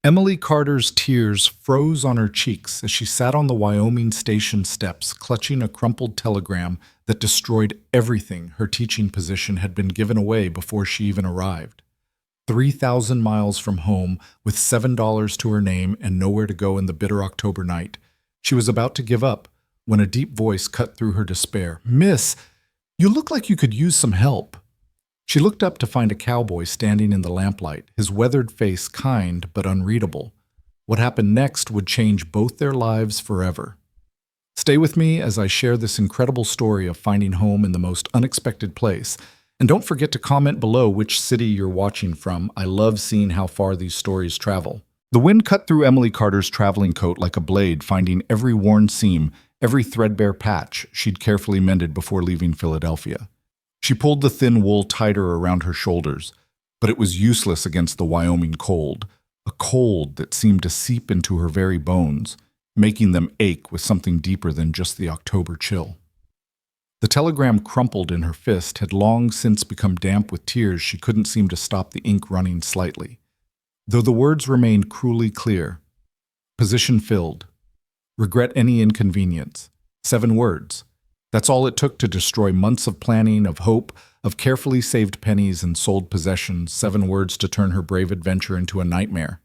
Emily Carter's tears froze on her cheeks as she sat on the Wyoming station steps, clutching a crumpled telegram that destroyed everything her teaching position had been given away before she even arrived. 3,000 miles from home, with $7 to her name and nowhere to go in the bitter October night. She was about to give up when a deep voice cut through her despair. "Miss, you look like you could use some help." She looked up to find a cowboy standing in the lamplight, his weathered face kind but unreadable. What happened next would change both their lives forever. Stay with me as I share this incredible story of finding home in the most unexpected place. And don't forget to comment below which city you're watching from. I love seeing how far these stories travel. The wind cut through Emily Carter's traveling coat like a blade, finding every worn seam, every threadbare patch she'd carefully mended before leaving Philadelphia. She pulled the thin wool tighter around her shoulders, but it was useless against the Wyoming cold, a cold that seemed to seep into her very bones, making them ache with something deeper than just the October chill. The telegram crumpled in her fist had long since become damp with tears. She couldn't seem to stop the ink running slightly, though the words remained cruelly clear. Position filled. Regret any inconvenience. 7 words. That's all it took to destroy months of planning, of hope, of carefully saved pennies and sold possessions. 7 words to turn her brave adventure into a nightmare.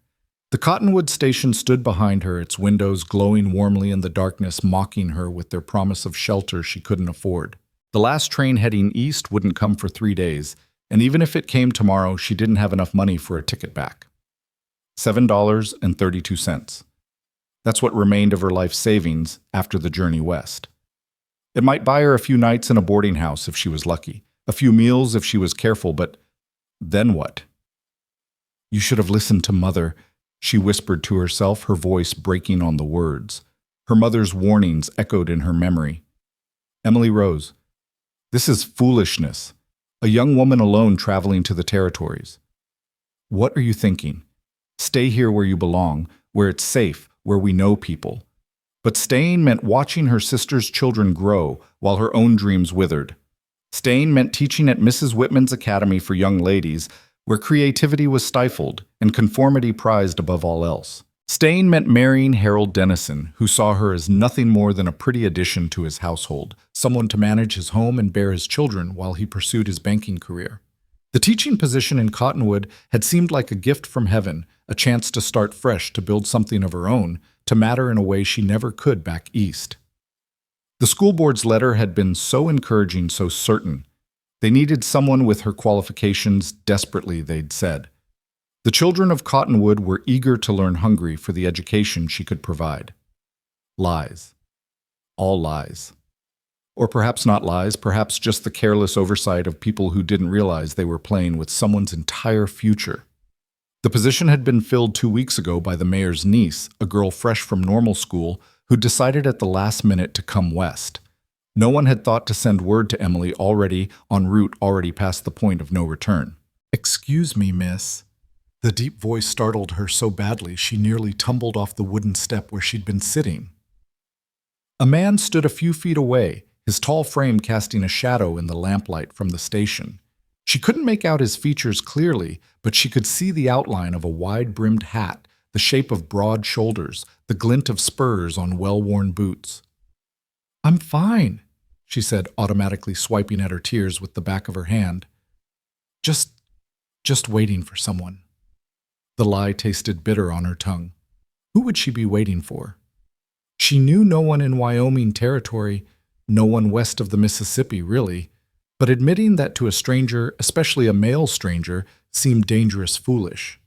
The Cottonwood station stood behind her, its windows glowing warmly in the darkness, mocking her with their promise of shelter she couldn't afford. The last train heading east wouldn't come for 3 days, and even if it came tomorrow, she didn't have enough money for a ticket back. $7.32. That's what remained of her life savings after the journey west. It might buy her a few nights in a boarding house if she was lucky, a few meals if she was careful, but then what? "You should have listened to Mother," she whispered to herself, her voice breaking on the words. Her mother's warnings echoed in her memory. Emily rose. This is foolishness. A young woman alone traveling to the territories. What are you thinking? Stay here where you belong, where it's safe, where we know people. But staying meant watching her sister's children grow while her own dreams withered. Staying meant teaching at Mrs. Whitman's Academy for Young Ladies, where creativity was stifled and conformity prized above all else. Staying meant marrying Harold Dennison, who saw her as nothing more than a pretty addition to his household, someone to manage his home and bear his children while he pursued his banking career. The teaching position in Cottonwood had seemed like a gift from heaven, a chance to start fresh, to build something of her own, to matter in a way she never could back east. The school board's letter had been so encouraging, so certain. They needed someone with her qualifications desperately, they'd said. The children of Cottonwood were eager to learn, hungry for the education she could provide. Lies. All lies. Or perhaps not lies, perhaps just the careless oversight of people who didn't realize they were playing with someone's entire future. The position had been filled 2 weeks ago by the mayor's niece, a girl fresh from normal school, who decided at the last minute to come west. No one had thought to send word to Emily, already en route, already past the point of no return. "Excuse me, miss." The deep voice startled her so badly she nearly tumbled off the wooden step where she'd been sitting. A man stood a few feet away, his tall frame casting a shadow in the lamplight from the station. She couldn't make out his features clearly, but she could see the outline of a wide-brimmed hat, the shape of broad shoulders, the glint of spurs on well-worn boots. "I'm fine," she said, automatically swiping at her tears with the back of her hand. Just waiting for someone." The lie tasted bitter on her tongue. Who would she be waiting for? She knew no one in Wyoming territory, no one west of the Mississippi, really. But admitting that to a stranger, especially a male stranger, seemed dangerous, foolish.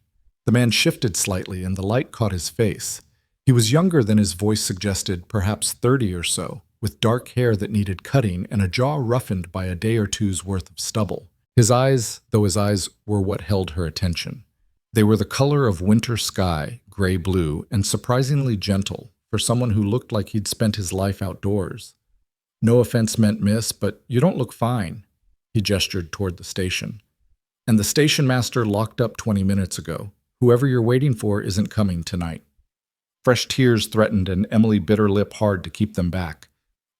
The man shifted slightly, and the light caught his face. He was younger than his voice suggested, perhaps 30 or so, with dark hair that needed cutting and a jaw roughened by a day or two's worth of stubble. His eyes, though his eyes were what held her attention. They were the color of winter sky, gray-blue, and surprisingly gentle for someone who looked like he'd spent his life outdoors. "No offense meant, miss, but you don't look fine." He gestured toward the station. "And the station master locked up 20 minutes ago. Whoever you're waiting for isn't coming tonight." Fresh tears threatened, and Emily bit her lip hard to keep them back.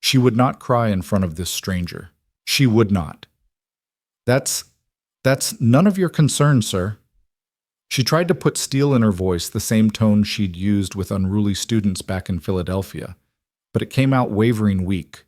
She would not cry in front of this stranger. She would not. That's none of your concern, sir." She tried to put steel in her voice, the same tone she'd used with unruly students back in Philadelphia, but it came out wavering weak.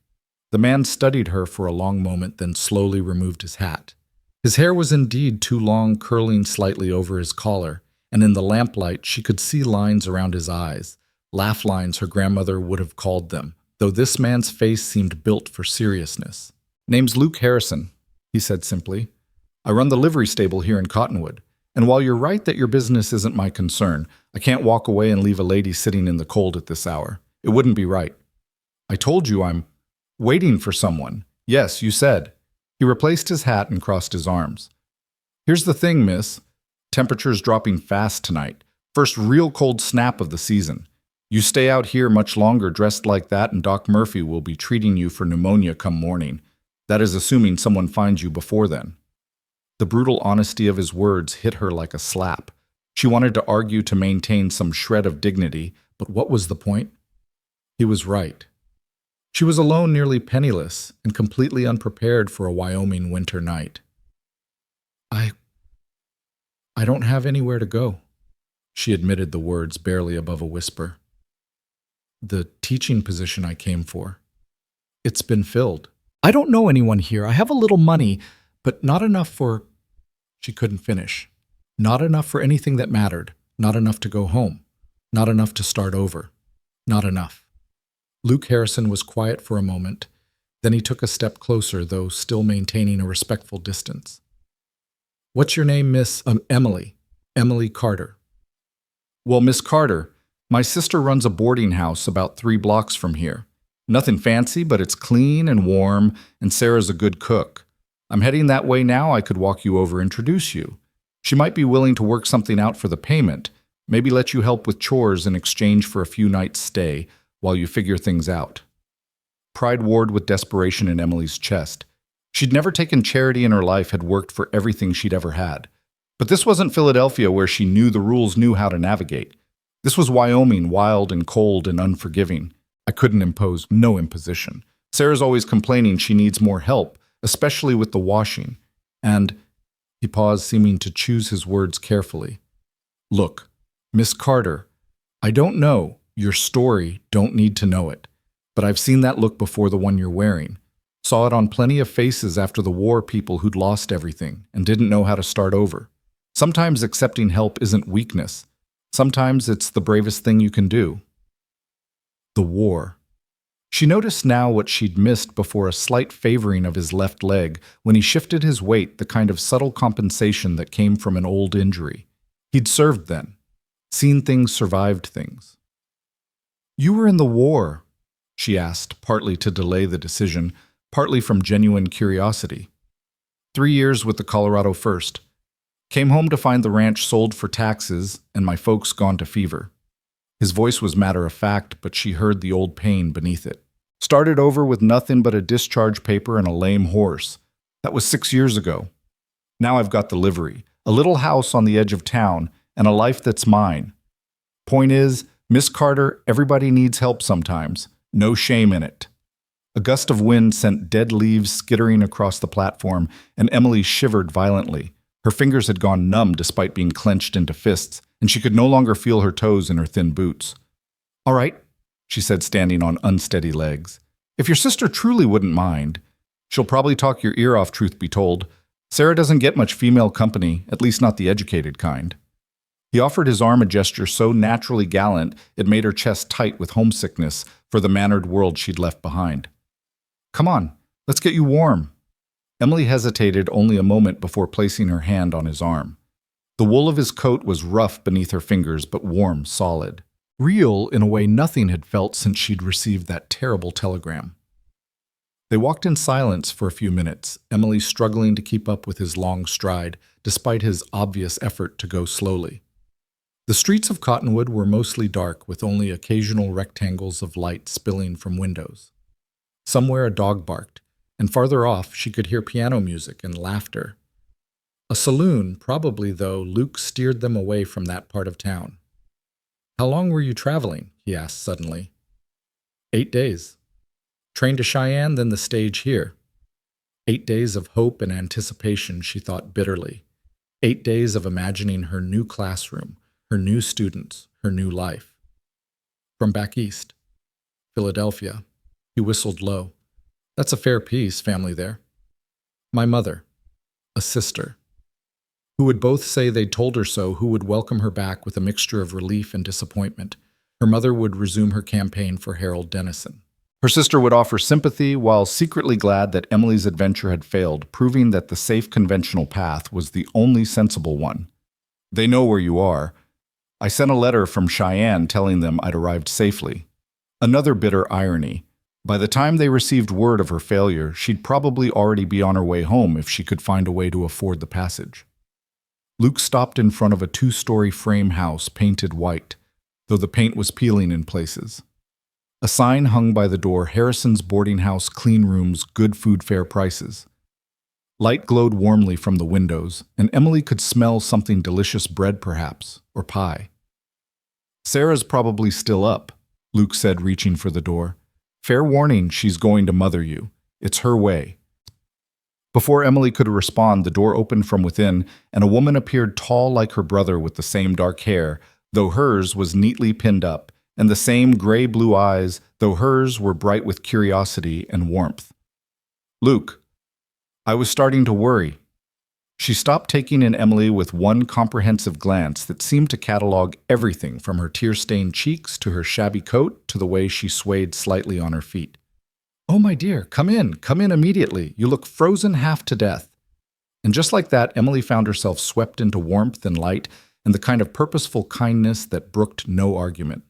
The man studied her for a long moment, then slowly removed his hat. His hair was indeed too long, curling slightly over his collar, and in the lamplight she could see lines around his eyes, laugh lines her grandmother would have called them, though this man's face seemed built for seriousness. "Name's Luke Harrison," he said simply. "I run the livery stable here in Cottonwood. And while you're right that your business isn't my concern, I can't walk away and leave a lady sitting in the cold at this hour. It wouldn't be right. I told you I'm waiting for someone. Yes, you said." He replaced his hat and crossed his arms. "Here's the thing, miss. Temperature's dropping fast tonight. First real cold snap of the season. You stay out here much longer dressed like that and Doc Murphy will be treating you for pneumonia come morning. That is assuming someone finds you before then." The brutal honesty of his words hit her like a slap. She wanted to argue to maintain some shred of dignity, but what was the point? He was right. She was alone, nearly penniless, and completely unprepared for a Wyoming winter night. I don't have anywhere to go," she admitted the words barely above a whisper. "The teaching position I came for. It's been filled. I don't know anyone here. I have a little money, but not enough for—" She couldn't finish. Not enough for anything that mattered. Not enough to go home. Not enough to start over. Not enough. Luke Harrison was quiet for a moment. Then he took a step closer, though still maintaining a respectful distance. "What's your name, Miss—" Emily. Emily Carter." "Well, Miss Carter, my sister runs a boarding house about 3 blocks from here. Nothing fancy, but it's clean and warm, and Sarah's a good cook. I'm heading that way now. I could walk you over, introduce you. She might be willing to work something out for the payment, maybe let you help with chores in exchange for a few nights' stay while you figure things out." Pride warred with desperation in Emily's chest. She'd never taken charity in her life, had worked for everything she'd ever had. But this wasn't Philadelphia where she knew the rules, knew how to navigate. This was Wyoming, wild and cold and unforgiving. I couldn't impose, no imposition. Sarah's always complaining she needs more help, especially with the washing. And he paused, seeming to choose his words carefully. "Look, Miss Carter, I don't know your story, don't need to know it, but I've seen that look before, the one you're wearing. Saw it on plenty of faces after the war, people who'd lost everything and didn't know how to start over. Sometimes accepting help isn't weakness. Sometimes it's the bravest thing you can do." The war. She noticed now what she'd missed before, a slight favoring of his left leg when he shifted his weight, the kind of subtle compensation that came from an old injury. He'd served then, seen things, survived things. "You were in the war?" she asked, partly to delay the decision, partly from genuine curiosity. 3 years with the Colorado First. Came home to find the ranch sold for taxes and my folks gone to fever." His voice was matter-of-fact, but she heard the old pain beneath it. "Started over with nothing but a discharge paper and a lame horse. That was 6 years ago. Now I've got the livery, a little house on the edge of town, and a life that's mine. Point is, Miss Carter, everybody needs help sometimes. No shame in it." A gust of wind sent dead leaves skittering across the platform, and Emily shivered violently. Her fingers had gone numb despite being clenched into fists, and she could no longer feel her toes in her thin boots. "All right," she said, standing on unsteady legs. "If your sister truly wouldn't mind. She'll probably talk your ear off, truth be told. Sarah doesn't get much female company, at least not the educated kind." He offered his arm, a gesture so naturally gallant it made her chest tight with homesickness for the mannered world she'd left behind. "Come on, let's get you warm." Emily hesitated only a moment before placing her hand on his arm. The wool of his coat was rough beneath her fingers, but warm, solid. Real in a way nothing had felt since she'd received that terrible telegram. They walked in silence for a few minutes, Emily struggling to keep up with his long stride, despite his obvious effort to go slowly. The streets of Cottonwood were mostly dark, with only occasional rectangles of light spilling from windows. Somewhere a dog barked, and farther off she could hear piano music and laughter. A saloon, probably, though Luke steered them away from that part of town. "How long were you traveling?" he asked suddenly. 8 days. Train to Cheyenne, then the stage here. 8 days of hope and anticipation, she thought bitterly. 8 days of imagining her new classroom, her new students, her new life. From back east, Philadelphia, he whistled low. That's a fair piece, family there. My mother, a sister, who would both say they'd told her so, who would welcome her back with a mixture of relief and disappointment. Her mother would resume her campaign for Harold Dennison. Her sister would offer sympathy while secretly glad that Emily's adventure had failed, proving that the safe conventional path was the only sensible one. They know where you are. I sent a letter from Cheyenne telling them I'd arrived safely. Another bitter irony. By the time they received word of her failure, she'd probably already be on her way home if she could find a way to afford the passage. Luke stopped in front of a 2-story frame house painted white, though the paint was peeling in places. A sign hung by the door, Harrison's Boarding House Clean Rooms, Good Food, Fair Prices. Light glowed warmly from the windows, and Emily could smell something delicious, bread perhaps, or pie. Sarah's probably still up, Luke said, reaching for the door. Fair warning, she's going to mother you. It's her way. Before Emily could respond, the door opened from within, and a woman appeared tall like her brother with the same dark hair, though hers was neatly pinned up, and the same gray-blue eyes, though hers were bright with curiosity and warmth. Luke, I was starting to worry. She stopped, taking in Emily with one comprehensive glance that seemed to catalog everything from her tear-stained cheeks to her shabby coat to the way she swayed slightly on her feet. Oh, my dear, come in immediately. You look frozen half to death. And just like that, Emily found herself swept into warmth and light and the kind of purposeful kindness that brooked no argument.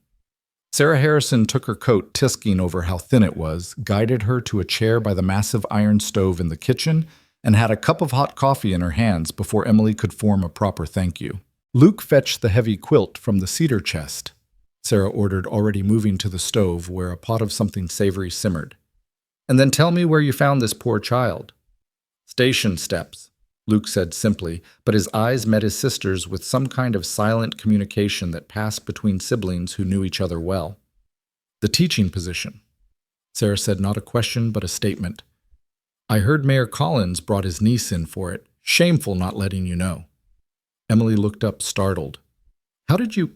Sarah Harrison took her coat, tisking over how thin it was, guided her to a chair by the massive iron stove in the kitchen, and had a cup of hot coffee in her hands before Emily could form a proper thank you. Luke fetched the heavy quilt from the cedar chest, Sarah ordered, already moving to the stove where a pot of something savory simmered. And then tell me where you found this poor child. Station steps, Luke said simply, but his eyes met his sister's with some kind of silent communication that passed between siblings who knew each other well. The teaching position, Sarah said, not a question but a statement. I heard Mayor Collins brought his niece in for it. Shameful not letting you know. Emily looked up, startled. How did you...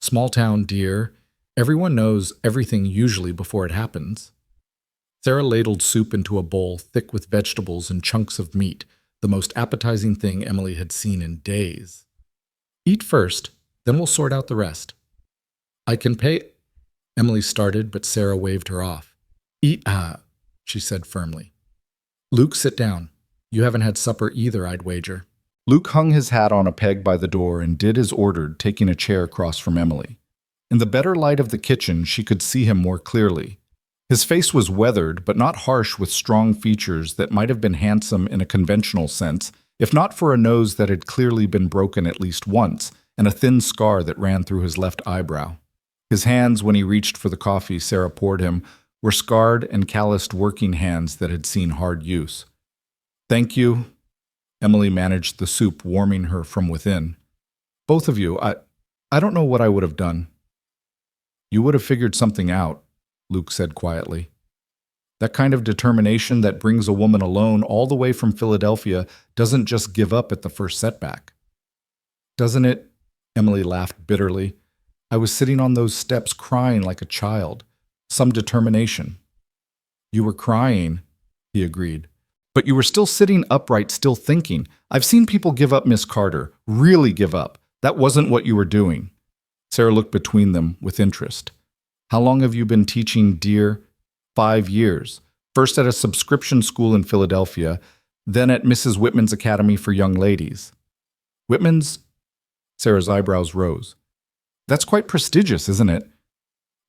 Small town, dear. Everyone knows everything usually before it happens. Sarah ladled soup into a bowl thick with vegetables and chunks of meat, the most appetizing thing Emily had seen in days. Eat first, then we'll sort out the rest. I can pay... Emily started, but Sarah waved her off. Eat, she said firmly. Luke, sit down. You haven't had supper either, I'd wager. Luke hung his hat on a peg by the door and did as ordered, taking a chair across from Emily. In the better light of the kitchen, she could see him more clearly. His face was weathered, but not harsh, with strong features that might have been handsome in a conventional sense, if not for a nose that had clearly been broken at least once, and a thin scar that ran through his left eyebrow. His hands, when he reached for the coffee Sarah poured him, were scarred and calloused working hands that had seen hard use. Thank you. Emily managed the soup, warming her from within. Both of you, I don't know what I would have done. You would have figured something out, Luke said quietly. That kind of determination that brings a woman alone all the way from Philadelphia doesn't just give up at the first setback. Doesn't it? Emily laughed bitterly. I was sitting on those steps crying like a child. Some determination. You were crying, he agreed. But you were still sitting upright, still thinking. I've seen people give up, Miss Carter. Really give up. That wasn't what you were doing. Sarah looked between them with interest. How long have you been teaching, dear? 5 years. First at a subscription school in Philadelphia, then at Mrs. Whitman's Academy for Young Ladies. Whitman's? Sarah's eyebrows rose. That's quite prestigious, isn't it?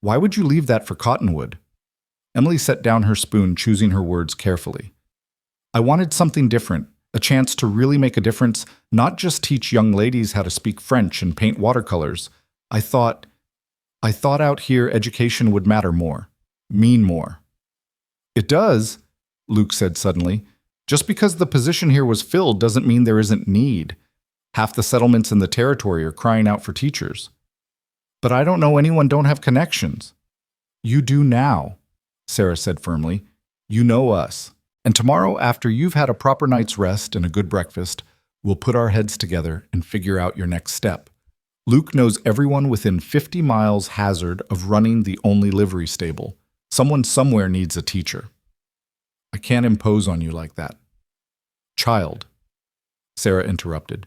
Why would you leave that for Cottonwood? Emily set down her spoon, choosing her words carefully. I wanted something different, a chance to really make a difference, not just teach young ladies how to speak French and paint watercolors. I thought out here education would matter more, mean more. It does, Luke said suddenly. Just because the position here was filled doesn't mean there isn't need. Half the settlements in the territory are crying out for teachers. But I don't know anyone don't have connections. You do now, Sarah said firmly. You know us. And tomorrow, after you've had a proper night's rest and a good breakfast, We'll put our heads together and figure out your next step. Luke knows everyone within 50 miles hazard of running the only livery stable. Someone somewhere needs a teacher. I can't impose on you like that. Child, Sarah interrupted.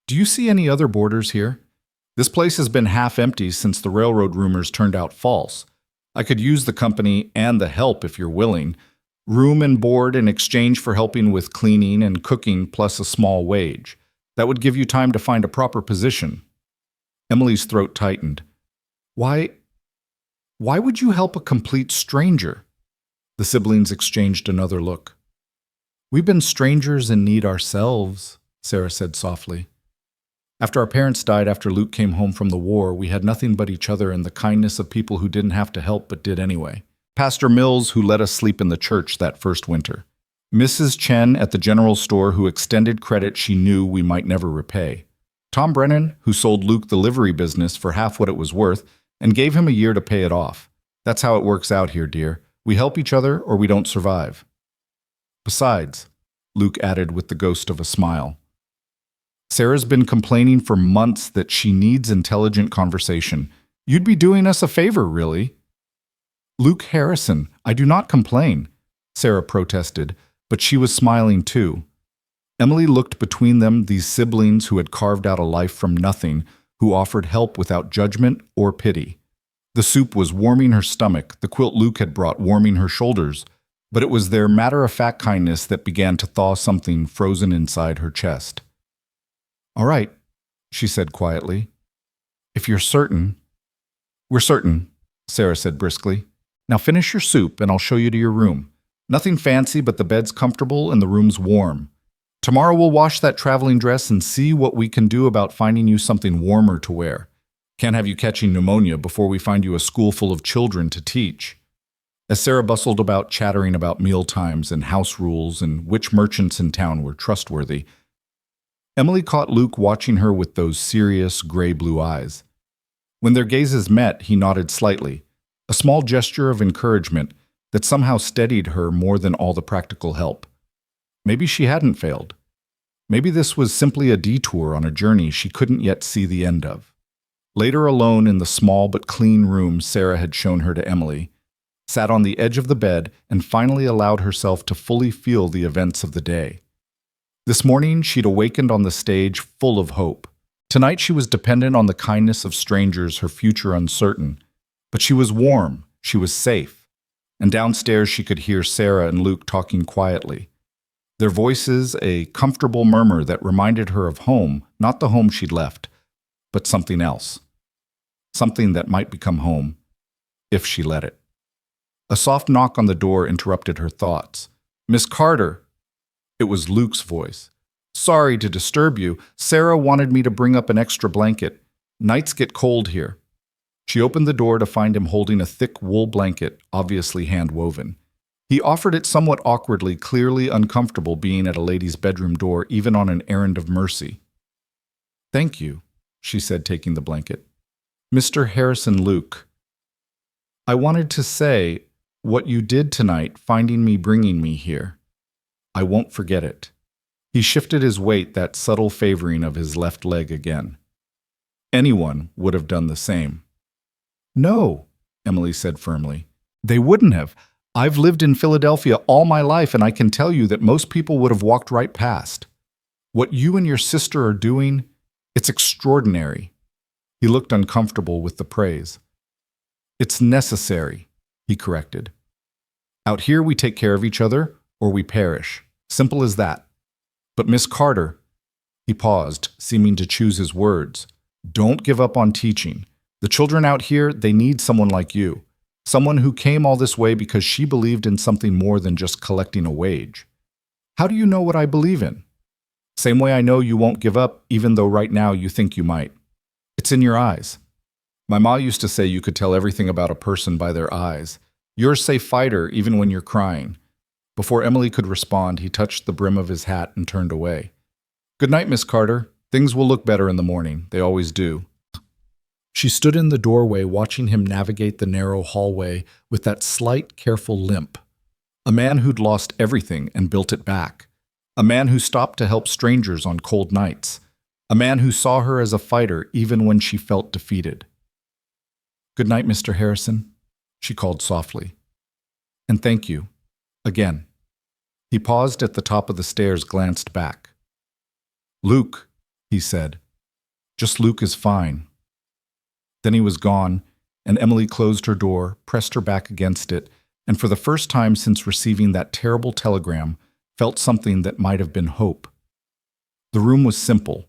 Do you see any other boarders here? This place has been half empty since the railroad rumors turned out false. I could use the company and the help if you're willing. Room and board in exchange for helping with cleaning and cooking plus a small wage. That would give you time to find a proper position. Emily's throat tightened. Why would you help a complete stranger? The siblings exchanged another look. We've been strangers in need ourselves, Sarah said softly. After our parents died after Luke came home from the war, we had nothing but each other and the kindness of people who didn't have to help but did anyway. Pastor Mills, who let us sleep in the church that first winter. Mrs. Chen at the general store, who extended credit she knew we might never repay. Tom Brennan, who sold Luke the livery business for half what it was worth and gave him a year to pay it off. That's how it works out here, dear. We help each other or we don't survive. Besides, Luke added with the ghost of a smile, Sarah's been complaining for months that she needs intelligent conversation. You'd be doing us a favor, really. Luke Harrison, I do not complain, Sarah protested, but she was smiling too. Emily looked between them, these siblings who had carved out a life from nothing, who offered help without judgment or pity. The soup was warming her stomach, the quilt Luke had brought warming her shoulders, but it was their matter-of-fact kindness that began to thaw something frozen inside her chest. All right, she said quietly. If you're certain. We're certain, Sarah said briskly. Now finish your soup and I'll show you to your room. Nothing fancy, but the bed's comfortable and the room's warm. Tomorrow we'll wash that traveling dress and see what we can do about finding you something warmer to wear. Can't have you catching pneumonia before we find you a school full of children to teach. As Sarah bustled about chattering about meal times and house rules and which merchants in town were trustworthy, Emily caught Luke watching her with those serious, gray-blue eyes. When their gazes met, he nodded slightly, a small gesture of encouragement that somehow steadied her more than all the practical help. Maybe she hadn't failed. Maybe this was simply a detour on a journey she couldn't yet see the end of. Later, alone in the small but clean room Sarah had shown her to Emily, sat on the edge of the bed and finally allowed herself to fully feel the events of the day. This morning, she'd awakened on the stage full of hope. Tonight, she was dependent on the kindness of strangers, her future uncertain. But she was warm, she was safe. And downstairs, she could hear Sarah and Luke talking quietly. Their voices, a comfortable murmur that reminded her of home, not the home she'd left, but something else. Something that might become home, if she let it. A soft knock on the door interrupted her thoughts. Miss Carter! It was Luke's voice. Sorry to disturb you. Sarah wanted me to bring up an extra blanket. Nights get cold here. She opened the door to find him holding a thick wool blanket, obviously hand-woven. He offered it somewhat awkwardly, clearly uncomfortable being at a lady's bedroom door, even on an errand of mercy. Thank you, she said, taking the blanket. Mr. Harrison Luke, I wanted to say what you did tonight, finding me, bringing me here. I won't forget it. He shifted his weight, that subtle favoring of his left leg again. Anyone would have done the same. No, Emily said firmly. They wouldn't have. I've lived in Philadelphia all my life, and I can tell you that most people would have walked right past. What you and your sister are doing, it's extraordinary. He looked uncomfortable with the praise. It's necessary, he corrected. Out here we take care of each other, or we perish. Simple as that. But Miss Carter, he paused, seeming to choose his words, don't give up on teaching. The children out here, they need someone like you. Someone who came all this way because she believed in something more than just collecting a wage. How do you know what I believe in? Same way I know you won't give up, even though right now you think you might. It's in your eyes. My ma used to say you could tell everything about a person by their eyes. You're a safe fighter even when you're crying. Before Emily could respond, he touched the brim of his hat and turned away. Good night, Miss Carter. Things will look better in the morning. They always do. She stood in the doorway watching him navigate the narrow hallway with that slight, careful limp. A man who'd lost everything and built it back. A man who stopped to help strangers on cold nights. A man who saw her as a fighter even when she felt defeated. "Good night, Mr. Harrison," she called softly. "And thank you. Again." He paused at the top of the stairs, glanced back. "Luke," he said. "Just Luke is fine." Then he was gone, and Emily closed her door, pressed her back against it, and for the first time since receiving that terrible telegram, felt something that might have been hope. The room was simple.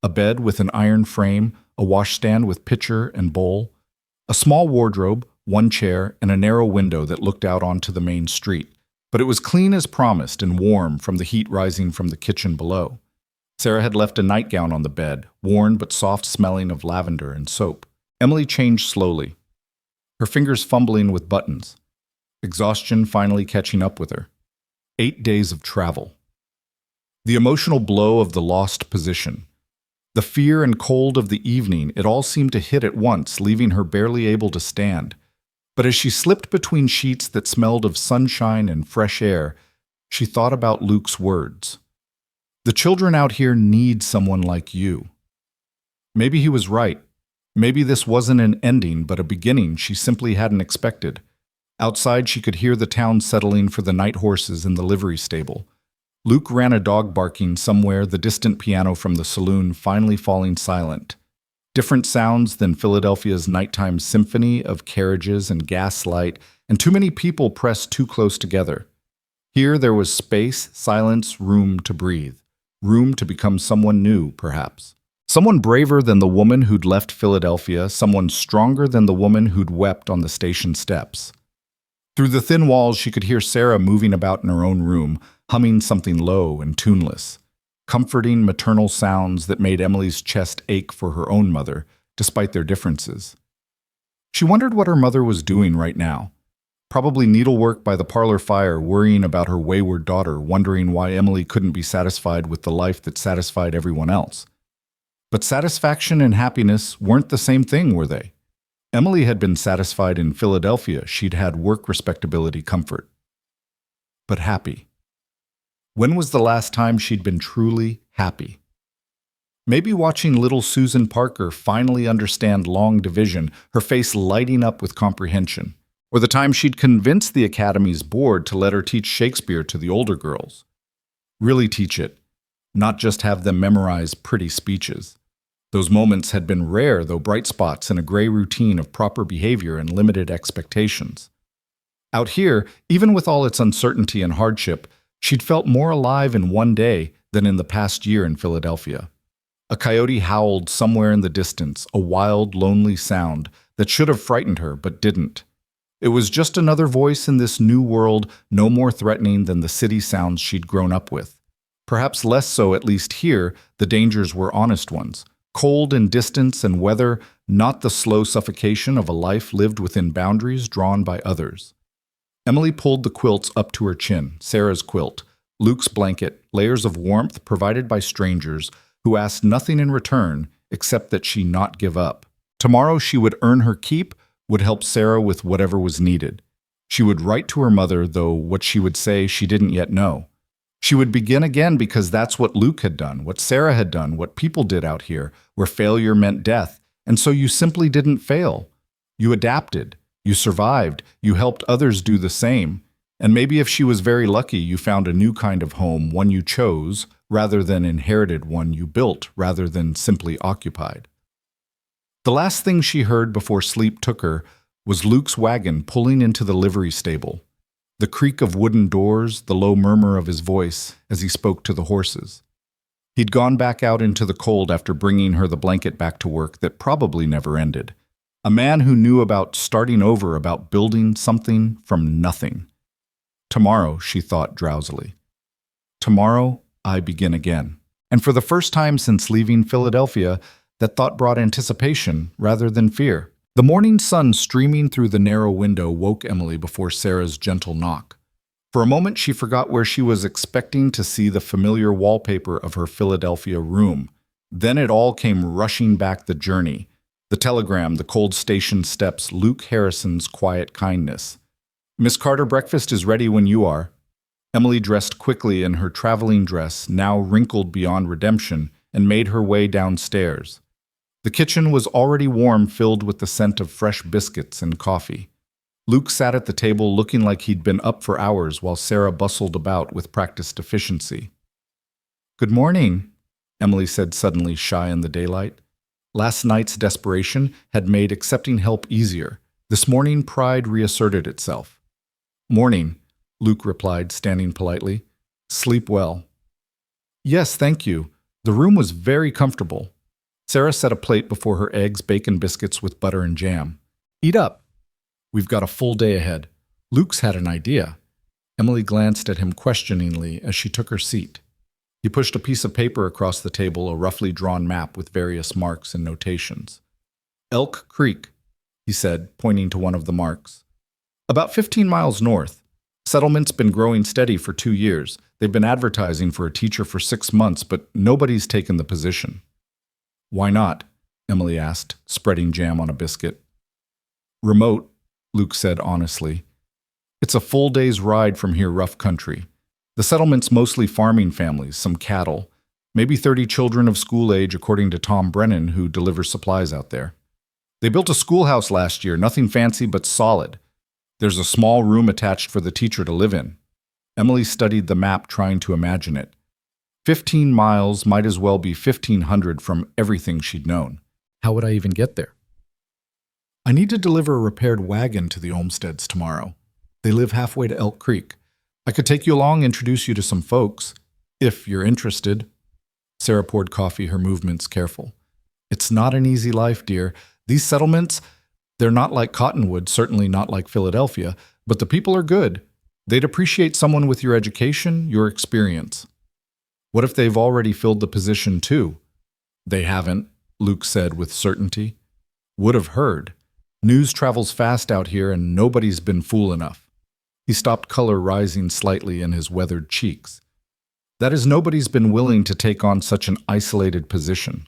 A bed with an iron frame, a washstand with pitcher and bowl, a small wardrobe, one chair, and a narrow window that looked out onto the main street. But it was clean as promised and warm from the heat rising from the kitchen below. Sarah had left a nightgown on the bed, worn but soft smelling of lavender and soap. Emily changed slowly, her fingers fumbling with buttons, exhaustion finally catching up with her. 8 days of travel. The emotional blow of the lost position. The fear and cold of the evening, it all seemed to hit at once, leaving her barely able to stand. But as she slipped between sheets that smelled of sunshine and fresh air, she thought about Luke's words. "The children out here need someone like you." Maybe he was right. Maybe this wasn't an ending, but a beginning she simply hadn't expected. Outside, she could hear the town settling for the night horses in the livery stable. Luke ran a dog barking somewhere, the distant piano from the saloon finally falling silent. Different sounds than Philadelphia's nighttime symphony of carriages and gaslight, and too many people pressed too close together. Here there was space, silence, room to breathe. Room to become someone new, perhaps. Someone braver than the woman who'd left Philadelphia, someone stronger than the woman who'd wept on the station steps. Through the thin walls, she could hear Sarah moving about in her own room, humming something low and tuneless. Comforting maternal sounds that made Emily's chest ache for her own mother, despite their differences. She wondered what her mother was doing right now. Probably needlework by the parlor fire, worrying about her wayward daughter, wondering why Emily couldn't be satisfied with the life that satisfied everyone else. But satisfaction and happiness weren't the same thing, were they? Emily had been satisfied in Philadelphia. She'd had work respectability, comfort. But happy. When was the last time she'd been truly happy? Maybe watching little Susan Parker finally understand long division, her face lighting up with comprehension. Or the time she'd convinced the Academy's board to let her teach Shakespeare to the older girls. Really teach it, not just have them memorize pretty speeches. Those moments had been rare, though bright spots in a gray routine of proper behavior and limited expectations. Out here, even with all its uncertainty and hardship, she'd felt more alive in one day than in the past year in Philadelphia. A coyote howled somewhere in the distance, a wild, lonely sound that should have frightened her but didn't. It was just another voice in this new world, no more threatening than the city sounds she'd grown up with. Perhaps less so, at least here, the dangers were honest ones. Cold and distance and weather, not the slow suffocation of a life lived within boundaries drawn by others. Emily pulled the quilts up to her chin, Sarah's quilt, Luke's blanket, layers of warmth provided by strangers who asked nothing in return except that she not give up. Tomorrow she would earn her keep, would help Sarah with whatever was needed. She would write to her mother, though what she would say she didn't yet know. She would begin again because that's what Luke had done, what Sarah had done, what people did out here, where failure meant death. And so you simply didn't fail. You adapted. You survived. You helped others do the same. And maybe if she was very lucky, you found a new kind of home, one you chose, rather than inherited, one you built, rather than simply occupied. The last thing she heard before sleep took her was Luke's wagon pulling into the livery stable. The creak of wooden doors, the low murmur of his voice as he spoke to the horses. He'd gone back out into the cold after bringing her the blanket back to work that probably never ended. A man who knew about starting over, about building something from nothing. Tomorrow, she thought drowsily. Tomorrow, I begin again. And for the first time since leaving Philadelphia, that thought brought anticipation rather than fear. The morning sun streaming through the narrow window woke Emily before Sarah's gentle knock. For a moment she forgot where she was expecting to see the familiar wallpaper of her Philadelphia room. Then it all came rushing back, the journey. The telegram, the cold station steps, Luke Harrison's quiet kindness. "Miss Carter, breakfast is ready when you are." Emily dressed quickly in her traveling dress, now wrinkled beyond redemption, and made her way downstairs. The kitchen was already warm, filled with the scent of fresh biscuits and coffee. Luke sat at the table looking like he'd been up for hours while Sarah bustled about with practiced efficiency. "Good morning," Emily said suddenly, shy in the daylight. Last night's desperation had made accepting help easier. This morning, pride reasserted itself. "Morning," Luke replied, standing politely. "Sleep well." "Yes, thank you. The room was very comfortable." Sarah set a plate before her eggs, bacon biscuits with butter and jam. "Eat up. We've got a full day ahead." Luke's had an idea. Emily glanced at him questioningly as she took her seat. He pushed a piece of paper across the table, a roughly drawn map with various marks and notations. "Elk Creek," he said, pointing to one of the marks. "About 15 miles north. Settlement's been growing steady for 2 years. They've been advertising for a teacher for 6 months, but nobody's taken the position." "Why not?" Emily asked, spreading jam on a biscuit. "Remote," Luke said honestly. "It's a full day's ride from here, rough country. The settlement's mostly farming families, some cattle, maybe 30 children of school age according to Tom Brennan, who delivers supplies out there. They built a schoolhouse last year, nothing fancy but solid. There's a small room attached for the teacher to live in." Emily studied the map, trying to imagine it. 15 miles might as well be 1,500 from everything she'd known. How would I even get there? "I need to deliver a repaired wagon to the Olmsteads tomorrow. They live halfway to Elk Creek. I could take you along, introduce you to some folks, if you're interested." Sarah poured coffee, her movements careful. "It's not an easy life, dear. These settlements, they're not like Cottonwood, certainly not like Philadelphia, but the people are good. They'd appreciate someone with your education, your experience." "What if they've already filled the position too?" "They haven't," Luke said with certainty. "Would have heard. News travels fast out here, and nobody's been fool enough." He stopped, color rising slightly in his weathered cheeks. "That is, nobody's been willing to take on such an isolated position."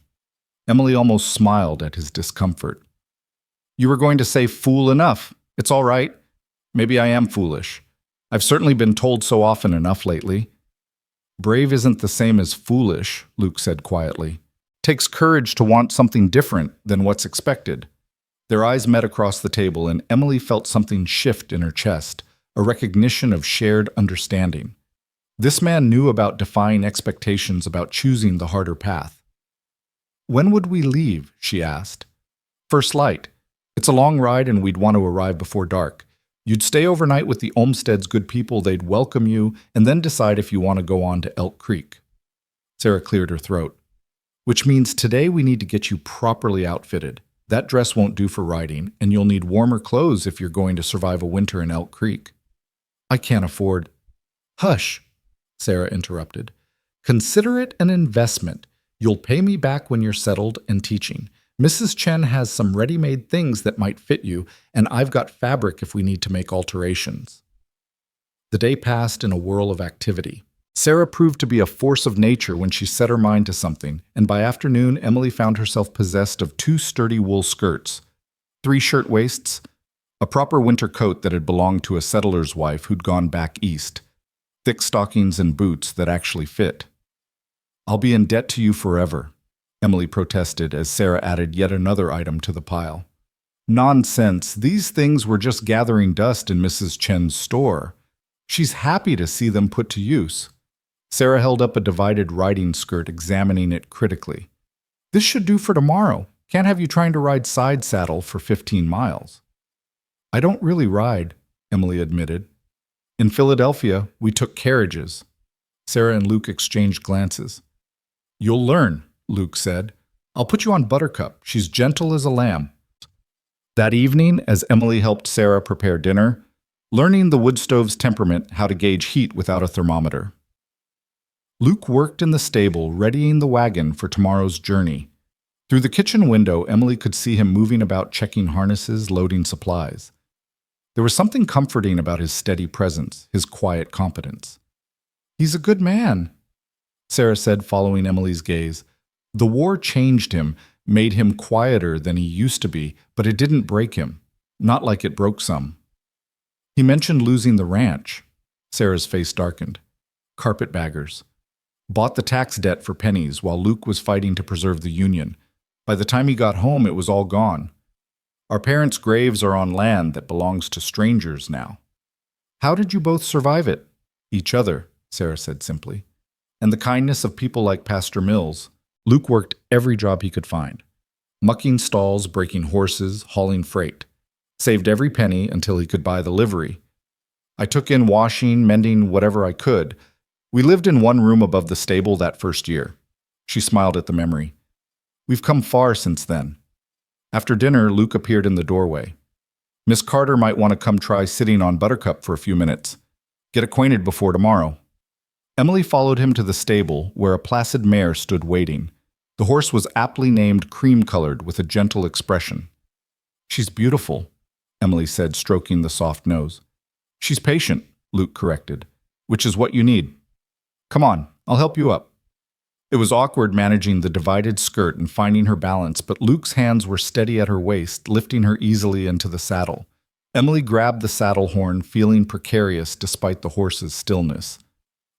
Emily almost smiled at his discomfort. "You were going to say fool enough. It's all right. Maybe I am foolish. I've certainly been told so often enough lately." "Brave isn't the same as foolish," Luke said quietly. "Takes courage to want something different than what's expected." Their eyes met across the table, and Emily felt something shift in her chest, a recognition of shared understanding. This man knew about defying expectations, about choosing the harder path. "When would we leave?" she asked. "First light. It's a long ride, and we'd want to arrive before dark. You'd stay overnight with the Olmstead's good people, they'd welcome you, and then decide if you want to go on to Elk Creek." Sarah cleared her throat. "Which means today we need to get you properly outfitted. That dress won't do for riding, and you'll need warmer clothes if you're going to survive a winter in Elk Creek." "I can't afford—" "Hush," Sarah interrupted. "Consider it an investment. You'll pay me back when you're settled and teaching. Mrs. Chen has some ready-made things that might fit you, and I've got fabric if we need to make alterations." The day passed in a whirl of activity. Sarah proved to be a force of nature when she set her mind to something, and by afternoon Emily found herself possessed of 2 sturdy wool skirts, 3 shirtwaists, a proper winter coat that had belonged to a settler's wife who'd gone back east, thick stockings and boots that actually fit. "I'll be in debt to you forever," Emily protested as Sarah added yet another item to the pile. "Nonsense. These things were just gathering dust in Mrs. Chen's store. She's happy to see them put to use." Sarah held up a divided riding skirt, examining it critically. "This should do for tomorrow. Can't have you trying to ride side saddle for 15 miles. "I don't really ride," Emily admitted. "In Philadelphia, we took carriages." Sarah and Luke exchanged glances. "You'll learn," Luke said. "I'll put you on Buttercup. She's gentle as a lamb." That evening, as Emily helped Sarah prepare dinner, learning the wood stove's temperament, how to gauge heat without a thermometer. Luke worked in the stable, readying the wagon for tomorrow's journey. Through the kitchen window, Emily could see him moving about, checking harnesses, loading supplies. There was something comforting about his steady presence, his quiet competence. "He's a good man," Sarah said, following Emily's gaze. "The war changed him, made him quieter than he used to be, but it didn't break him, not like it broke some." He mentioned losing the ranch. Sarah's face darkened. Carpetbaggers. Bought the tax debt for pennies while Luke was fighting to preserve the Union. By the time he got home, it was all gone. Our parents' graves are on land that belongs to strangers now. How did you both survive it? Each other, Sarah said simply. And the kindness of people like Pastor Mills. Luke worked every job he could find. Mucking stalls, breaking horses, hauling freight. Saved every penny until he could buy the livery. I took in washing, mending, whatever I could. We lived in one room above the stable that first year. She smiled at the memory. We've come far since then. After dinner, Luke appeared in the doorway. Miss Carter might want to come try sitting on Buttercup for a few minutes. Get acquainted before tomorrow. Emily followed him to the stable, where a placid mare stood waiting. The horse was aptly named cream-colored with a gentle expression. She's beautiful, Emily said, stroking the soft nose. She's patient, Luke corrected, which is what you need. Come on, I'll help you up. It was awkward managing the divided skirt and finding her balance, but Luke's hands were steady at her waist, lifting her easily into the saddle. Emily grabbed the saddle horn, feeling precarious despite the horse's stillness.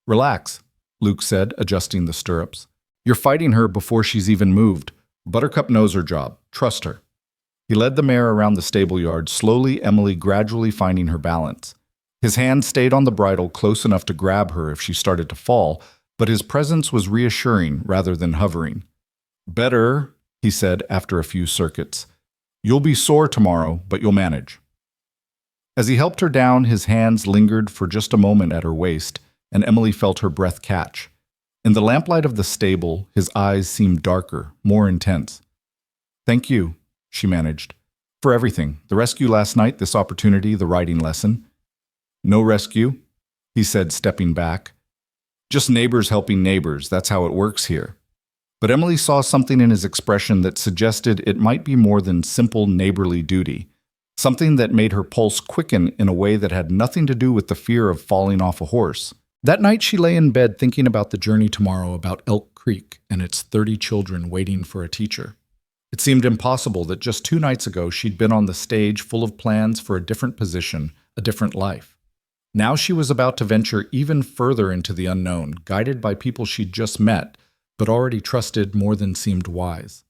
Relax, Luke said, adjusting the stirrups. You're fighting her before she's even moved. Buttercup knows her job. Trust her. He led the mare around the stable yard, slowly, Emily gradually finding her balance. His hand stayed on the bridle close enough to grab her if she started to fall, but his presence was reassuring rather than hovering. Better, he said after a few circuits. You'll be sore tomorrow, but you'll manage. As he helped her down, his hands lingered for just a moment at her waist, and Emily felt her breath catch. In the lamplight of the stable, his eyes seemed darker, more intense. Thank you, she managed, for everything. The rescue last night, this opportunity, the riding lesson. No rescue, he said, stepping back. Just neighbors helping neighbors, that's how it works here. But Emily saw something in his expression that suggested it might be more than simple neighborly duty, something that made her pulse quicken in a way that had nothing to do with the fear of falling off a horse. That night she lay in bed thinking about the journey tomorrow, about Elk Creek and its 30 children waiting for a teacher. It seemed impossible that just 2 nights ago she'd been on the stage full of plans for a different position, a different life. Now she was about to venture even further into the unknown, guided by people she'd just met, but already trusted more than seemed wise.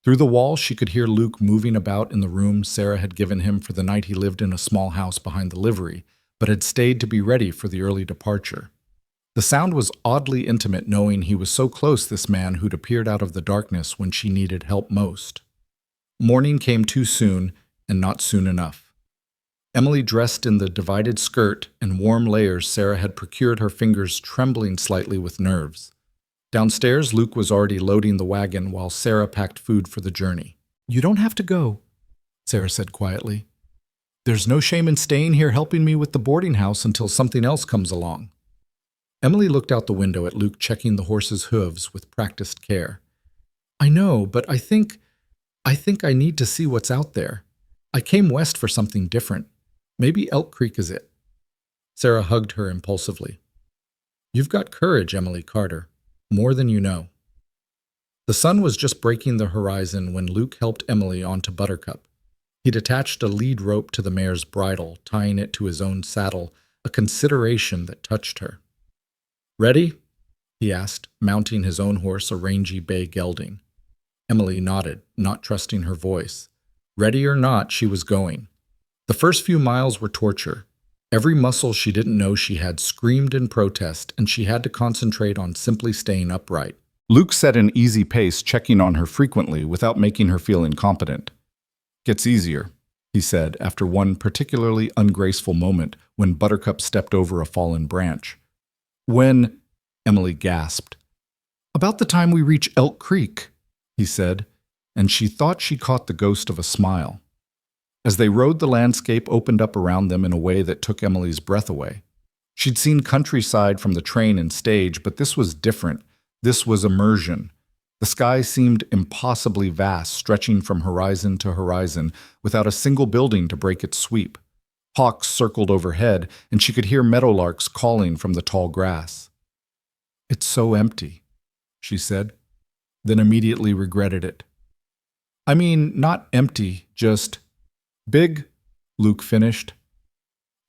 Through the wall, she could hear Luke moving about in the room Sarah had given him for the night he lived in a small house behind the livery, but had stayed to be ready for the early departure. The sound was oddly intimate, knowing he was so close, this man who'd appeared out of the darkness when she needed help most. Morning came too soon, and not soon enough. Emily, dressed in the divided skirt and warm layers Sarah had procured, her fingers trembling slightly with nerves. Downstairs, Luke was already loading the wagon while Sarah packed food for the journey. You don't have to go, Sarah said quietly. There's no shame in staying here helping me with the boarding house until something else comes along. Emily looked out the window at Luke, checking the horse's hooves with practiced care. I know, but I think I need to see what's out there. I came west for something different. Maybe Elk Creek is it. Sarah hugged her impulsively. You've got courage, Emily Carter. More than you know. The sun was just breaking the horizon when Luke helped Emily onto Buttercup. He'd attached a lead rope to the mare's bridle, tying it to his own saddle, a consideration that touched her. Ready? He asked, mounting his own horse, a rangy bay gelding. Emily nodded, not trusting her voice. Ready or not, she was going. The first few miles were torture. Every muscle she didn't know she had screamed in protest, and she had to concentrate on simply staying upright. Luke set an easy pace, checking on her frequently without making her feel incompetent. Gets easier, he said after one particularly ungraceful moment when Buttercup stepped over a fallen branch. When? Emily gasped. About the time we reach Elk Creek, he said, and she thought she caught the ghost of a smile. As they rode, the landscape opened up around them in a way that took Emily's breath away. She'd seen countryside from the train and stage, but this was different. This was immersion. The sky seemed impossibly vast, stretching from horizon to horizon, without a single building to break its sweep. Hawks circled overhead, and she could hear meadowlarks calling from the tall grass. It's so empty, she said, then immediately regretted it. I mean, not empty, just big, Luke finished.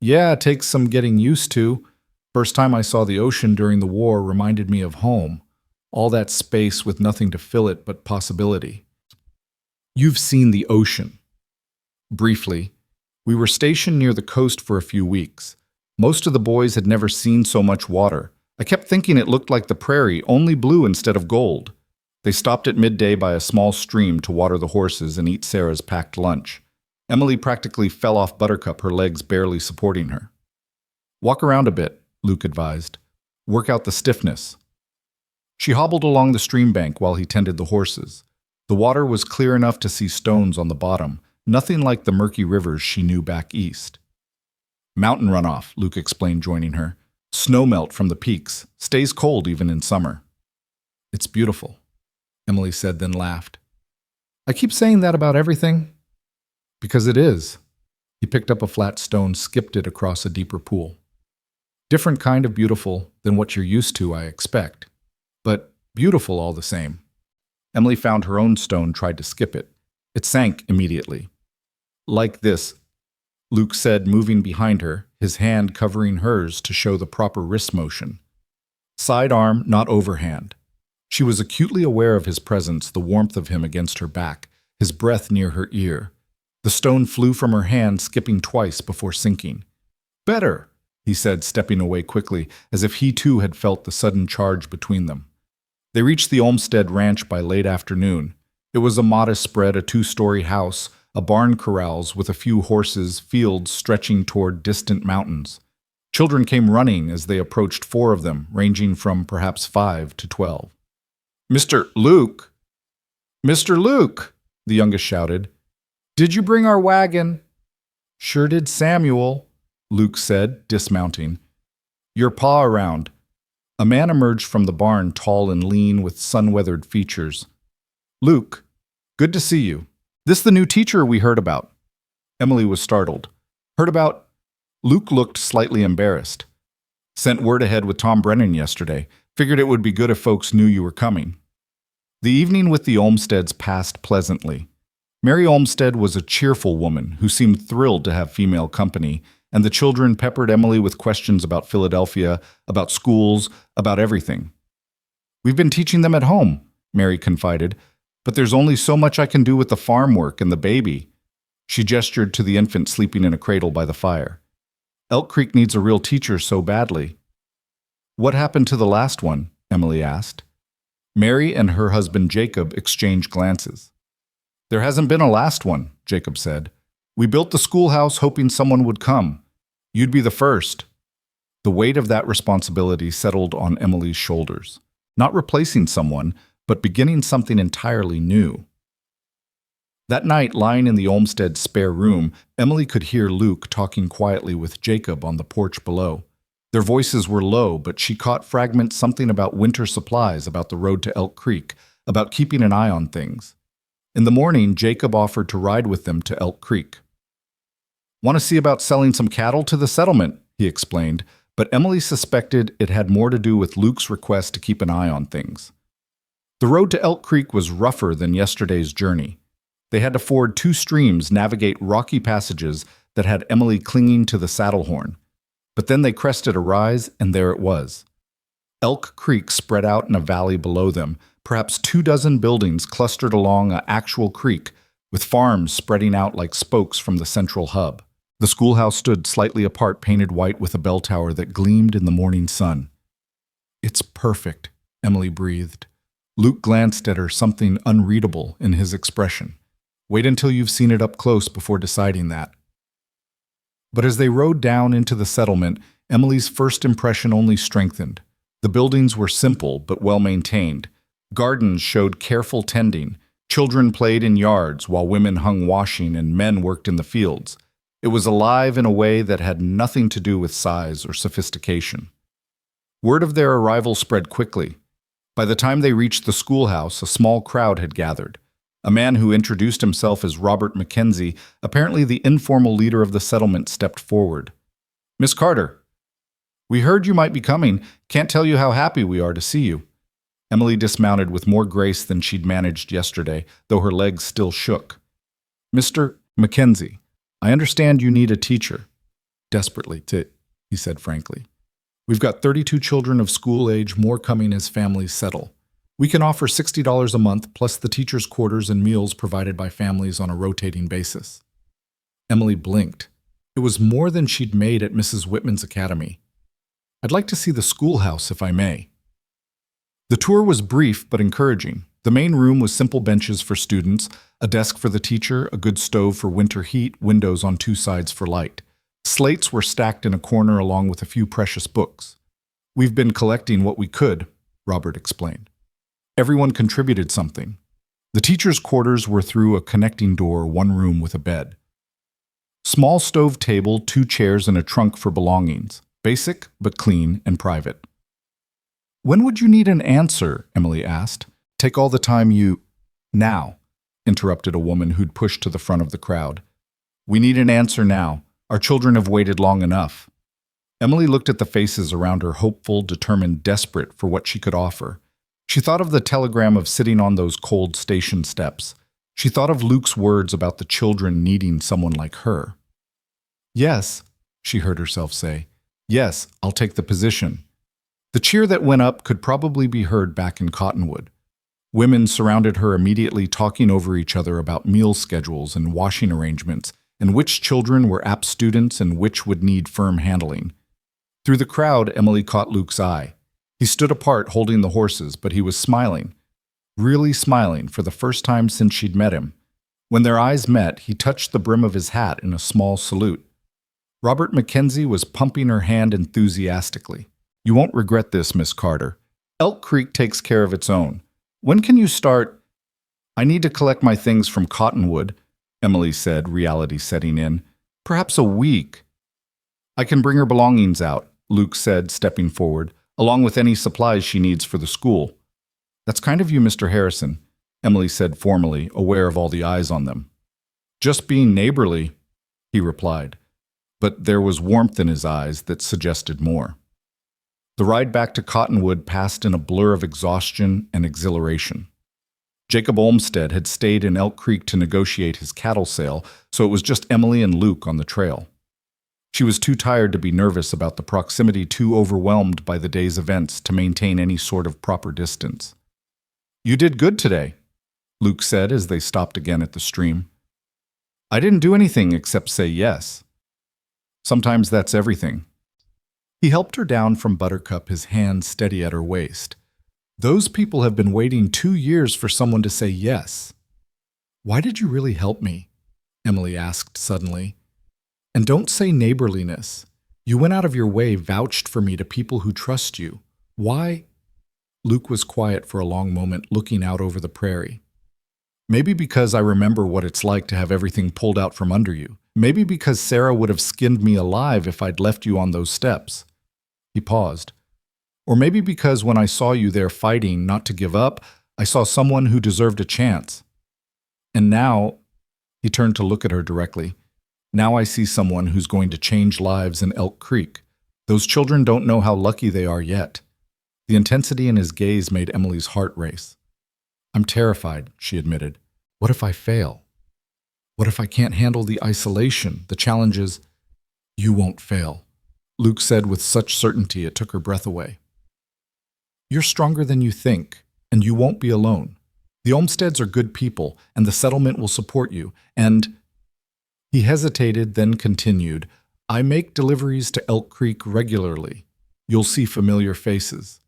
Yeah, it takes some getting used to. First time I saw the ocean during the war reminded me of home, all that space with nothing to fill it but possibility. You've seen the ocean. Briefly, we were stationed near the coast for a few weeks. Most of the boys had never seen so much water. I kept thinking it looked like the prairie, only blue instead of gold. They stopped at midday by a small stream to water the horses and eat Sarah's packed lunch. Emily practically fell off Buttercup, her legs barely supporting her. Walk around a bit, Luke advised. Work out the stiffness. She hobbled along the stream bank while he tended the horses. The water was clear enough to see stones on the bottom, nothing like the murky rivers she knew back east. Mountain runoff, Luke explained, joining her. Snowmelt from the peaks, stays cold even in summer. It's beautiful, Emily said, then laughed. I keep saying that about everything. Because it is. He picked up a flat stone, skipped it across a deeper pool. Different kind of beautiful than what you're used to, I expect. But beautiful all the same. Emily found her own stone, tried to skip it. It sank immediately. Like this, Luke said, moving behind her, his hand covering hers to show the proper wrist motion. Side arm, not overhand. She was acutely aware of his presence, the warmth of him against her back, his breath near her ear. The stone flew from her hand, skipping twice before sinking. Better, he said, stepping away quickly, as if he too had felt the sudden charge between them. They reached the Olmsted Ranch by late afternoon. It was a modest spread, a 2-story house, a barn corrals with a few horses, fields stretching toward distant mountains. Children came running as they approached, 4 of them, ranging from perhaps 5 to 12. Mr. Luke! Mr. Luke! The youngest shouted. Did you bring our wagon? Sure did, Samuel, Luke said, dismounting. Your paw around. A man emerged from the barn, tall and lean with sun-weathered features. Luke, good to see you. This the new teacher we heard about? Emily was startled. Heard about? Luke looked slightly embarrassed. Sent word ahead with Tom Brennan yesterday. Figured it would be good if folks knew you were coming. The evening with the Olmsteds passed pleasantly. Mary Olmsted was a cheerful woman who seemed thrilled to have female company, and the children peppered Emily with questions about Philadelphia, about schools, about everything. We've been teaching them at home, Mary confided, but there's only so much I can do with the farm work and the baby. She gestured to the infant sleeping in a cradle by the fire. Elk Creek needs a real teacher so badly. What happened to the last one? Emily asked. Mary and her husband Jacob exchanged glances. There hasn't been a last one, Jacob said. We built the schoolhouse hoping someone would come. You'd be the first. The weight of that responsibility settled on Emily's shoulders. Not replacing someone, but beginning something entirely new. That night, lying in the Olmsted spare room, Emily could hear Luke talking quietly with Jacob on the porch below. Their voices were low, but she caught fragments, something about winter supplies, about the road to Elk Creek, about keeping an eye on things. In the morning, Jacob offered to ride with them to Elk Creek. Want to see about selling some cattle to the settlement, he explained, but Emily suspected it had more to do with Luke's request to keep an eye on things. The road to Elk Creek was rougher than yesterday's journey. They had to ford 2 streams, navigate rocky passages that had Emily clinging to the saddle horn. But then they crested a rise, and there it was. Elk Creek spread out in a valley below them, perhaps 24 buildings clustered along an actual creek, with farms spreading out like spokes from the central hub. The schoolhouse stood slightly apart, painted white with a bell tower that gleamed in the morning sun. It's perfect, Emily breathed. Luke glanced at her, something unreadable in his expression. Wait until you've seen it up close before deciding that. But as they rode down into the settlement, Emily's first impression only strengthened. The buildings were simple but well-maintained. Gardens showed careful tending. Children played in yards while women hung washing and men worked in the fields. It was alive in a way that had nothing to do with size or sophistication. Word of their arrival spread quickly. By the time they reached the schoolhouse, a small crowd had gathered. A man who introduced himself as Robert Mackenzie, apparently the informal leader of the settlement, stepped forward. Miss Carter, we heard you might be coming. Can't tell you how happy we are to see you. Emily dismounted with more grace than she'd managed yesterday, though her legs still shook. Mr. Mackenzie, I understand you need a teacher. Desperately, he said frankly. We've got 32 children of school age, more coming as families settle. We can offer $60 a month plus the teacher's quarters and meals provided by families on a rotating basis. Emily blinked. It was more than she'd made at Mrs. Whitman's academy. I'd like to see the schoolhouse, if I may. The tour was brief but encouraging. The main room was simple benches for students, a desk for the teacher, a good stove for winter heat, windows on two sides for light. Slates were stacked in a corner along with a few precious books. We've been collecting what we could, Robert explained. Everyone contributed something. The teacher's quarters were through a connecting door, one room with a bed. Small stove table, 2 chairs, and a trunk for belongings. Basic, but clean and private. When would you need an answer? Emily asked. Take all the time you... Now, interrupted a woman who'd pushed to the front of the crowd. We need an answer now. Our children have waited long enough. Emily looked at the faces around her, hopeful, determined, desperate for what she could offer. She thought of the telegram of sitting on those cold station steps. She thought of Luke's words about the children needing someone like her. Yes, she heard herself say. Yes, I'll take the position. The cheer that went up could probably be heard back in Cottonwood. Women surrounded her immediately, talking over each other about meal schedules and washing arrangements, and which children were apt students and which would need firm handling. Through the crowd, Emily caught Luke's eye. He stood apart holding the horses, but he was smiling. Really smiling for the first time since she'd met him. When their eyes met, he touched the brim of his hat in a small salute. Robert Mackenzie was pumping her hand enthusiastically. You won't regret this, Miss Carter. Elk Creek takes care of its own. When can you start? I need to collect my things from Cottonwood, Emily said, reality setting in. Perhaps a week. I can bring her belongings out, Luke said, stepping forward, along with any supplies she needs for the school. That's kind of you, Mr. Harrison, Emily said formally, aware of all the eyes on them. Just being neighborly, he replied, but there was warmth in his eyes that suggested more. The ride back to Cottonwood passed in a blur of exhaustion and exhilaration. Jacob Olmsted had stayed in Elk Creek to negotiate his cattle sale, so it was just Emily and Luke on the trail. She was too tired to be nervous about the proximity, too overwhelmed by the day's events to maintain any sort of proper distance. You did good today, Luke said as they stopped again at the stream. I didn't do anything except say yes. Sometimes that's everything. He helped her down from Buttercup, his hand steady at her waist. Those people have been waiting 2 years for someone to say yes. Why did you really help me? Emily asked suddenly. And don't say neighborliness. You went out of your way, vouched for me to people who trust you. Why? Luke was quiet for a long moment, looking out over the prairie. Maybe because I remember what it's like to have everything pulled out from under you. Maybe because Sarah would have skinned me alive if I'd left you on those steps. He paused. Or maybe because when I saw you there fighting not to give up, I saw someone who deserved a chance. And now, he turned to look at her directly, now I see someone who's going to change lives in Elk Creek. Those children don't know how lucky they are yet. The intensity in his gaze made Emily's heart race. I'm terrified, she admitted. What if I fail? What if I can't handle the isolation, the challenges? You won't fail, Luke said with such certainty it took her breath away. You're stronger than you think, and you won't be alone. The Olmsteds are good people, and the settlement will support you, and... He hesitated, then continued, I make deliveries to Elk Creek regularly. You'll see familiar faces.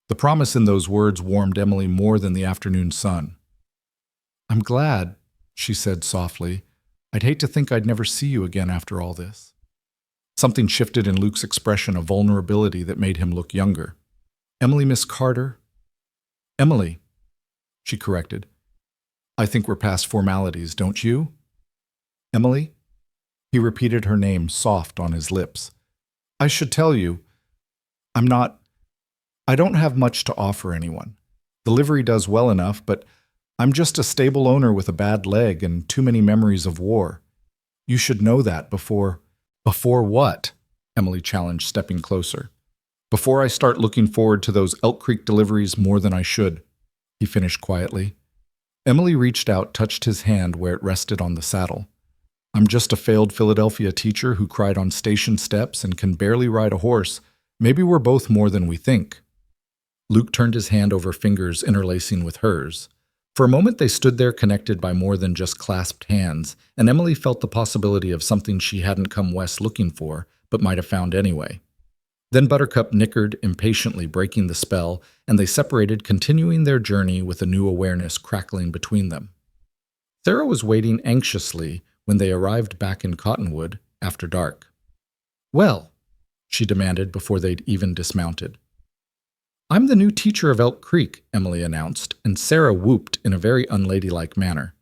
The promise in those words warmed Emily more than the afternoon sun. I'm glad, she said softly. I'd hate to think I'd never see you again after all this. Something shifted in Luke's expression, a vulnerability that made him look younger. Emily, Miss Carter? Emily, she corrected. I think we're past formalities, don't you? Emily? He repeated her name, soft on his lips. I should tell you, I don't have much to offer anyone. The livery does well enough, but I'm just a stable owner with a bad leg and too many memories of war. You should know that before... Before what? Emily challenged, stepping closer. Before I start looking forward to those Elk Creek deliveries more than I should, he finished quietly. Emily reached out, touched his hand where it rested on the saddle. I'm just a failed Philadelphia teacher who cried on station steps and can barely ride a horse, Maybe we're both more than we think. Luke turned his hand over fingers interlacing with hers. For a moment they stood there connected by more than just clasped hands, and Emily felt the possibility of something she hadn't come west looking for, but might have found anyway. Then Buttercup nickered, impatiently breaking the spell, and they separated, continuing their journey with a new awareness crackling between them. Sarah was waiting anxiously when they arrived back in Cottonwood after dark. "Well," she demanded before they'd even dismounted. "I'm the new teacher of Elk Creek," Emily announced, and Sarah whooped in a very unladylike manner.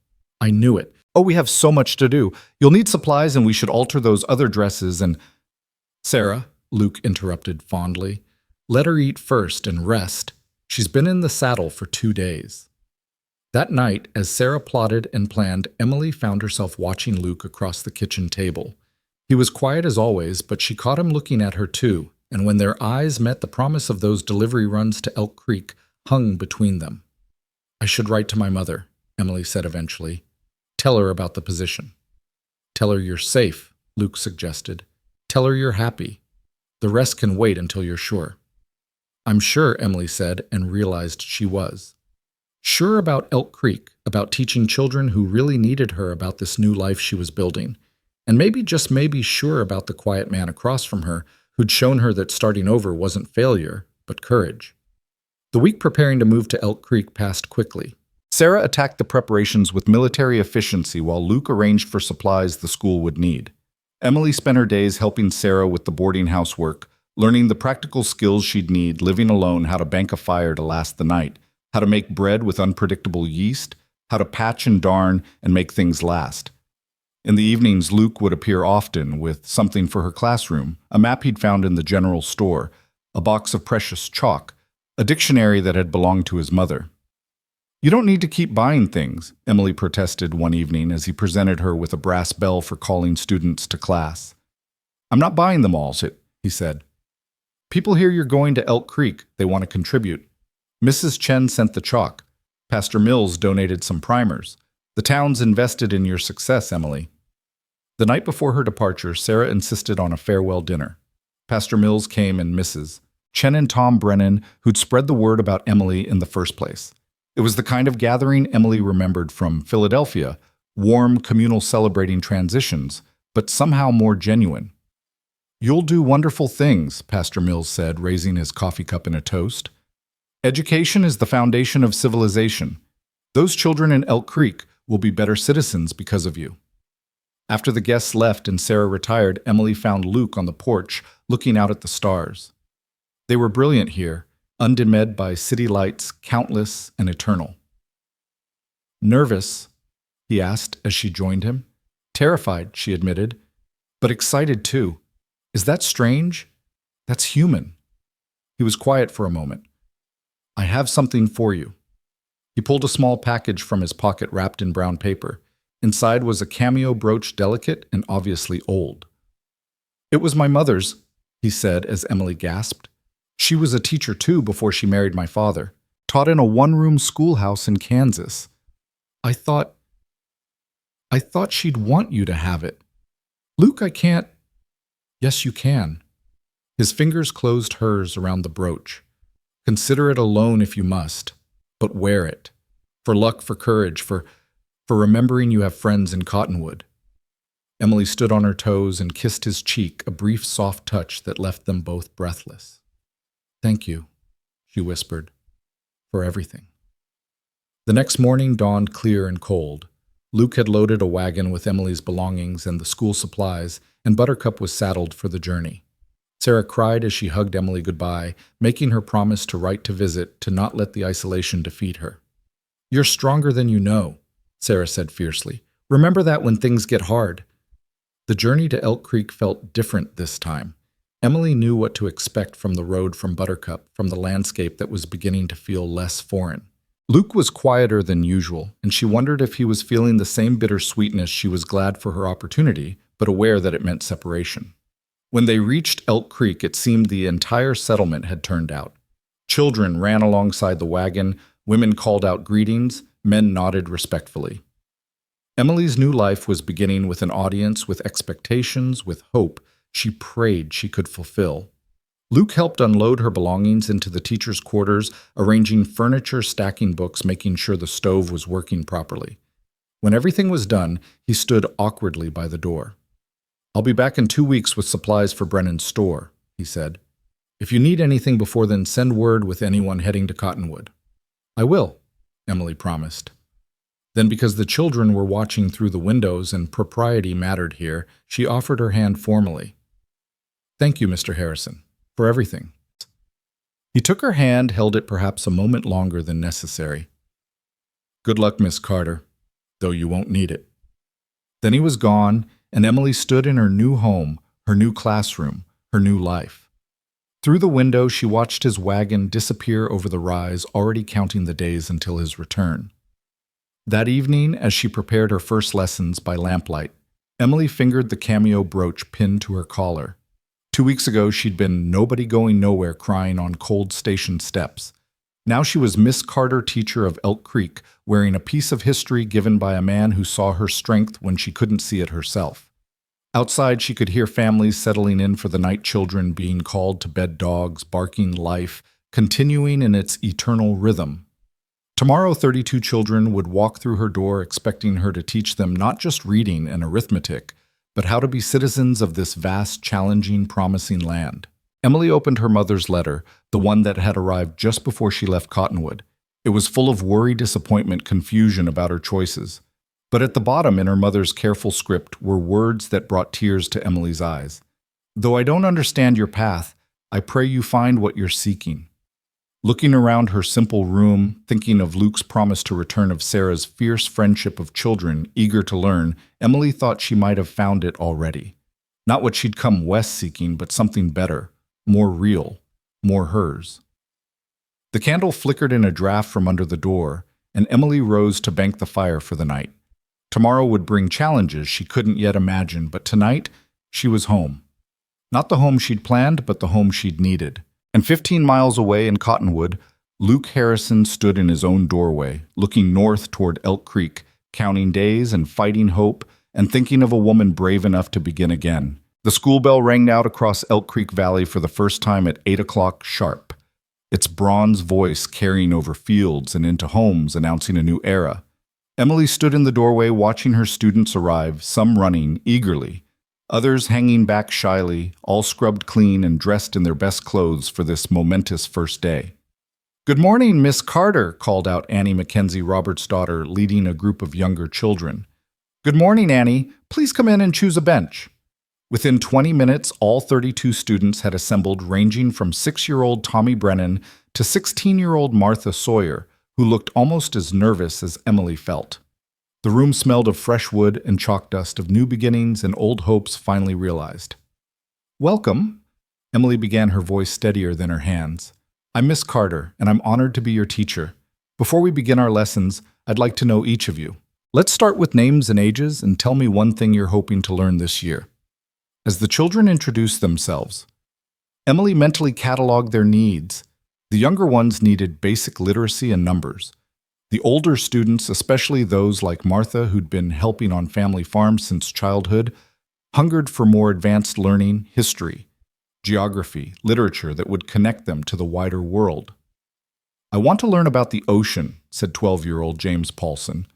"I knew it. Oh, we have so much to do. You'll need supplies and we should alter those other dresses and—" "Sarah," Luke interrupted fondly, "let her eat first and rest. She's been in the saddle for 2 days." That night, as Sarah plotted and planned, Emily found herself watching Luke across the kitchen table. He was quiet as always, but she caught him looking at her too, and when their eyes met, the promise of those delivery runs to Elk Creek hung between them. "I should write to my mother," Emily said eventually. "Tell her about the position." "Tell her you're safe," Luke suggested. "Tell her you're happy. The rest can wait until you're sure." "I'm sure," Emily said, and realized she was. Sure about Elk Creek, about teaching children who really needed her about this new life she was building, and maybe, just maybe, sure about the quiet man across from her who'd shown her that starting over wasn't failure, but courage. The week preparing to move to Elk Creek passed quickly. Sarah attacked the preparations with military efficiency while Luke arranged for supplies the school would need. Emily spent her days helping Sarah with the boarding house work, learning the practical skills she'd need living alone, how to bank a fire to last the night, how to make bread with unpredictable yeast, how to patch and darn and make things last. In the evenings, Luke would appear often with something for her classroom, a map he'd found in the general store, a box of precious chalk, a dictionary that had belonged to his mother. "You don't need to keep buying things," Emily protested one evening as he presented her with a brass bell for calling students to class. "I'm not buying them all," he said. "People hear you're going to Elk Creek. They want to contribute. Mrs. Chen sent the chalk. Pastor Mills donated some primers. The town's invested in your success, Emily." The night before her departure, Sarah insisted on a farewell dinner. Pastor Mills came and Mrs. Chen and Tom Brennan, who'd spread the word about Emily in the first place. It was the kind of gathering Emily remembered from Philadelphia, warm, communal celebrating transitions, but somehow more genuine. "You'll do wonderful things," Pastor Mills said, raising his coffee cup in a toast. "Education is the foundation of civilization. Those children in Elk Creek will be better citizens because of you." After the guests left and Sarah retired, Emily found Luke on the porch, looking out at the stars. They were brilliant here, undimmed by city lights, countless and eternal. "Nervous?" he asked as she joined him. "Terrified," she admitted, "but excited too. Is that strange? That's human." He was quiet for a moment. "I have something for you." He pulled a small package from his pocket wrapped in brown paper. Inside was a cameo brooch, delicate and obviously old. "It was my mother's," he said as Emily gasped. "She was a teacher too before she married my father. Taught in a one-room schoolhouse in Kansas. I thought she'd want you to have it." "Luke, I can't." "Yes, you can." His fingers closed hers around the brooch. "Consider it a loan if you must, but wear it. For luck, for courage, for remembering you have friends in Cottonwood." Emily stood on her toes and kissed his cheek, a brief, soft touch that left them both breathless. "Thank you," she whispered, "for everything." The next morning dawned clear and cold. Luke had loaded a wagon with Emily's belongings and the school supplies, and Buttercup was saddled for the journey. Sarah cried as she hugged Emily goodbye, making her promise to write to visit, to not let the isolation defeat her. "You're stronger than you know," Sarah said fiercely. "Remember that when things get hard." The journey to Elk Creek felt different this time. Emily knew what to expect from the road from Buttercup, from the landscape that was beginning to feel less foreign. Luke was quieter than usual, and she wondered if he was feeling the same bittersweetness. She was glad for her opportunity, but aware that it meant separation. When they reached Elk Creek, it seemed the entire settlement had turned out. Children ran alongside the wagon, women called out greetings, men nodded respectfully. Emily's new life was beginning with an audience, with expectations, with hope she prayed she could fulfill. Luke helped unload her belongings into the teacher's quarters, arranging furniture, stacking books, making sure the stove was working properly. When everything was done, he stood awkwardly by the door. "I'll be back in 2 weeks with supplies for Brennan's store," he said. "If you need anything before then, send word with anyone heading to Cottonwood." "I will," Emily promised. Then, because the children were watching through the windows and propriety mattered here, she offered her hand formally. "Thank you, Mr. Harrison, for everything." He took her hand, held it perhaps a moment longer than necessary. "Good luck, Miss Carter, though you won't need it." Then he was gone, and Emily stood in her new home, her new classroom, her new life. Through the window, she watched his wagon disappear over the rise, already counting the days until his return. That evening, as she prepared her first lessons by lamplight, Emily fingered the cameo brooch pinned to her collar. 2 weeks ago, she'd been nobody going nowhere crying on cold station steps. Now she was Miss Carter, teacher of Elk Creek, wearing a piece of history given by a man who saw her strength when she couldn't see it herself. Outside, she could hear families settling in for the night, children being called to bed, dogs barking, life continuing in its eternal rhythm. Tomorrow, 32 children would walk through her door expecting her to teach them not just reading and arithmetic, but how to be citizens of this vast, challenging, promising land. Emily opened her mother's letter, the one that had arrived just before she left Cottonwood. It was full of worry, disappointment, confusion about her choices. But at the bottom in her mother's careful script were words that brought tears to Emily's eyes. "Though I don't understand your path, I pray you find what you're seeking." Looking around her simple room, thinking of Luke's promise to return, of Sarah's fierce friendship of children eager to learn, Emily thought she might have found it already. Not what she'd come west seeking, but something better, more real, more hers. The candle flickered in a draft from under the door, and Emily rose to bank the fire for the night. Tomorrow would bring challenges she couldn't yet imagine, but tonight she was home. Not the home she'd planned, but the home she'd needed. And 15 miles away in Cottonwood, Luke Harrison stood in his own doorway, looking north toward Elk Creek, counting days and fighting hope, and thinking of a woman brave enough to begin again. The school bell rang out across Elk Creek Valley for the first time at 8 o'clock sharp, its bronze voice carrying over fields and into homes, announcing a new era. Emily stood in the doorway watching her students arrive, some running eagerly, others hanging back shyly, all scrubbed clean and dressed in their best clothes for this momentous first day. "Good morning, Miss Carter," called out Annie Mackenzie, Robert's daughter, leading a group of younger children. "Good morning, Annie. Please come in and choose a bench." Within 20 minutes, all 32 students had assembled, ranging from 6-year-old Tommy Brennan to 16-year-old Martha Sawyer, who looked almost as nervous as Emily felt. The room smelled of fresh wood and chalk dust, of new beginnings and old hopes finally realized. "Welcome," Emily began, her voice steadier than her hands. "I'm Miss Carter, and I'm honored to be your teacher. Before we begin our lessons, I'd like to know each of you. Let's start with names and ages, and tell me one thing you're hoping to learn this year." As the children introduced themselves, Emily mentally cataloged their needs. The younger ones needed basic literacy and numbers. The older students, especially those like Martha, who'd been helping on family farms since childhood, hungered for more advanced learning, history, geography, literature that would connect them to the wider world. "I want to learn about the ocean," said 12-year-old James Paulson.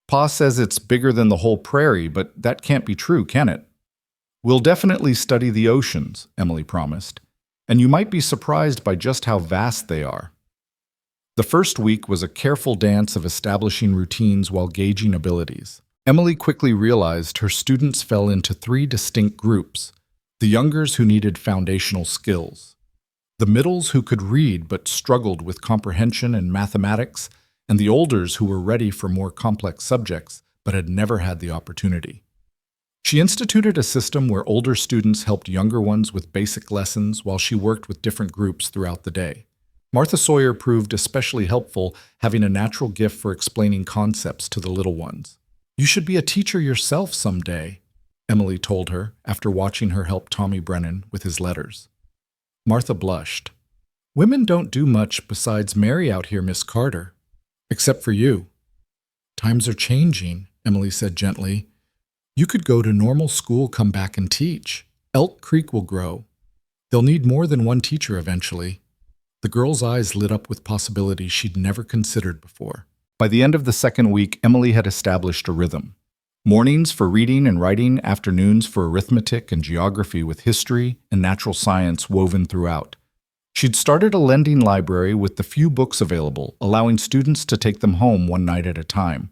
"Pa says it's bigger than the whole prairie, but that can't be true, can it?" "We'll definitely study the oceans," Emily promised, "and you might be surprised by just how vast they are." The first week was a careful dance of establishing routines while gauging abilities. Emily quickly realized her students fell into 3 distinct groups: the youngers who needed foundational skills, the middles who could read but struggled with comprehension and mathematics, and the olders who were ready for more complex subjects but had never had the opportunity. She instituted a system where older students helped younger ones with basic lessons while she worked with different groups throughout the day. Martha Sawyer proved especially helpful, having a natural gift for explaining concepts to the little ones. "You should be a teacher yourself someday," Emily told her after watching her help Tommy Brennan with his letters. Martha blushed. "Women don't do much besides marry out here, Miss Carter. Except for you." "Times are changing," Emily said gently. "You could go to normal school, come back and teach. Elk Creek will grow." They'll need more than one teacher eventually. The girl's eyes lit up with possibilities she'd never considered before. By the end of the second week, Emily had established a rhythm. Mornings for reading and writing, afternoons for arithmetic and geography with history and natural science woven throughout. She'd started a lending library with the few books available, allowing students to take them home one night at a time.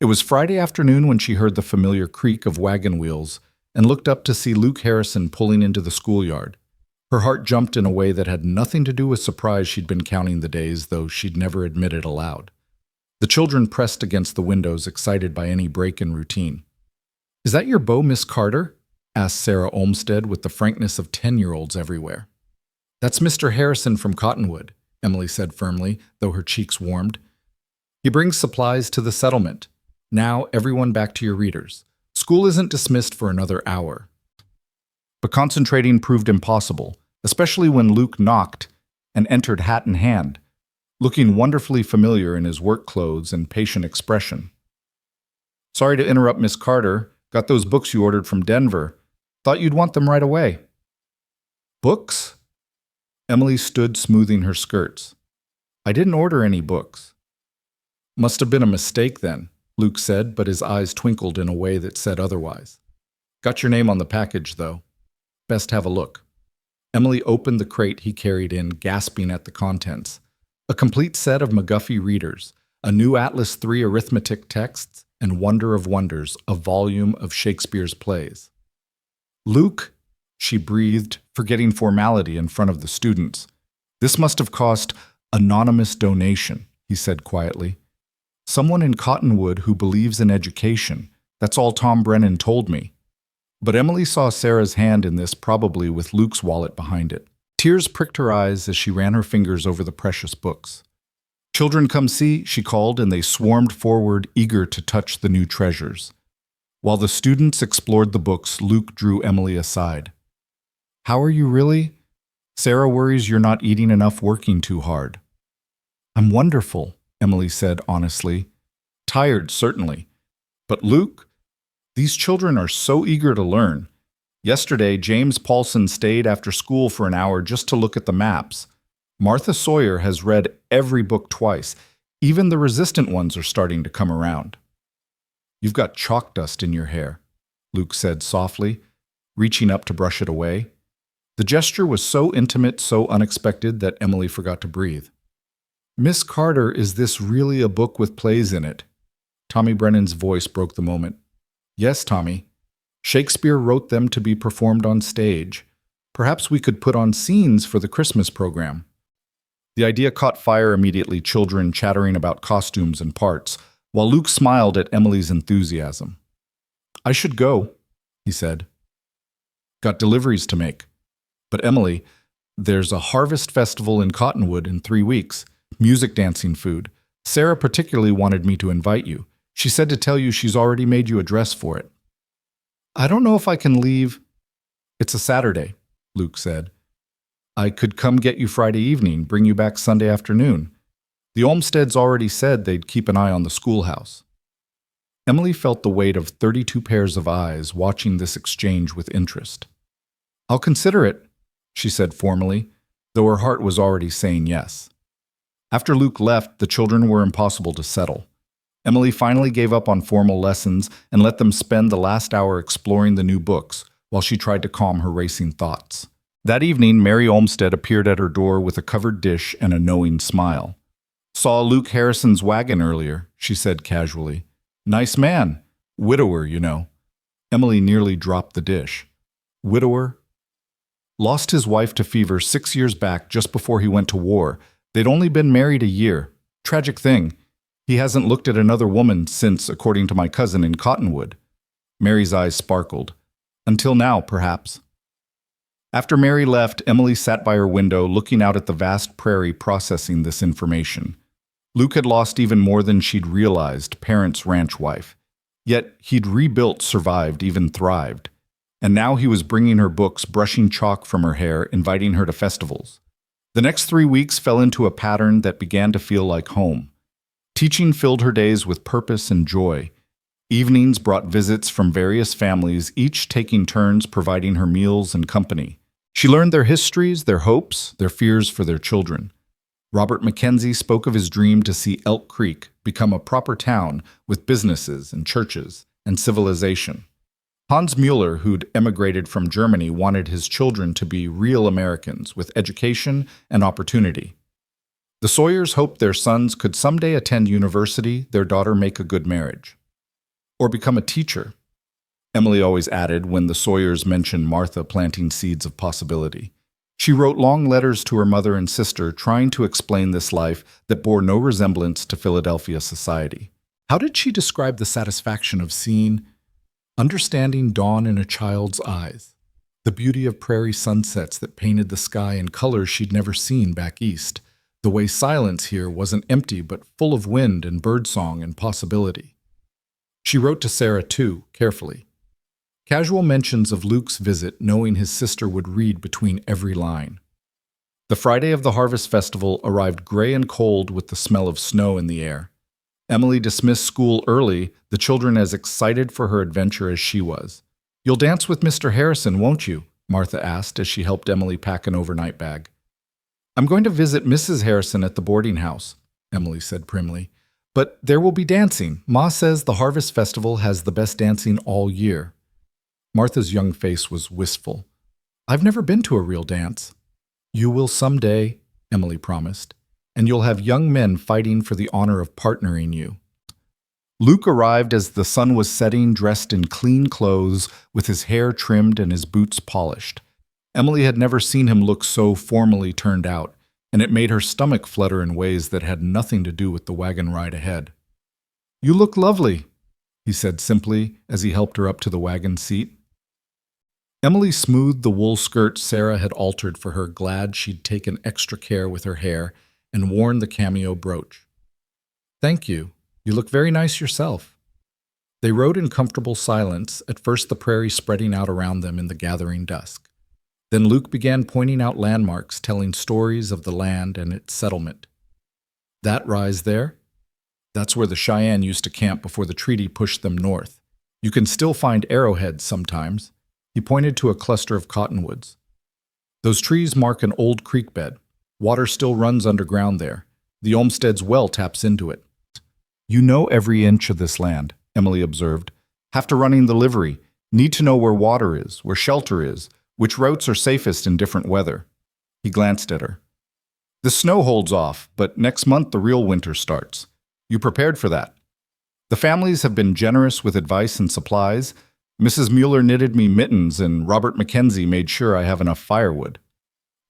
It was Friday afternoon when she heard the familiar creak of wagon wheels and looked up to see Luke Harrison pulling into the schoolyard. Her heart jumped in a way that had nothing to do with surprise. She'd been counting the days, though she'd never admit it aloud. The children pressed against the windows, excited by any break in routine. "Is that your beau, Miss Carter?" asked Sarah Olmsted with the frankness of 10-year-olds everywhere. "That's Mr. Harrison from Cottonwood," Emily said firmly, though her cheeks warmed. "He brings supplies to the settlement. Now, everyone back to your readers. School isn't dismissed for another hour." But concentrating proved impossible, especially when Luke knocked and entered hat in hand, looking wonderfully familiar in his work clothes and patient expression. "Sorry to interrupt, Miss Carter. Got those books you ordered from Denver. Thought you'd want them right away." "Books?" Emily stood smoothing her skirts. "I didn't order any books." "Must have been a mistake then," Luke said, but his eyes twinkled in a way that said otherwise. "Got your name on the package, though. Best have a look." Emily opened the crate he carried in, gasping at the contents. A complete set of McGuffey readers, a new Atlas III arithmetic texts, and wonder of wonders, a volume of Shakespeare's plays. "Luke," she breathed, forgetting formality in front of the students. "This must have cost anonymous donation," he said quietly. "Someone in Cottonwood who believes in education. That's all Tom Brennan told me." But Emily saw Sarah's hand in this, probably with Luke's wallet behind it. Tears pricked her eyes as she ran her fingers over the precious books. "Children, come see," she called, and they swarmed forward, eager to touch the new treasures. While the students explored the books, Luke drew Emily aside. "How are you really? Sarah worries you're not eating enough, working too hard." "I'm wonderful," Emily said honestly. "Tired, certainly. But Luke, these children are so eager to learn. Yesterday, James Paulson stayed after school for an hour just to look at the maps. Martha Sawyer has read every book twice. Even the resistant ones are starting to come around." "You've got chalk dust in your hair," Luke said softly, reaching up to brush it away. The gesture was so intimate, so unexpected, that Emily forgot to breathe. "Miss Carter, is this really a book with plays in it?" Tommy Brennan's voice broke the moment. "Yes, Tommy. Shakespeare wrote them to be performed on stage. Perhaps we could put on scenes for the Christmas program." The idea caught fire immediately, children chattering about costumes and parts, while Luke smiled at Emily's enthusiasm. "I should go," he said. "Got deliveries to make. But Emily, there's a harvest festival in Cottonwood in 3 weeks. Music, dancing, food. Sarah particularly wanted me to invite you. She said to tell you she's already made you a dress for it." "I don't know if I can leave." "It's a Saturday," Luke said. "I could come get you Friday evening, bring you back Sunday afternoon. The Olmsteds already said they'd keep an eye on the schoolhouse." Emily felt the weight of 32 pairs of eyes watching this exchange with interest. "I'll consider it," she said formally, though her heart was already saying yes. After Luke left, the children were impossible to settle. Emily finally gave up on formal lessons and let them spend the last hour exploring the new books while she tried to calm her racing thoughts. That evening, Mary Olmsted appeared at her door with a covered dish and a knowing smile. "Saw Luke Harrison's wagon earlier," she said casually. "Nice man. Widower, you know." Emily nearly dropped the dish. "Widower?" "Lost his wife to fever 6 years back just before he went to war. They'd only been married a year. Tragic thing. He hasn't looked at another woman since, according to my cousin in Cottonwood." Mary's eyes sparkled. "Until now, perhaps." After Mary left, Emily sat by her window, looking out at the vast prairie, processing this information. Luke had lost even more than she'd realized, parents' ranch wife. Yet he'd rebuilt, survived, even thrived. And now he was bringing her books, brushing chalk from her hair, inviting her to festivals. The next 3 weeks fell into a pattern that began to feel like home. Teaching filled her days with purpose and joy. Evenings brought visits from various families, each taking turns providing her meals and company. She learned their histories, their hopes, their fears for their children. Robert Mackenzie spoke of his dream to see Elk Creek become a proper town with businesses and churches and civilization. Hans Mueller, who'd emigrated from Germany, wanted his children to be real Americans with education and opportunity. The Sawyers hoped their sons could someday attend university, their daughter make a good marriage, or become a teacher. Emily always added when the Sawyers mentioned Martha planting seeds of possibility. She wrote long letters to her mother and sister trying to explain this life that bore no resemblance to Philadelphia society. How did she describe the satisfaction of seeing, understanding dawn in a child's eyes, the beauty of prairie sunsets that painted the sky in colors she'd never seen back east, the way silence here wasn't empty but full of wind and birdsong and possibility? She wrote to Sarah, too, carefully. Casual mentions of Luke's visit, knowing his sister would read between every line. The Friday of the Harvest Festival arrived gray and cold with the smell of snow in the air. Emily dismissed school early, the children as excited for her adventure as she was. "You'll dance with Mr. Harrison, won't you?" Martha asked as she helped Emily pack an overnight bag. "I'm going to visit Mrs. Harrison at the boarding house," Emily said primly. "But there will be dancing. Ma says the Harvest Festival has the best dancing all year." Martha's young face was wistful. "I've never been to a real dance." "You will someday," Emily promised, "and you'll have young men fighting for the honor of partnering you." Luke arrived as the sun was setting, dressed in clean clothes, with his hair trimmed and his boots polished. Emily had never seen him look so formally turned out, and it made her stomach flutter in ways that had nothing to do with the wagon ride ahead. "You look lovely," he said simply as he helped her up to the wagon seat. Emily smoothed the wool skirt Sarah had altered for her, glad she'd taken extra care with her hair and worn the cameo brooch. "Thank you. You look very nice yourself." They rode in comfortable silence, at first the prairie spreading out around them in the gathering dusk. Then Luke began pointing out landmarks, telling stories of the land and its settlement. "That rise there? That's where the Cheyenne used to camp before the treaty pushed them north. You can still find arrowheads sometimes." He pointed to a cluster of cottonwoods. "Those trees mark an old creek bed. Water still runs underground there. The Olmsted's well taps into it." "You know every inch of this land," Emily observed. "Have to running the livery. Need to know where water is, where shelter is, which routes are safest in different weather." He glanced at her. "The snow holds off, but next month the real winter starts. You prepared for that?" "The families have been generous with advice and supplies. Mrs. Mueller knitted me mittens, and Robert Mackenzie made sure I have enough firewood."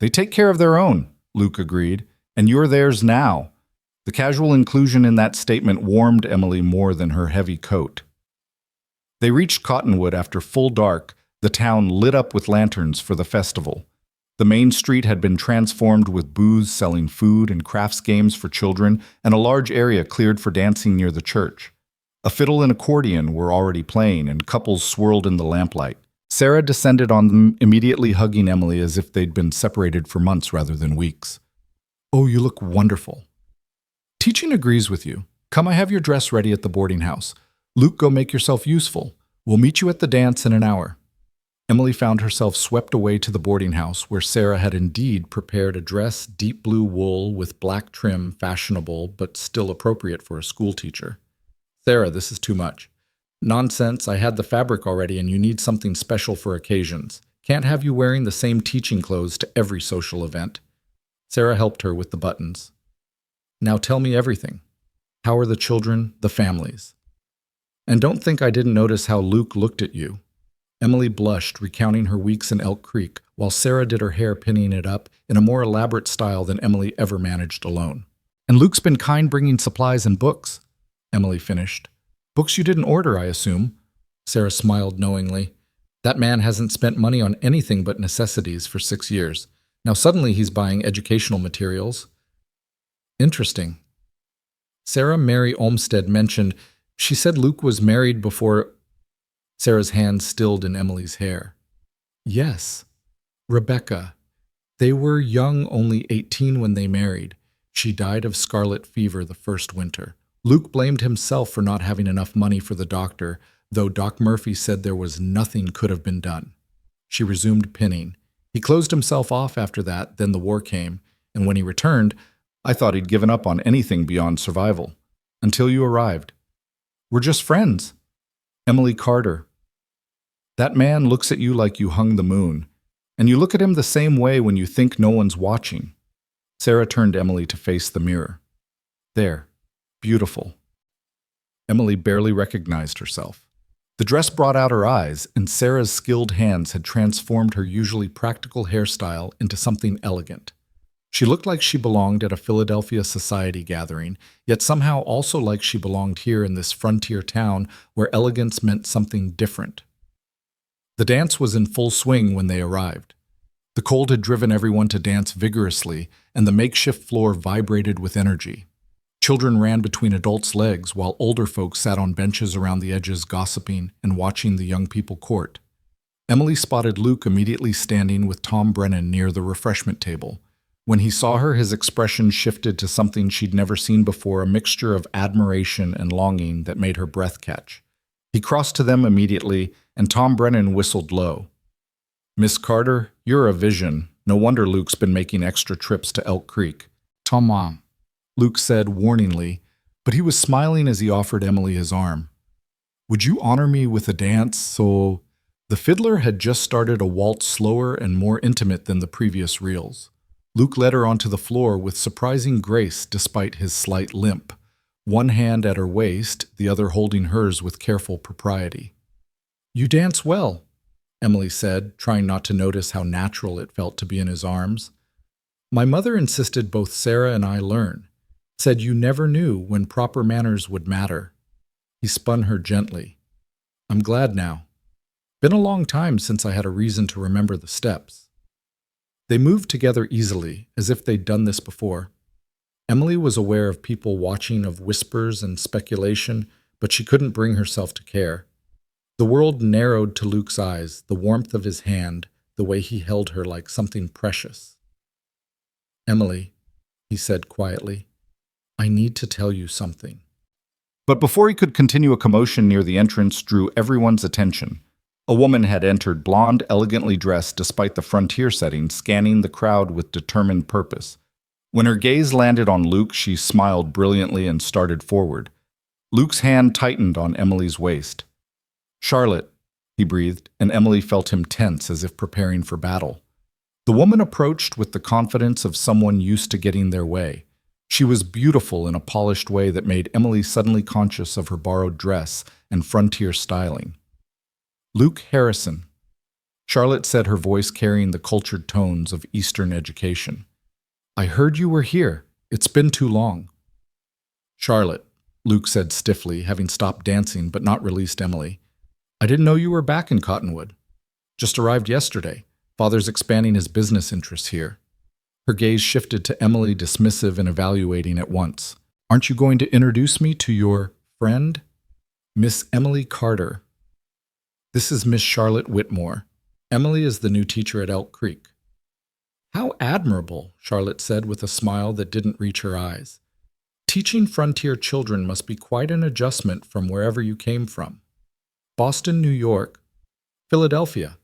"They take care of their own," Luke agreed, "and you're theirs now." The casual inclusion in that statement warmed Emily more than her heavy coat. They reached Cottonwood after full dark, the town lit up with lanterns for the festival. The main street had been transformed with booths selling food and crafts games for children, and a large area cleared for dancing near the church. A fiddle and accordion were already playing, and couples swirled in the lamplight. Sarah descended on them, immediately hugging Emily as if they'd been separated for months rather than weeks. "Oh, you look wonderful." "Teaching agrees with you. Come, I have your dress ready at the boarding house. Luke, go make yourself useful. We'll meet you at the dance in an hour." Emily found herself swept away to the boarding house, where Sarah had indeed prepared a dress, deep blue wool with black trim, fashionable but still appropriate for a schoolteacher. "Sarah, this is too much." "Nonsense, I had the fabric already and you need something special for occasions. Can't have you wearing the same teaching clothes to every social event." Sarah helped her with the buttons. "Now tell me everything. How are the children, the families? And don't think I didn't notice how Luke looked at you." Emily blushed, recounting her weeks in Elk Creek, while Sarah did her hair, pinning it up in a more elaborate style than Emily ever managed alone. "And Luke's been kind bringing supplies and books," Emily finished. "Books you didn't order, I assume?" Sarah smiled knowingly. "That man hasn't spent money on anything but necessities for 6 years. Now suddenly he's buying educational materials." "Interesting." Sarah Mary Olmsted mentioned, she said Luke was married before. Sarah's hand stilled in Emily's hair. "Yes. Rebecca. They were young, only 18 when they married. She died of scarlet fever the first winter. Luke blamed himself for not having enough money for the doctor, though Doc Murphy said there was nothing could have been done." She resumed pinning. He closed himself off after that, then the war came, and when he returned, I thought he'd given up on anything beyond survival. Until you arrived. We're just friends. Emily Carter. That man looks at you like you hung the moon, and you look at him the same way when you think no one's watching. Sarah turned Emily to face the mirror. There. Beautiful. Emily barely recognized herself. The dress brought out her eyes, and Sarah's skilled hands had transformed her usually practical hairstyle into something elegant. She looked like she belonged at a Philadelphia society gathering, yet somehow also like she belonged here in this frontier town where elegance meant something different. The dance was in full swing when they arrived. The cold had driven everyone to dance vigorously, and the makeshift floor vibrated with energy. Children ran between adults' legs while older folks sat on benches around the edges gossiping and watching the young people court. Emily spotted Luke immediately standing with Tom Brennan near the refreshment table. When he saw her, his expression shifted to something she'd never seen before, a mixture of admiration and longing that made her breath catch. He crossed to them immediately, and Tom Brennan whistled low. Miss Carter, you're a vision. No wonder Luke's been making extra trips to Elk Creek. Tom, Luke said warningly, but he was smiling as he offered Emily his arm. Would you honor me with a dance so... The fiddler had just started a waltz slower and more intimate than the previous reels. Luke led her onto the floor with surprising grace despite his slight limp, one hand at her waist, the other holding hers with careful propriety. You dance well, Emily said, trying not to notice how natural it felt to be in his arms. My mother insisted both Sarah and I learn. Said you never knew when proper manners would matter. He spun her gently. I'm glad now. Been a long time since I had a reason to remember the steps. They moved together easily, as if they'd done this before. Emily was aware of people watching, of whispers and speculation, but she couldn't bring herself to care. The world narrowed to Luke's eyes, the warmth of his hand, the way he held her like something precious. Emily, he said quietly, I need to tell you something. But before he could continue, a commotion near the entrance drew everyone's attention. A woman had entered, blonde, elegantly dressed despite the frontier setting, scanning the crowd with determined purpose. When her gaze landed on Luke, she smiled brilliantly and started forward. Luke's hand tightened on Emily's waist. Charlotte, he breathed, and Emily felt him tense as if preparing for battle. The woman approached with the confidence of someone used to getting their way. She was beautiful in a polished way that made Emily suddenly conscious of her borrowed dress and frontier styling. Luke Harrison. Charlotte said, her voice carrying the cultured tones of Eastern education. I heard you were here. It's been too long. Charlotte, Luke said stiffly, having stopped dancing but not released Emily. I didn't know you were back in Cottonwood. Just arrived yesterday. Father's expanding his business interests here. Her gaze shifted to Emily, dismissive and evaluating at once. Aren't you going to introduce me to your friend? Miss Emily Carter. This is Miss Charlotte Whitmore. Emily is the new teacher at Elk Creek. How admirable, Charlotte said with a smile that didn't reach her eyes. Teaching frontier children must be quite an adjustment from wherever you came from. Boston, New York. Philadelphia,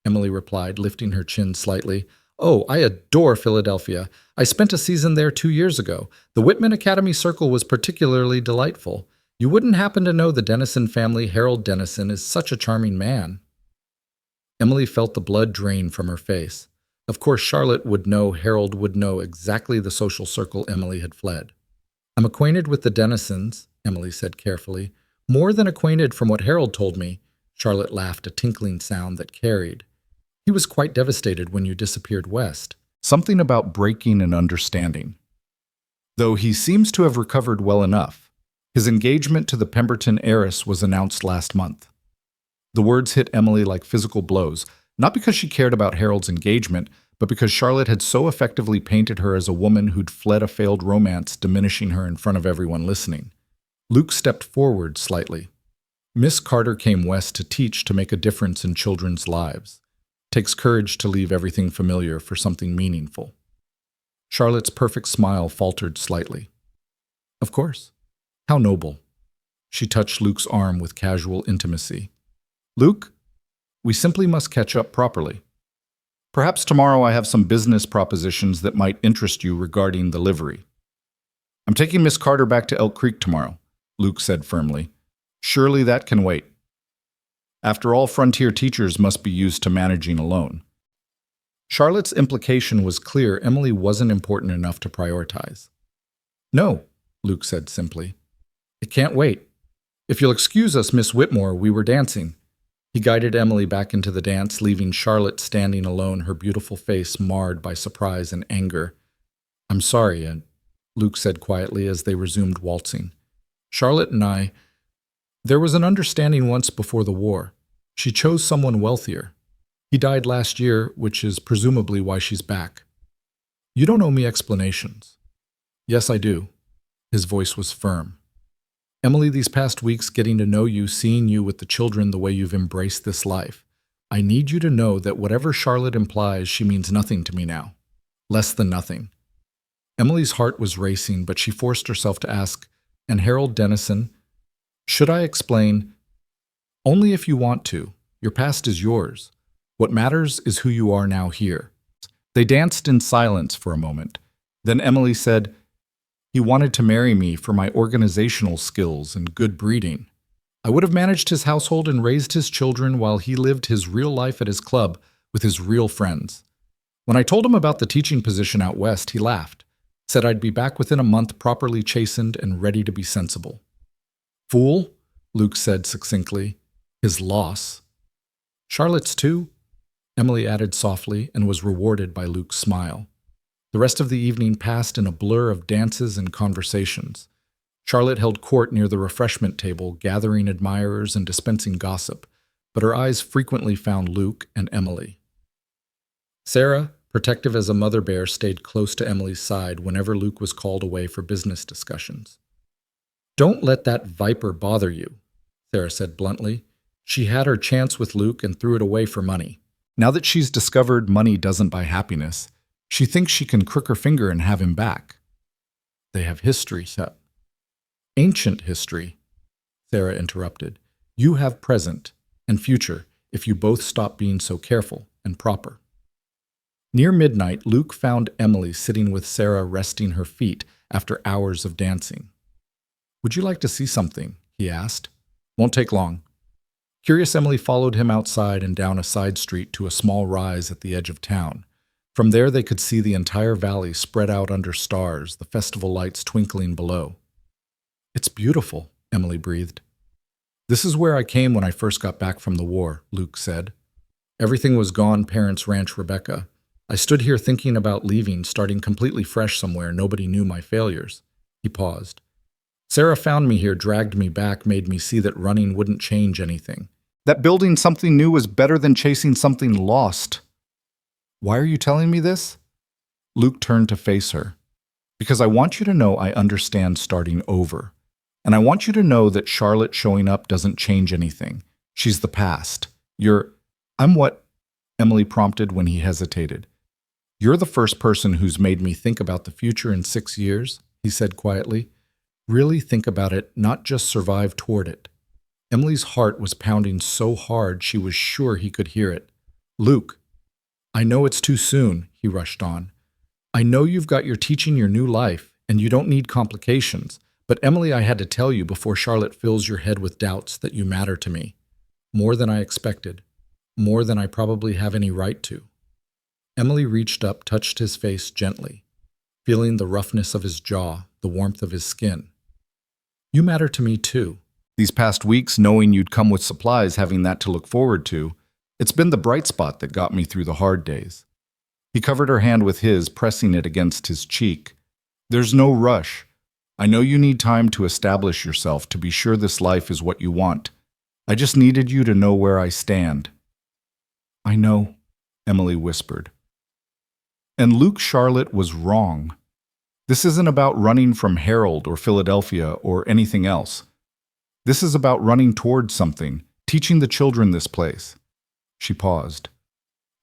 Emily replied, lifting her chin slightly. Oh, I adore Philadelphia. I spent a season there 2 years ago. The Whitman Academy Circle was particularly delightful. You wouldn't happen to know the Dennison family. Harold Dennison is such a charming man. Emily felt the blood drain from her face. Of course, Charlotte would know, Harold would know exactly the social circle Emily had fled. I'm acquainted with the Dennisons, Emily said carefully. More than acquainted from what Harold told me. Charlotte laughed, a tinkling sound that carried. He was quite devastated when you disappeared west. Something about breaking and understanding. Though he seems to have recovered well enough. His engagement to the Pemberton heiress was announced last month. The words hit Emily like physical blows, not because she cared about Harold's engagement, but because Charlotte had so effectively painted her as a woman who'd fled a failed romance, diminishing her in front of everyone listening. Luke stepped forward slightly. Miss Carter came west to teach, to make a difference in children's lives. Takes courage to leave everything familiar for something meaningful. Charlotte's perfect smile faltered slightly. Of course. How noble. She touched Luke's arm with casual intimacy. Luke, we simply must catch up properly. Perhaps tomorrow I have some business propositions that might interest you regarding the livery. I'm taking Miss Carter back to Elk Creek tomorrow, Luke said firmly. Surely that can wait. After all, frontier teachers must be used to managing alone. Charlotte's implication was clear. Emily wasn't important enough to prioritize. No, Luke said simply. It can't wait. If you'll excuse us, Miss Whitmore, we were dancing. He guided Emily back into the dance, leaving Charlotte standing alone, her beautiful face marred by surprise and anger. I'm sorry, Luke said quietly as they resumed waltzing. Charlotte and there was an understanding once before the war. She chose someone wealthier. He died last year, which is presumably why she's back. You don't owe me explanations. Yes, I do. His voice was firm. Emily, these past weeks getting to know you, seeing you with the children the way you've embraced this life, I need you to know that whatever Charlotte implies, she means nothing to me now. Less than nothing. Emily's heart was racing, but she forced herself to ask, and Harold Dennison, should I explain? Only if you want to. Your past is yours. What matters is who you are now here. They danced in silence for a moment. Then Emily said, he wanted to marry me for my organizational skills and good breeding. I would have managed his household and raised his children while he lived his real life at his club with his real friends. When I told him about the teaching position out west, he laughed, said I'd be back within a month properly chastened and ready to be sensible. Fool, Luke said succinctly, his loss. Charlotte's too, Emily added softly and was rewarded by Luke's smile. The rest of the evening passed in a blur of dances and conversations. Charlotte held court near the refreshment table, gathering admirers and dispensing gossip, but her eyes frequently found Luke and Emily. Sarah, protective as a mother bear, stayed close to Emily's side whenever Luke was called away for business discussions. Don't let that viper bother you, Sarah said bluntly. She had her chance with Luke and threw it away for money. Now that she's discovered money doesn't buy happiness, she thinks she can crook her finger and have him back. They have history, Seth. Ancient history, Sarah interrupted. You have present and future if you both stop being so careful and proper. Near midnight, Luke found Emily sitting with Sarah resting her feet after hours of dancing. Would you like to see something? He asked. Won't take long. Curious Emily followed him outside and down a side street to a small rise at the edge of town. From there they could see the entire valley spread out under stars, the festival lights twinkling below. It's beautiful, Emily breathed. This is where I came when I first got back from the war, Luke said. Everything was gone, Parents' Ranch Rebecca. I stood here thinking about leaving, starting completely fresh somewhere. Nobody knew my failures. He paused. Sarah found me here, dragged me back, made me see that running wouldn't change anything. That building something new was better than chasing something lost. Why are you telling me this? Luke turned to face her. Because I want you to know I understand starting over. And I want you to know that Charlotte showing up doesn't change anything. She's the past. I'm what? Emily prompted when he hesitated. You're the first person who's made me think about the future in 6 years, he said quietly. Really think about it, not just survive toward it. Emily's heart was pounding so hard she was sure he could hear it. Luke, I know it's too soon, he rushed on. I know you've got your teaching your new life, and you don't need complications. But Emily, I had to tell you before Charlotte fills your head with doubts that you matter to me. More than I expected. More than I probably have any right to. Emily reached up, touched his face gently, feeling the roughness of his jaw, the warmth of his skin. You matter to me too. These past weeks, knowing you'd come with supplies, having that to look forward to, it's been the bright spot that got me through the hard days. He covered her hand with his, pressing it against his cheek. There's no rush. I know you need time to establish yourself, to be sure this life is what you want. I just needed you to know where I stand. I know, Emily whispered. And Luke Charlotte was wrong. This isn't about running from Harold or Philadelphia or anything else. This is about running towards something, teaching the children this place. She paused.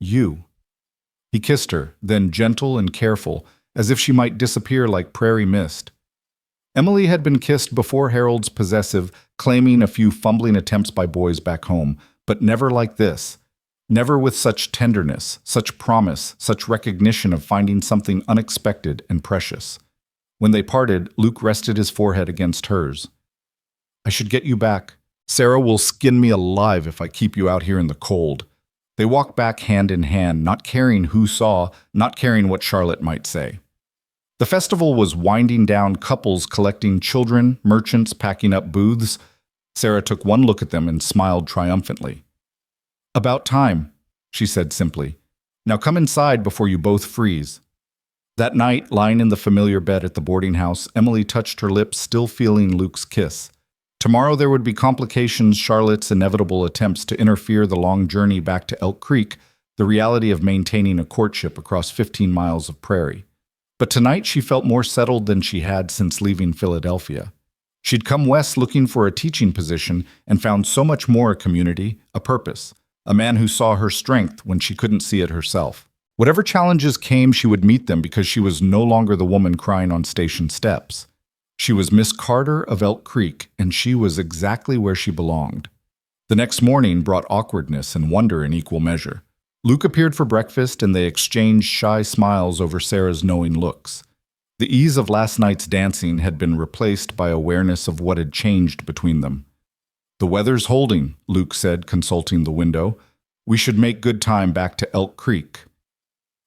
You. He kissed her, then gentle and careful, as if she might disappear like prairie mist. Emily had been kissed before Harold's possessive, claiming a few fumbling attempts by boys back home, but never like this. Never with such tenderness, such promise, such recognition of finding something unexpected and precious. When they parted, Luke rested his forehead against hers. I should get you back. Sarah will skin me alive if I keep you out here in the cold. They walked back hand in hand, not caring who saw, not caring what Charlotte might say. The festival was winding down, couples collecting children, merchants packing up booths. Sarah took one look at them and smiled triumphantly. About time, she said simply. Now come inside before you both freeze. That night, lying in the familiar bed at the boarding house, Emily touched her lips, still feeling Luke's kiss. Tomorrow there would be complications, Charlotte's inevitable attempts to interfere the long journey back to Elk Creek, the reality of maintaining a courtship across 15 miles of prairie. But tonight she felt more settled than she had since leaving Philadelphia. She'd come west looking for a teaching position and found so much more: a community, a purpose, a man who saw her strength when she couldn't see it herself. Whatever challenges came, she would meet them because she was no longer the woman crying on station steps. She was Miss Carter of Elk Creek, and she was exactly where she belonged. The next morning brought awkwardness and wonder in equal measure. Luke appeared for breakfast, and they exchanged shy smiles over Sarah's knowing looks. The ease of last night's dancing had been replaced by awareness of what had changed between them. The weather's holding, Luke said, consulting the window. We should make good time back to Elk Creek.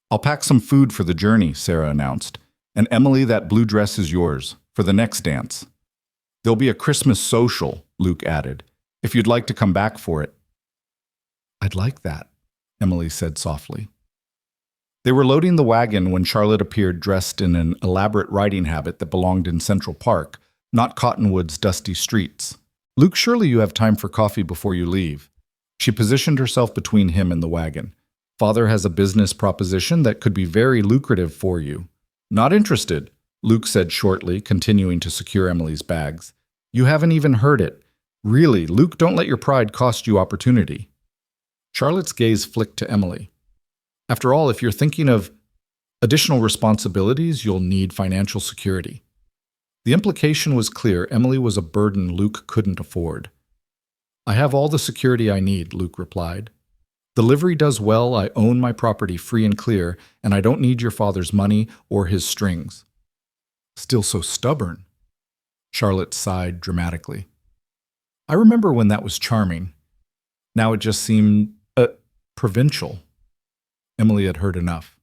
I'll pack some food for the journey, Sarah announced. And Emily, that blue dress is yours for the next dance. There'll be a Christmas social, Luke added, if you'd like to come back for it. I'd like that, Emily said softly. They were loading the wagon when Charlotte appeared, dressed in an elaborate riding habit that belonged in Central Park, not Cottonwood's dusty streets. Luke, surely you have time for coffee before you leave. She positioned herself between him and the wagon. Father has a business proposition that could be very lucrative for you. Not interested, Luke said shortly, continuing to secure Emily's bags. You haven't even heard it. Really, Luke, don't let your pride cost you opportunity. Charlotte's gaze flicked to Emily. After all, if you're thinking of additional responsibilities, you'll need financial security. The implication was clear. Emily was a burden Luke couldn't afford. I have all the security I need, Luke replied. The livery does well, I own my property free and clear, and I don't need your father's money or his strings. Still so stubborn. Charlotte sighed dramatically. I remember when that was charming. Now it just seemed provincial. Emily had heard enough.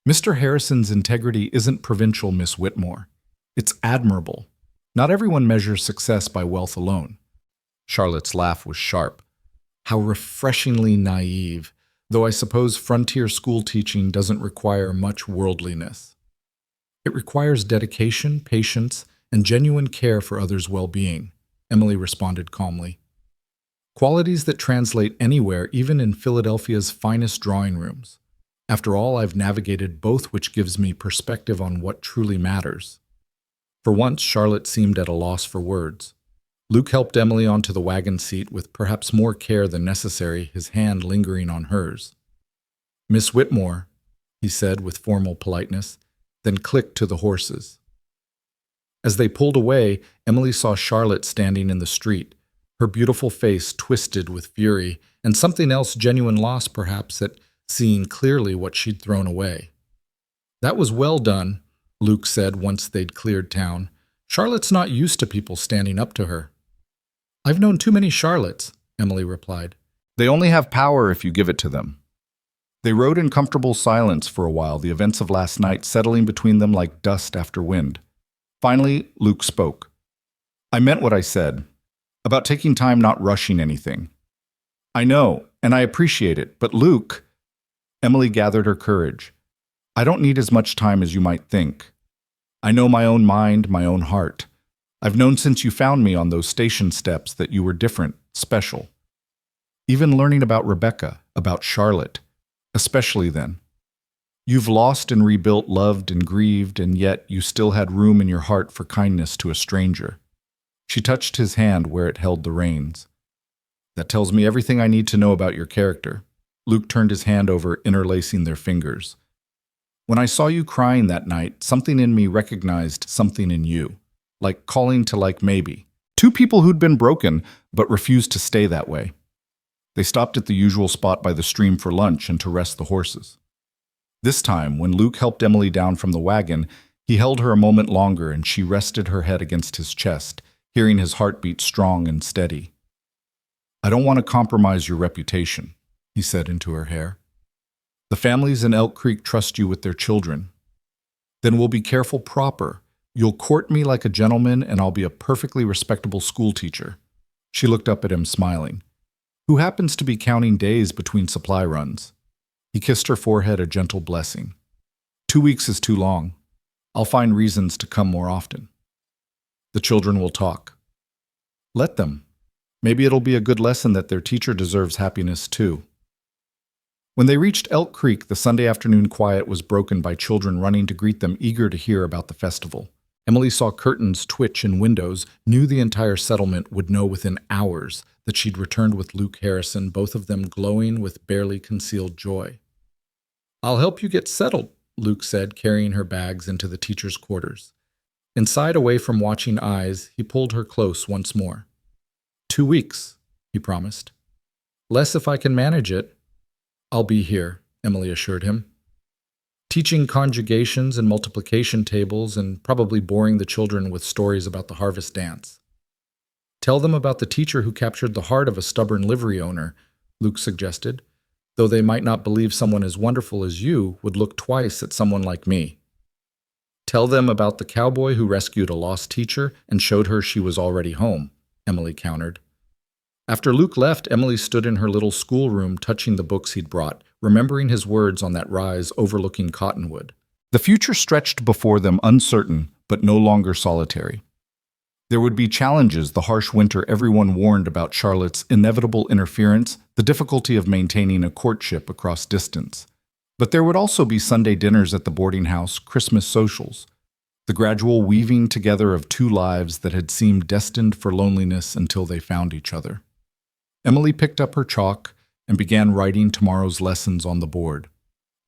Mr. Harrison's integrity isn't provincial, Miss Whitmore. It's admirable. Not everyone measures success by wealth alone. Charlotte's laugh was sharp. How refreshingly naive, though I suppose frontier school teaching doesn't require much worldliness. It requires dedication, patience, and genuine care for others' well-being, Emily responded calmly. Qualities that translate anywhere, even in Philadelphia's finest drawing rooms. After all, I've navigated both, which gives me perspective on what truly matters. For once, Charlotte seemed at a loss for words. Luke helped Emily onto the wagon seat with perhaps more care than necessary, his hand lingering on hers. Miss Whitmore, he said with formal politeness, then clicked to the horses. As they pulled away, Emily saw Charlotte standing in the street, her beautiful face twisted with fury, and something else, genuine loss perhaps, at seeing clearly what she'd thrown away. That was well done, Luke said once they'd cleared town. Charlotte's not used to people standing up to her. I've known too many Charlottes, Emily replied. They only have power if you give it to them. They rode in comfortable silence for a while, the events of last night settling between them like dust after wind. Finally, Luke spoke. I meant what I said, about taking time, not rushing anything. I know, and I appreciate it, but Luke, Emily gathered her courage. I don't need as much time as you might think. I know my own mind, my own heart. I've known since you found me on those station steps that you were different, special. Even learning about Rebecca, about Charlotte, especially then. You've lost and rebuilt, loved and grieved, and yet you still had room in your heart for kindness to a stranger. She touched his hand where it held the reins. That tells me everything I need to know about your character. Luke turned his hand over, interlacing their fingers. When I saw you crying that night, something in me recognized something in you, like calling to like maybe. Two people who'd been broken, but refused to stay that way. They stopped at the usual spot by the stream for lunch and to rest the horses. This time, when Luke helped Emily down from the wagon, he held her a moment longer and she rested her head against his chest, hearing his heartbeat strong and steady. "I don't want to compromise your reputation," he said into her hair. "The families in Elk Creek trust you with their children. Then we'll be careful proper. You'll court me like a gentleman and I'll be a perfectly respectable schoolteacher." She looked up at him, smiling. "Who happens to be counting days between supply runs?" He kissed her forehead, a gentle blessing. "2 weeks is too long. I'll find reasons to come more often." "The children will talk." "Let them. Maybe it'll be a good lesson that their teacher deserves happiness too." When they reached Elk Creek, the Sunday afternoon quiet was broken by children running to greet them, eager to hear about the festival. Emily saw curtains twitch in windows, knew the entire settlement would know within hours that she'd returned with Luke Harrison, both of them glowing with barely concealed joy. "I'll help you get settled," Luke said, carrying her bags into the teacher's quarters. Inside, away from watching eyes, he pulled her close once more. 2 weeks, he promised. "Less if I can manage it." "I'll be here," Emily assured him. Teaching conjugations and multiplication tables and probably boring the children with stories about the harvest dance. "Tell them about the teacher who captured the heart of a stubborn livery owner," Luke suggested, "though they might not believe someone as wonderful as you would look twice at someone like me." "Tell them about the cowboy who rescued a lost teacher and showed her she was already home," Emily countered. After Luke left, Emily stood in her little schoolroom touching the books he'd brought, remembering his words on that rise overlooking Cottonwood. The future stretched before them, uncertain, but no longer solitary. There would be challenges, the harsh winter everyone warned about, Charlotte's inevitable interference, the difficulty of maintaining a courtship across distance. But there would also be Sunday dinners at the boarding house, Christmas socials, the gradual weaving together of two lives that had seemed destined for loneliness until they found each other. Emily picked up her chalk and began writing tomorrow's lessons on the board.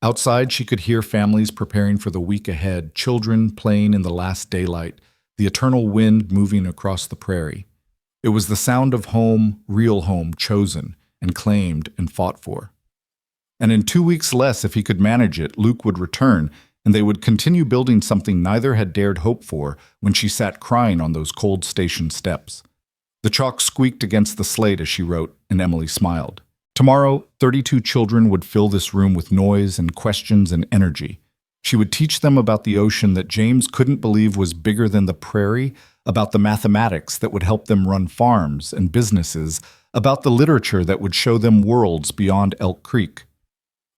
Outside, she could hear families preparing for the week ahead, children playing in the last daylight, the eternal wind moving across the prairie. It was the sound of home, real home, chosen and claimed and fought for. And in 2 weeks less, if he could manage it, Luke would return, and they would continue building something neither had dared hope for when she sat crying on those cold station steps. The chalk squeaked against the slate as she wrote, and Emily smiled. Tomorrow, 32 children would fill this room with noise and questions and energy. She would teach them about the ocean that James couldn't believe was bigger than the prairie, about the mathematics that would help them run farms and businesses, about the literature that would show them worlds beyond Elk Creek.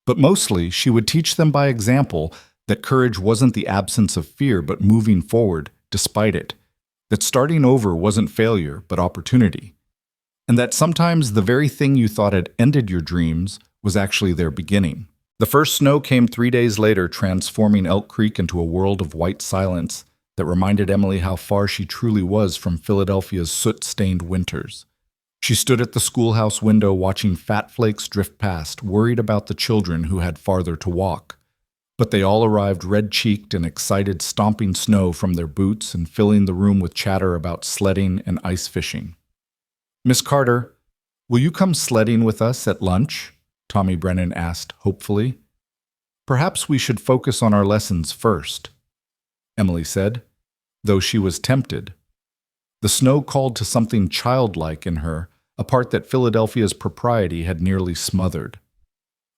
But mostly, she would teach them by example that courage wasn't the absence of fear, but moving forward despite it, that starting over wasn't failure, but opportunity, and that sometimes the very thing you thought had ended your dreams was actually their beginning. The first snow came 3 days later, transforming Elk Creek into a world of white silence that reminded Emily how far she truly was from Philadelphia's soot-stained winters. She stood at the schoolhouse window watching fat flakes drift past, worried about the children who had farther to walk. But they all arrived red-cheeked and excited, stomping snow from their boots and filling the room with chatter about sledding and ice fishing. "Miss Carter, will you come sledding with us at lunch?" Tommy Brennan asked hopefully. "Perhaps we should focus on our lessons first," Emily said, though she was tempted. The snow called to something childlike in her, a part that Philadelphia's propriety had nearly smothered.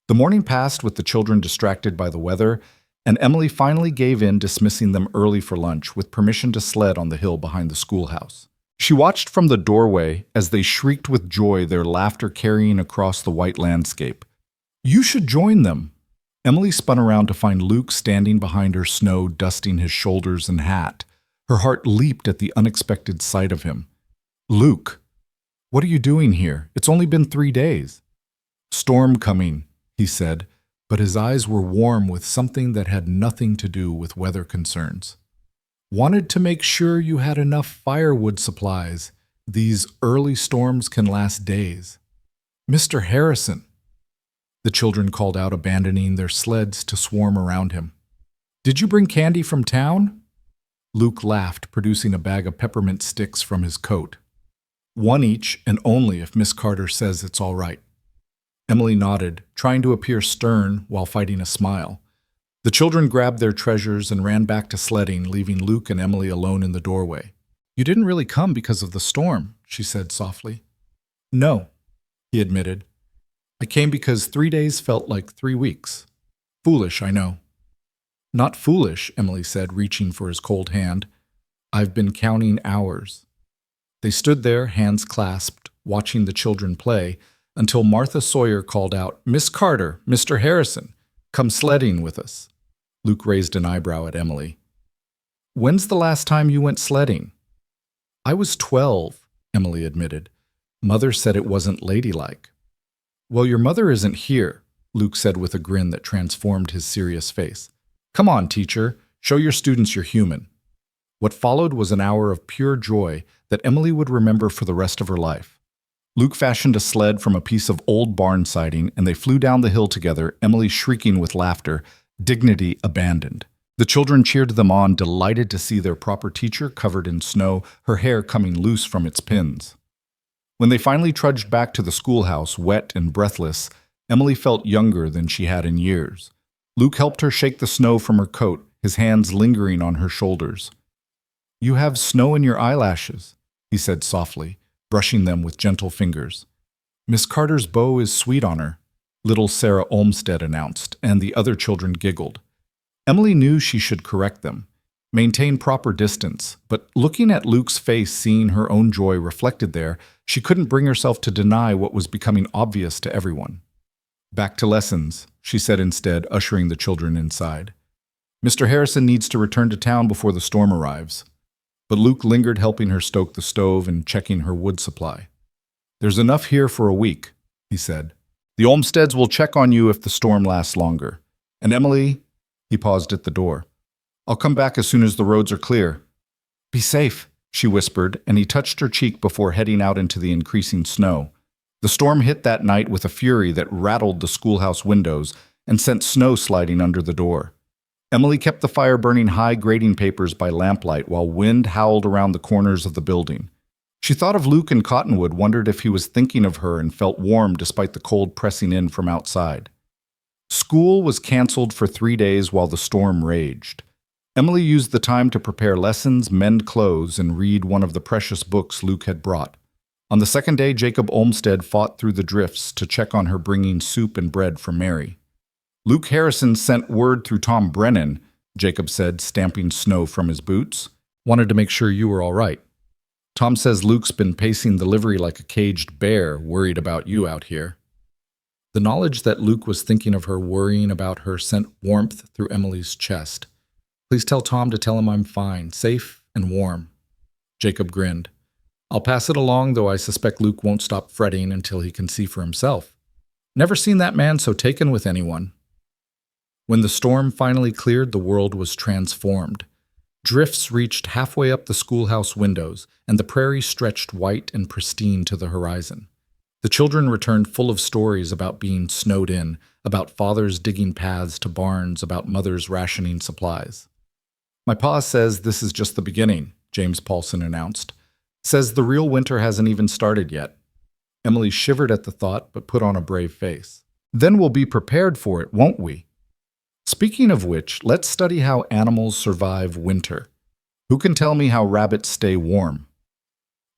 The morning passed with the children distracted by the weather, and Emily finally gave in, dismissing them early for lunch with permission to sled on the hill behind the schoolhouse. She watched from the doorway as they shrieked with joy, their laughter carrying across the white landscape. "You should join them." Emily spun around to find Luke standing behind her, snow dusting his shoulders and hat. Her heart leaped at the unexpected sight of him. "Luke, what are you doing here? It's only been 3 days." "Storm coming," he said, but his eyes were warm with something that had nothing to do with weather concerns. "Wanted to make sure you had enough firewood supplies. These early storms can last days." "Mr. Harrison," the children called out, abandoning their sleds to swarm around him. "Did you bring candy from town?" Luke laughed, producing a bag of peppermint sticks from his coat. "One each, and only if Miss Carter says it's all right." Emily nodded, trying to appear stern while fighting a smile. The children grabbed their treasures and ran back to sledding, leaving Luke and Emily alone in the doorway. "You didn't really come because of the storm," she said softly. "No," he admitted. "I came because 3 days felt like 3 weeks. Foolish, I know." "Not foolish," Emily said, reaching for his cold hand. "I've been counting hours." They stood there, hands clasped, watching the children play, until Martha Sawyer called out, "Miss Carter, Mr. Harrison, come sledding with us." Luke raised an eyebrow at Emily. "When's the last time you went sledding?" "I was 12, Emily admitted. "Mother said it wasn't ladylike." "Well, your mother isn't here," Luke said with a grin that transformed his serious face. "Come on, teacher, show your students you're human." What followed was an hour of pure joy that Emily would remember for the rest of her life. Luke fashioned a sled from a piece of old barn siding, and they flew down the hill together, Emily shrieking with laughter, dignity abandoned. The children cheered them on, delighted to see their proper teacher covered in snow, her hair coming loose from its pins. When they finally trudged back to the schoolhouse, wet and breathless, Emily felt younger than she had in years. Luke helped her shake the snow from her coat, his hands lingering on her shoulders. "You have snow in your eyelashes," he said softly, brushing them with gentle fingers. "Miss Carter's beau is sweet on her," little Sarah Olmsted announced, and the other children giggled. Emily knew she should correct them, maintain proper distance, but looking at Luke's face, seeing her own joy reflected there, she couldn't bring herself to deny what was becoming obvious to everyone. "Back to lessons," she said instead, ushering the children inside. "Mr. Harrison needs to return to town before the storm arrives." But Luke lingered, helping her stoke the stove and checking her wood supply. "There's enough here for a week," he said. "The Olmsteds will check on you if the storm lasts longer. And Emily," he paused at the door, "I'll come back as soon as the roads are clear." "Be safe," she whispered, and he touched her cheek before heading out into the increasing snow. The storm hit that night with a fury that rattled the schoolhouse windows and sent snow sliding under the door. Emily kept the fire burning high grading papers by lamplight while wind howled around the corners of the building. She thought of Luke in Cottonwood, wondered if he was thinking of her, and felt warm despite the cold pressing in from outside. School was canceled for 3 days while the storm raged. Emily used the time to prepare lessons, mend clothes, and read one of the precious books Luke had brought. On the second day, Jacob Olmsted fought through the drifts to check on her, bringing soup and bread for Mary. "Luke Harrison sent word through Tom Brennan," Jacob said, stamping snow from his boots. "Wanted to make sure you were all right. Tom says Luke's been pacing the livery like a caged bear, worried about you out here." The knowledge that Luke was thinking of her, worrying about her, sent warmth through Emily's chest. "Please tell Tom to tell him I'm fine, safe and warm." Jacob grinned. "I'll pass it along, though I suspect Luke won't stop fretting until he can see for himself. Never seen that man so taken with anyone." When the storm finally cleared, the world was transformed. Drifts reached halfway up the schoolhouse windows, and the prairie stretched white and pristine to the horizon. The children returned full of stories about being snowed in, about fathers digging paths to barns, about mothers rationing supplies. "My pa says this is just the beginning," James Paulson announced. "Says the real winter hasn't even started yet." Emily shivered at the thought, but put on a brave face. "Then we'll be prepared for it, won't we? Speaking of which, let's study how animals survive winter. Who can tell me how rabbits stay warm?"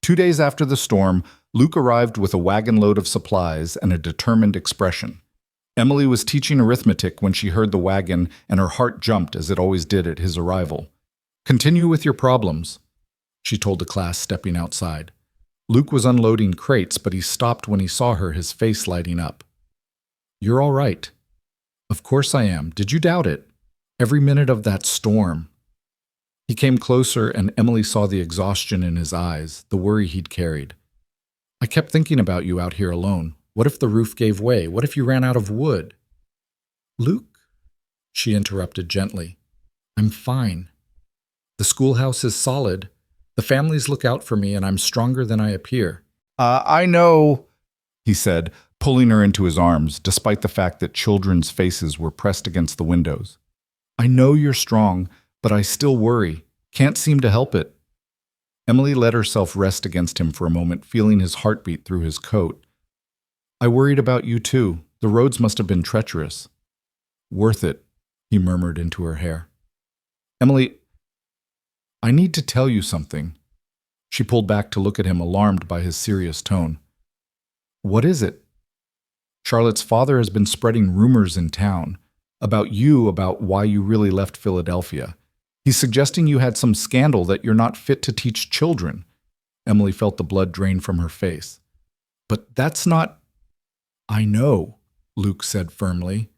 2 days after the storm, Luke arrived with a wagon load of supplies and a determined expression. Emily was teaching arithmetic when she heard the wagon, and her heart jumped as it always did at his arrival. "Continue with your problems," she told the class, stepping outside. Luke was unloading crates, but he stopped when he saw her, his face lighting up. "You're all right." "Of course I am. Did you doubt it? Every minute of that storm." He came closer, and Emily saw the exhaustion in his eyes, the worry he'd carried. "I kept thinking about you out here alone. What if the roof gave way? What if you ran out of wood?" "Luke," she interrupted gently, "I'm fine. The schoolhouse is solid. The families look out for me, and I'm stronger than I appear." I know," he said, pulling her into his arms, despite the fact that children's faces were pressed against the windows. "I know you're strong, but I still worry. Can't seem to help it." Emily let herself rest against him for a moment, feeling his heartbeat through his coat. I worried about you too. The roads must have been treacherous. Worth it, he murmured into her hair. Emily, I need to tell you something. She pulled back to look at him, alarmed by his serious tone. What is it? Charlotte's father has been spreading rumors in town about you, about why you really left Philadelphia. He's suggesting you had some scandal, that you're not fit to teach children. Emily felt the blood drain from her face. But that's not... I know, Luke said firmly.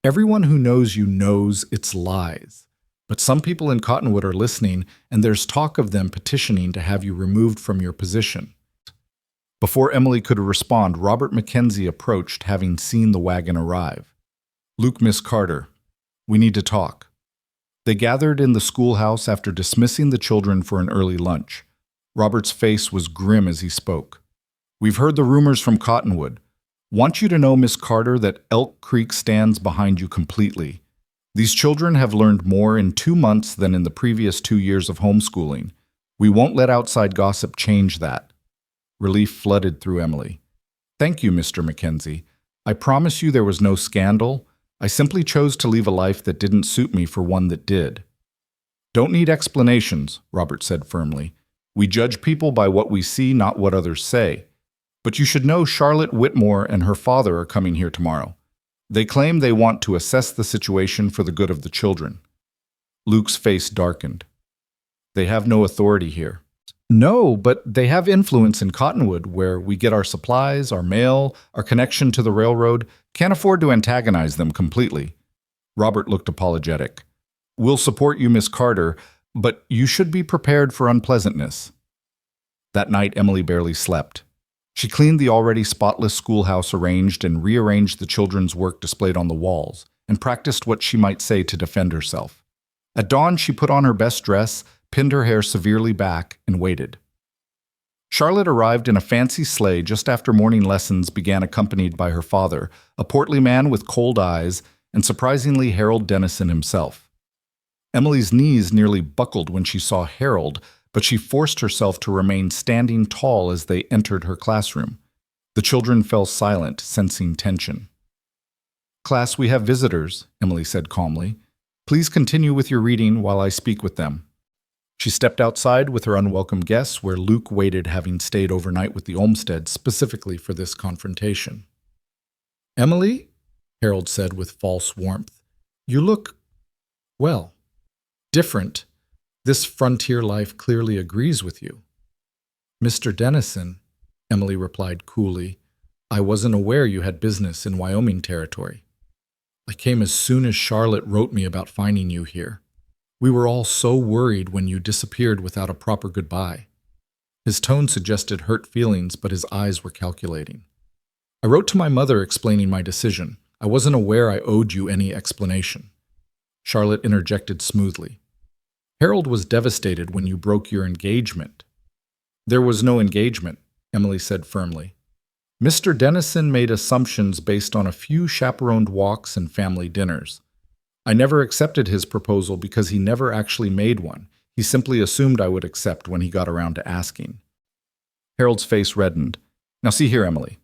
Everyone who knows you knows it's lies. But some people in Cottonwood are listening, and there's talk of them petitioning to have you removed from your position. Before Emily could respond, Robert Mackenzie approached, having seen the wagon arrive. Luke, Miss Carter, we need to talk. They gathered in the schoolhouse after dismissing the children for an early lunch. Robert's face was grim as he spoke. We've heard the rumors from Cottonwood. Want you to know, Miss Carter, that Elk Creek stands behind you completely. These children have learned more in 2 months than in the previous 2 years of homeschooling. We won't let outside gossip change that. Relief flooded through Emily. Thank you, Mr. Mackenzie. I promise you there was no scandal. I simply chose to leave a life that didn't suit me for one that did. Don't need explanations, Robert said firmly. We judge people by what we see, not what others say. But you should know Charlotte Whitmore and her father are coming here tomorrow. They claim they want to assess the situation for the good of the children. Luke's face darkened. They have no authority here. No, but they have influence in Cottonwood, where we get our supplies, our mail, our connection to the railroad. Can't afford to antagonize them completely. Robert looked apologetic. We'll support you, Miss Carter, but you should be prepared for unpleasantness. That night, Emily barely slept. She cleaned the already spotless schoolhouse, arranged and rearranged the children's work displayed on the walls, and practiced what she might say to defend herself. At dawn, she put on her best dress, pinned her hair severely back, and waited. Charlotte arrived in a fancy sleigh just after morning lessons began, accompanied by her father, a portly man with cold eyes, and surprisingly Harold Dennison himself. Emily's knees nearly buckled when she saw Harold, but she forced herself to remain standing tall as they entered her classroom. The children fell silent, sensing tension. Class, we have visitors, Emily said calmly. Please continue with your reading while I speak with them. She stepped outside with her unwelcome guests, where Luke waited, having stayed overnight with the Olmsteads specifically for this confrontation. Emily, Harold said with false warmth, you look, well, different. This frontier life clearly agrees with you. Mr. Dennison, Emily replied coolly, I wasn't aware you had business in Wyoming territory. I came as soon as Charlotte wrote me about finding you here. We were all so worried when you disappeared without a proper goodbye. His tone suggested hurt feelings, but his eyes were calculating. I wrote to my mother explaining my decision. I wasn't aware I owed you any explanation. Charlotte interjected smoothly. Harold was devastated when you broke your engagement. There was no engagement, Emily said firmly. Mr. Dennison made assumptions based on a few chaperoned walks and family dinners. I never accepted his proposal because he never actually made one. He simply assumed I would accept when he got around to asking. Harold's face reddened. Now see here, Emily.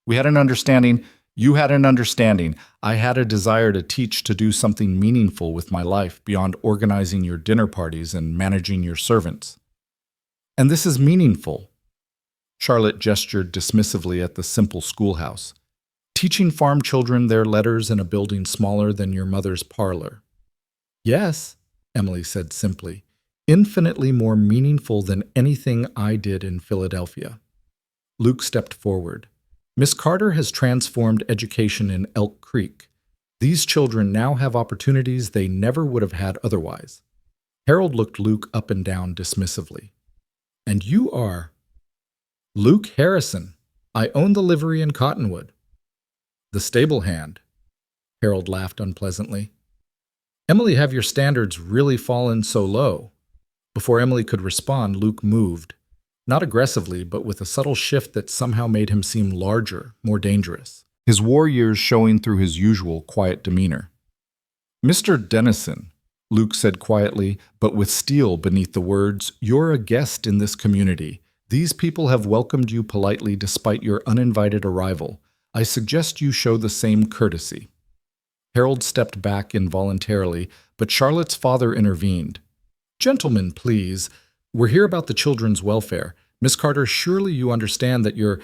We had an understanding. You had an understanding. I had a desire to teach, to do something meaningful with my life beyond organizing your dinner parties and managing your servants. And this is meaningful. Charlotte gestured dismissively at the simple schoolhouse. Teaching farm children their letters in a building smaller than your mother's parlor. Yes, Emily said simply, infinitely more meaningful than anything I did in Philadelphia. Luke stepped forward. Miss Carter has transformed education in Elk Creek. These children now have opportunities they never would have had otherwise. Harold looked Luke up and down dismissively. And you are? Luke Harrison. I own the livery in Cottonwood. The stable hand. Harold laughed unpleasantly. Emily, have your standards really fallen so low? Before Emily could respond, Luke moved. Not aggressively, but with a subtle shift that somehow made him seem larger, more dangerous. His war years showing through his usual quiet demeanor. Mr. Dennison, Luke said quietly, but with steel beneath the words, you're a guest in this community. These people have welcomed you politely despite your uninvited arrival. I suggest you show the same courtesy." Harold stepped back involuntarily, but Charlotte's father intervened. "Gentlemen, please. We're here about the children's welfare. Miss Carter, surely you understand that your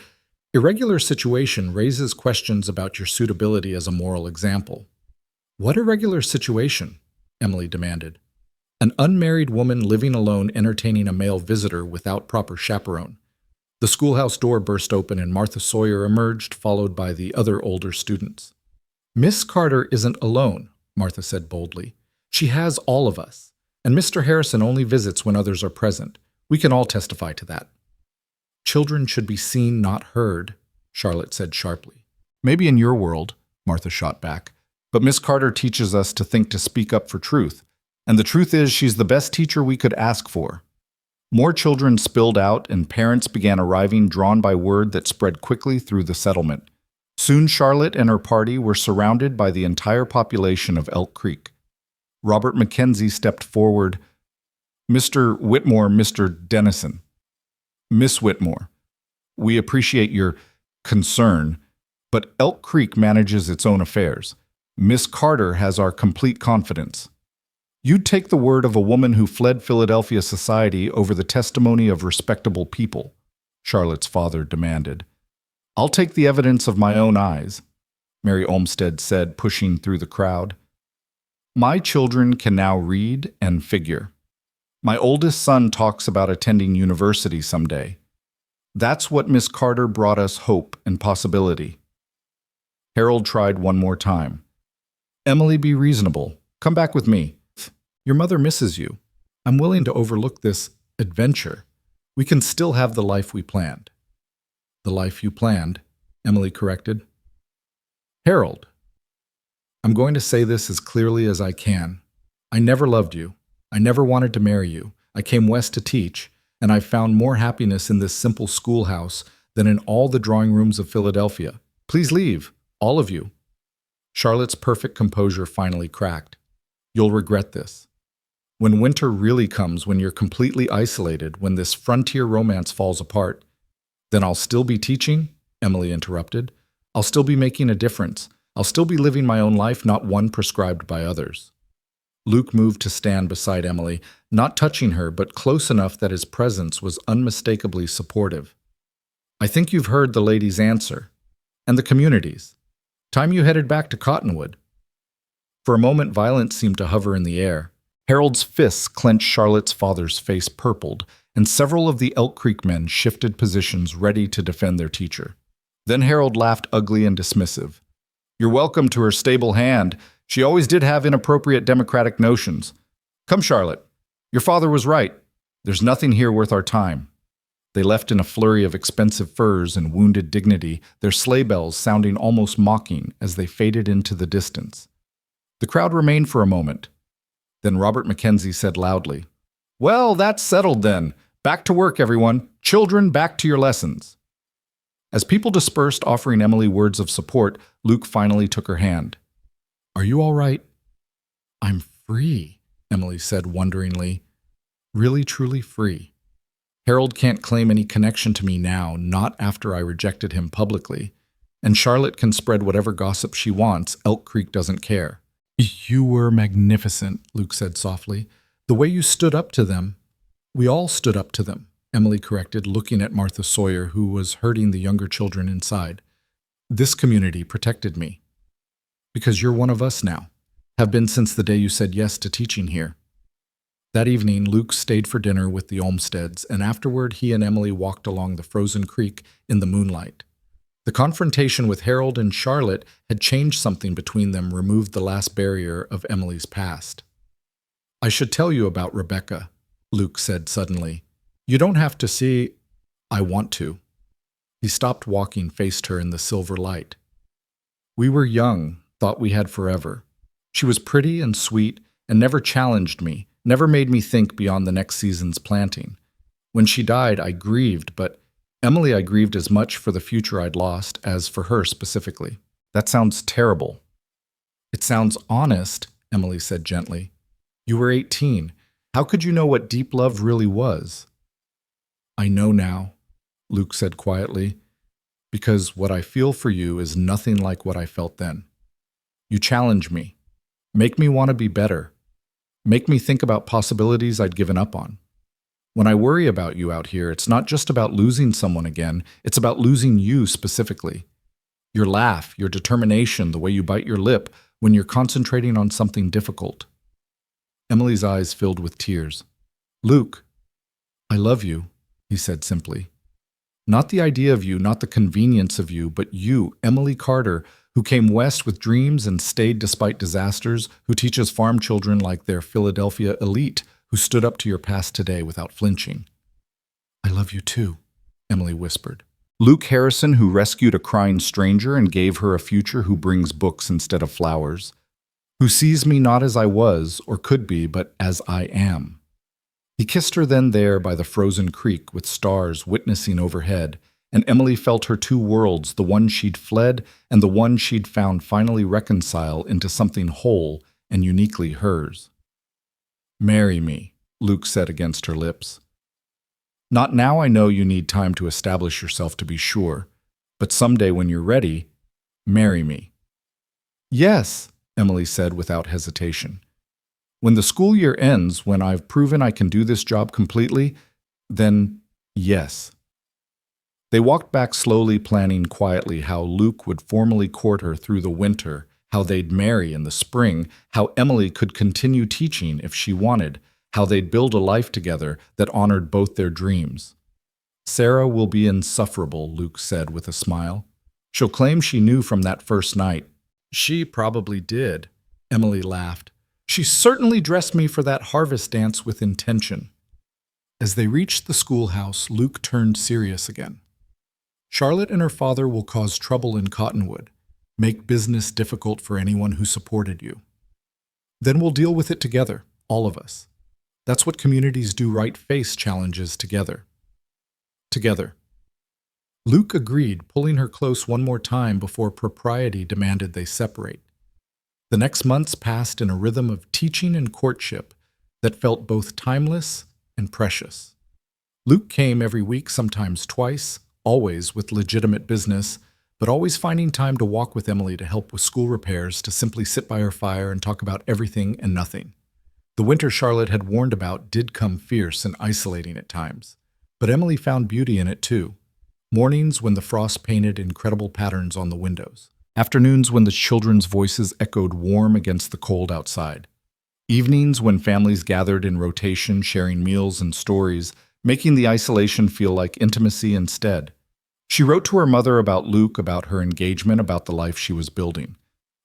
irregular situation raises questions about your suitability as a moral example." "What irregular situation?" Emily demanded. "An unmarried woman living alone entertaining a male visitor without proper chaperone." The schoolhouse door burst open and Martha Sawyer emerged, followed by the other older students. "Miss Carter isn't alone," Martha said boldly. "She has all of us, and Mr. Harrison only visits when others are present. We can all testify to that." "Children should be seen, not heard," Charlotte said sharply. "Maybe in your world," Martha shot back, "but Miss Carter teaches us to think to speak up for truth, and the truth is she's the best teacher we could ask for." More children spilled out, and parents began arriving, drawn by word that spread quickly through the settlement. Soon Charlotte and her party were surrounded by the entire population of Elk Creek. Robert Mackenzie stepped forward. "Mr. Whitmore, Mr. Dennison." "Miss Whitmore, we appreciate your concern, but Elk Creek manages its own affairs. Miss Carter has our complete confidence." "You'd take the word of a woman who fled Philadelphia society over the testimony of respectable people," Charlotte's father demanded. "I'll take the evidence of my own eyes," Mary Olmsted said, pushing through the crowd. "My children can now read and figure. My oldest son talks about attending university someday. That's what Miss Carter brought us, hope and possibility." Harold tried one more time. "Emily, be reasonable. Come back with me. Your mother misses you. I'm willing to overlook this adventure. We can still have the life we planned." "The life you planned," Emily corrected. "Harold, I'm going to say this as clearly as I can. I never loved you. I never wanted to marry you. I came west to teach, and I found more happiness in this simple schoolhouse than in all the drawing rooms of Philadelphia. Please leave, all of you." Charlotte's perfect composure finally cracked. "You'll regret this. When winter really comes, when you're completely isolated, when this frontier romance falls apart, then I'll still be teaching," Emily interrupted. "I'll still be making a difference. I'll still be living my own life, not one prescribed by others." Luke moved to stand beside Emily, not touching her, but close enough that his presence was unmistakably supportive. "I think you've heard the lady's answer. And the community's. Time you headed back to Cottonwood." For a moment, violence seemed to hover in the air. Harold's fists clenched. Charlotte's father's face purpled, and several of the Elk Creek men shifted positions, ready to defend their teacher. Then Harold laughed, ugly and dismissive. "You're welcome to her stable hand. She always did have inappropriate democratic notions. Come, Charlotte. Your father was right. There's nothing here worth our time." They left in a flurry of expensive furs and wounded dignity, their sleigh bells sounding almost mocking as they faded into the distance. The crowd remained for a moment. Then Robert Mackenzie said loudly, "Well, that's settled then. Back to work, everyone. Children, back to your lessons." As people dispersed, offering Emily words of support, Luke finally took her hand. "Are you all right?" "I'm free," Emily said wonderingly. "Really, truly free. Harold can't claim any connection to me now, not after I rejected him publicly. And Charlotte can spread whatever gossip she wants. Elk Creek doesn't care." "You were magnificent," Luke said softly. "The way you stood up to them." "We all stood up to them," Emily corrected, looking at Martha Sawyer, who was herding the younger children inside. "This community protected me. Because you're one of us now. Have been since the day you said yes to teaching here." That evening, Luke stayed for dinner with the Olmsteds, and afterward he and Emily walked along the frozen creek in the moonlight. The confrontation with Harold and Charlotte had changed something between them, removed the last barrier of Emily's past. "I should tell you about Rebecca," Luke said suddenly. "You don't have to see—" "I want to." He stopped walking, faced her in the silver light. "We were young, thought we had forever. She was pretty and sweet and never challenged me, never made me think beyond the next season's planting. When she died, I grieved, but Emily, I grieved as much for the future I'd lost as for her specifically." "That sounds terrible." "It sounds honest," Emily said gently. "You were 18. How could you know what deep love really was?" "I know now," Luke said quietly. Because what I feel for you is nothing like what I felt then. You challenge me, make me want to be better, make me think about possibilities I'd given up on. When I worry about you out here, it's not just about losing someone again, it's about losing you specifically. Your laugh, your determination, the way you bite your lip when you're concentrating on something difficult. Emily's eyes filled with tears. Luke, I love you, he said simply. Not the idea of you, not the convenience of you, but you, Emily Carter, who came west with dreams and stayed despite disasters, who teaches farm children like they're Philadelphia elite, who stood up to your past today without flinching. I love you too, Emily whispered. Luke Harrison, who rescued a crying stranger and gave her a future, who brings books instead of flowers, who sees me not as I was or could be, but as I am. He kissed her then there by the frozen creek with stars witnessing overhead, and Emily felt her two worlds, the one she'd fled and the one she'd found finally reconcile into something whole and uniquely hers. Marry me, Luke said against her lips. Not now, I know you need time to establish yourself to be sure, but someday when you're ready, marry me. Yes, Emily said without hesitation. When the school year ends, when I've proven I can do this job completely, then yes. They walked back slowly, planning quietly how Luke would formally court her through the winter, how they'd marry in the spring, how Emily could continue teaching if she wanted, how they'd build a life together that honored both their dreams. Sarah will be insufferable, Luke said with a smile. She'll claim she knew from that first night. She probably did, Emily laughed. She certainly dressed me for that harvest dance with intention. As they reached the schoolhouse, Luke turned serious again. Charlotte and her father will cause trouble in Cottonwood, make business difficult for anyone who supported you. Then we'll deal with it together, all of us. That's what communities do, right? Face challenges together. Together. Luke agreed, pulling her close one more time before propriety demanded they separate. The next months passed in a rhythm of teaching and courtship that felt both timeless and precious. Luke came every week, sometimes twice, always with legitimate business, but always finding time to walk with Emily to help with school repairs, to simply sit by her fire and talk about everything and nothing. The winter Charlotte had warned about did come fierce and isolating at times, but Emily found beauty in it too. Mornings when the frost painted incredible patterns on the windows. Afternoons when the children's voices echoed warm against the cold outside. Evenings when families gathered in rotation, sharing meals and stories, making the isolation feel like intimacy instead. She wrote to her mother about Luke, about her engagement, about the life she was building.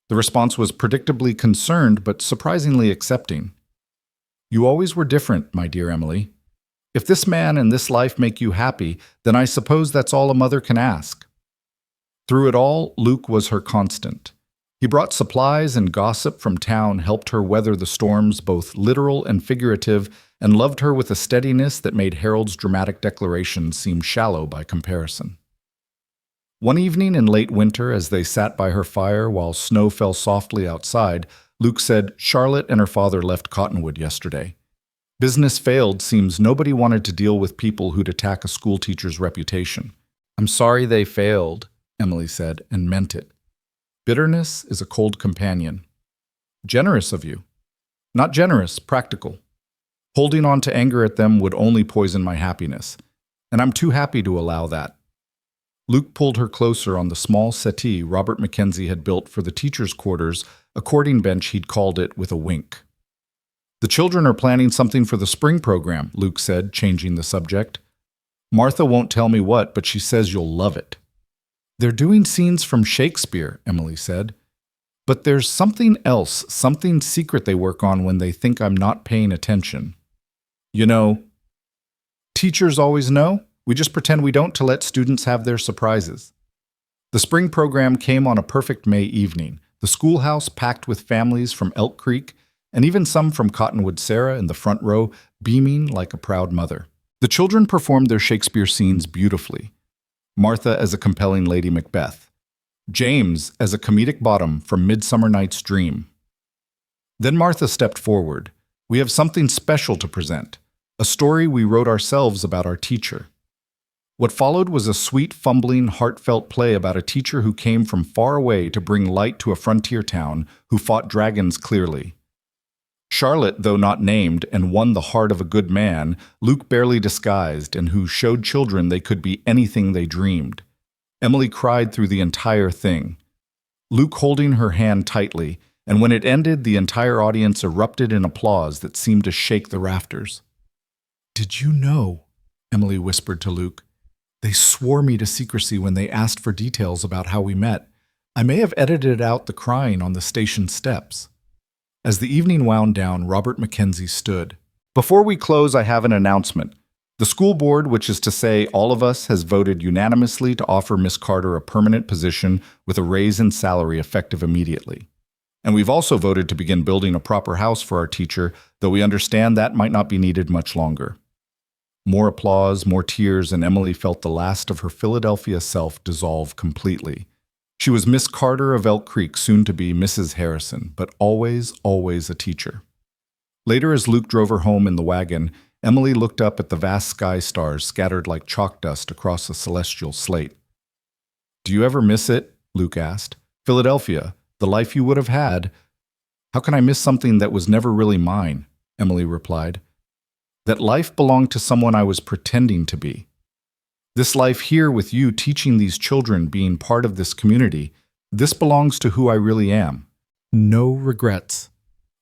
The response was predictably concerned, but surprisingly accepting. You always were different, my dear Emily. If this man and this life make you happy, then I suppose that's all a mother can ask. Through it all, Luke was her constant. He brought supplies and gossip from town, helped her weather the storms, both literal and figurative, and loved her with a steadiness that made Harold's dramatic declarations seem shallow by comparison. One evening in late winter, as they sat by her fire while snow fell softly outside, Luke said, Charlotte and her father left Cottonwood yesterday. Business failed. Seems nobody wanted to deal with people who'd attack a schoolteacher's reputation. I'm sorry they failed, Emily said, and meant it. Bitterness is a cold companion. Generous of you. Not generous, practical. Holding on to anger at them would only poison my happiness, and I'm too happy to allow that. Luke pulled her closer on the small settee Robert Mackenzie had built for the teacher's quarters, a courting bench he'd called it with a wink. The children are planning something for the spring program, Luke said, changing the subject. Martha won't tell me what, but she says you'll love it. They're doing scenes from Shakespeare, Emily said. But there's something else, something secret they work on when they think I'm not paying attention. You know, teachers always know. We just pretend we don't to let students have their surprises. The spring program came on a perfect May evening, the schoolhouse packed with families from Elk Creek, and even some from Cottonwood. Sarah in the front row, beaming like a proud mother. The children performed their Shakespeare scenes beautifully. Martha as a compelling Lady Macbeth. James as a comedic Bottom from Midsummer Night's Dream. Then Martha stepped forward. We have something special to present, a story we wrote ourselves about our teacher. What followed was a sweet, fumbling, heartfelt play about a teacher who came from far away to bring light to a frontier town, who fought dragons clearly. Charlotte, though not named, and won the heart of a good man, Luke barely disguised, and who showed children they could be anything they dreamed. Emily cried through the entire thing, Luke holding her hand tightly, and when it ended, the entire audience erupted in applause that seemed to shake the rafters. "Did you know?" Emily whispered to Luke. "They swore me to secrecy when they asked for details about how we met. I may have edited out the crying on the station steps." As the evening wound down, Robert Mackenzie stood. "Before we close, I have an announcement. The school board, which is to say all of us, has voted unanimously to offer Miss Carter a permanent position with a raise in salary effective immediately. And we've also voted to begin building a proper house for our teacher, though we understand that might not be needed much longer." More applause, more tears, and Emily felt the last of her Philadelphia self dissolve completely. She was Miss Carter of Elk Creek, soon to be Mrs. Harrison, but always, always a teacher. Later, as Luke drove her home in the wagon, Emily looked up at the vast sky stars scattered like chalk dust across a celestial slate. "Do you ever miss it?" Luke asked. "Philadelphia, the life you would have had." "How can I miss something that was never really mine?" Emily replied. "That life belonged to someone I was pretending to be. This life here with you teaching these children, being part of this community, this belongs to who I really am. No regrets."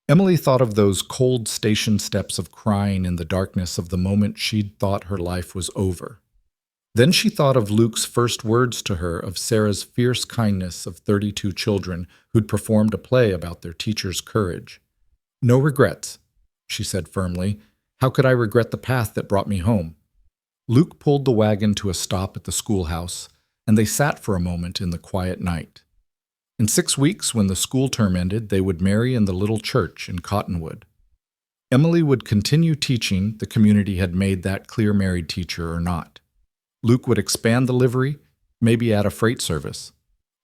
Emily thought of those cold station steps of crying in the darkness of the moment she'd thought her life was over. Then she thought of Luke's first words to her of Sarah's fierce kindness of 32 children who'd performed a play about their teacher's courage. "No regrets," she said firmly. "How could I regret the path that brought me home?" Luke pulled the wagon to a stop at the schoolhouse, and they sat for a moment in the quiet night. In 6 weeks, when the school term ended, they would marry in the little church in Cottonwood. Emily would continue teaching, the community had made that clear, married teacher or not. Luke would expand the livery, maybe add a freight service.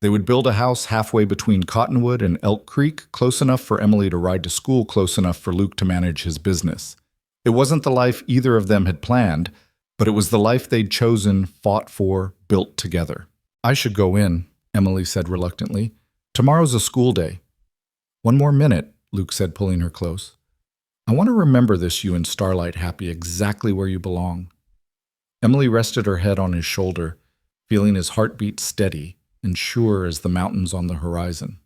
They would build a house halfway between Cottonwood and Elk Creek, close enough for Emily to ride to school, close enough for Luke to manage his business. It wasn't the life either of them had planned, but it was the life they'd chosen, fought for, built together. "I should go in," Emily said reluctantly. "Tomorrow's a school day." "One more minute," Luke said, pulling her close. "I want to remember this, you and Starlight happy exactly where you belong." Emily rested her head on his shoulder, feeling his heartbeat steady and sure as the mountains on the horizon.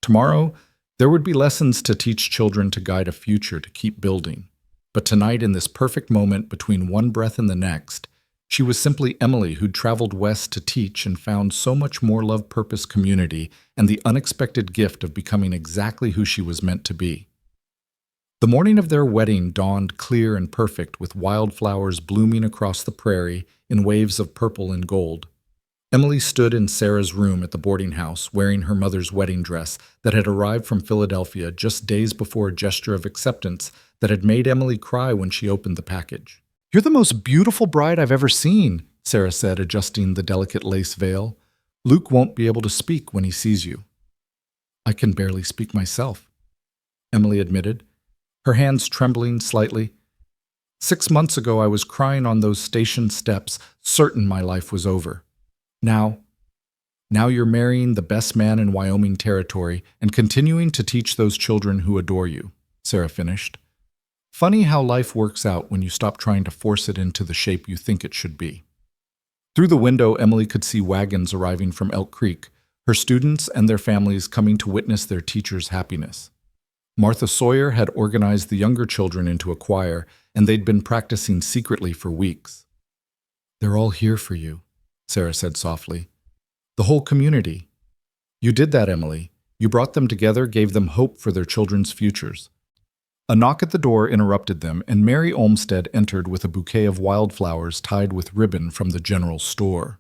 Tomorrow, there would be lessons to teach children to guide a future to keep building. But tonight, in this perfect moment between one breath and the next, she was simply Emily who'd traveled west to teach and found so much more love, purpose, community, and the unexpected gift of becoming exactly who she was meant to be. The morning of their wedding dawned clear and perfect, with wildflowers blooming across the prairie in waves of purple and gold. Emily stood in Sarah's room at the boarding house, wearing her mother's wedding dress that had arrived from Philadelphia just days before a gesture of acceptance that had made Emily cry when she opened the package. "You're the most beautiful bride I've ever seen," Sarah said, adjusting the delicate lace veil. "Luke won't be able to speak when he sees you." "I can barely speak myself," Emily admitted, her hands trembling slightly. 6 months ago, I was crying on those station steps, certain my life was over. Now you're marrying the best man in Wyoming territory and continuing to teach those children who adore you," Sarah finished. "Funny how life works out when you stop trying to force it into the shape you think it should be." Through the window, Emily could see wagons arriving from Elk Creek, her students and their families coming to witness their teacher's happiness. Martha Sawyer had organized the younger children into a choir, and they'd been practicing secretly for weeks. "They're all here for you," Sarah said softly. "The whole community. You did that, Emily. You brought them together, gave them hope for their children's futures." A knock at the door interrupted them, and Mary Olmsted entered with a bouquet of wildflowers tied with ribbon from the general store.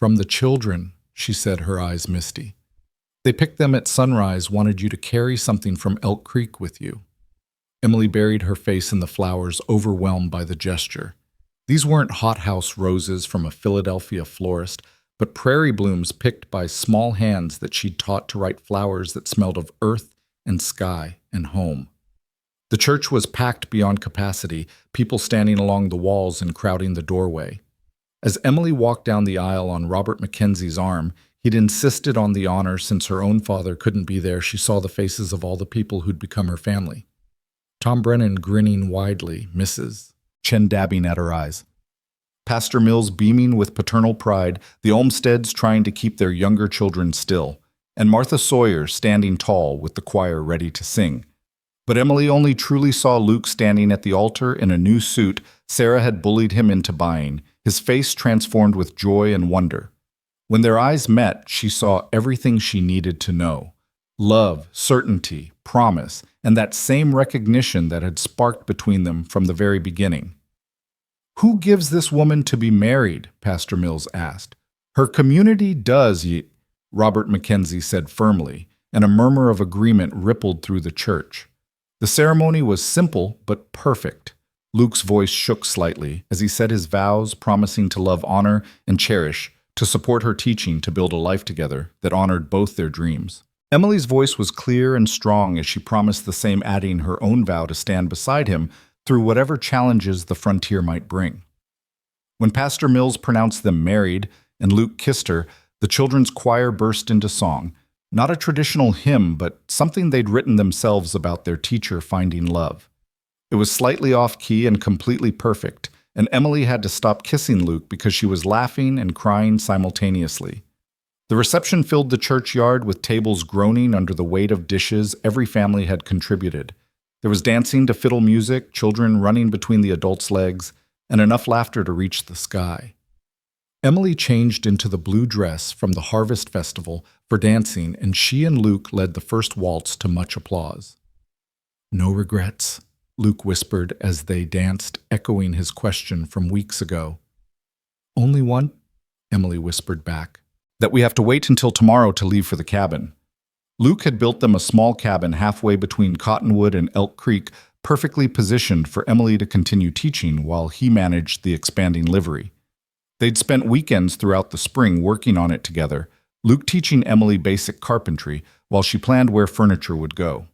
"From the children," she said, her eyes misty. "They picked them at sunrise, wanted you to carry something from Elk Creek with you." Emily buried her face in the flowers, overwhelmed by the gesture. These weren't hothouse roses from a Philadelphia florist, but prairie blooms picked by small hands that she'd taught to write flowers that smelled of earth and sky and home. The church was packed beyond capacity, people standing along the walls and crowding the doorway. As Emily walked down the aisle on Robert Mackenzie's arm, he'd insisted on the honor since her own father couldn't be there. She saw the faces of all the people who'd become her family. Tom Brennan grinning widely, Mrs. Chen dabbing at her eyes. Pastor Mills beaming with paternal pride, the Olmsteads trying to keep their younger children still, and Martha Sawyer standing tall with the choir ready to sing. But Emily only truly saw Luke standing at the altar in a new suit Sarah had bullied him into buying, his face transformed with joy and wonder. When their eyes met, she saw everything she needed to know. Love, certainty, promise, and that same recognition that had sparked between them from the very beginning. "Who gives this woman to be married?" Pastor Mills asked. "Her community does, Robert Mackenzie said firmly, and a murmur of agreement rippled through the church. The ceremony was simple but perfect. Luke's voice shook slightly as he said his vows, promising to love, honor, and cherish, to support her teaching, to build a life together that honored both their dreams. Emily's voice was clear and strong as she promised the same, adding her own vow to stand beside him through whatever challenges the frontier might bring. When Pastor Mills pronounced them married and Luke kissed her, the children's choir burst into song, not a traditional hymn, but something they'd written themselves about their teacher finding love. It was slightly off-key and completely perfect, and Emily had to stop kissing Luke because she was laughing and crying simultaneously. The reception filled the churchyard with tables groaning under the weight of dishes every family had contributed. There was dancing to fiddle music, children running between the adults' legs, and enough laughter to reach the sky. Emily changed into the blue dress from the Harvest Festival for dancing, and she and Luke led the first waltz to much applause. "No regrets?" Luke whispered as they danced, echoing his question from weeks ago. "Only one," Emily whispered back. "That we have to wait until tomorrow to leave for the cabin." Luke had built them a small cabin halfway between Cottonwood and Elk Creek, perfectly positioned for Emily to continue teaching while he managed the expanding livery. They'd spent weekends throughout the spring working on it together, Luke teaching Emily basic carpentry while she planned where furniture would go.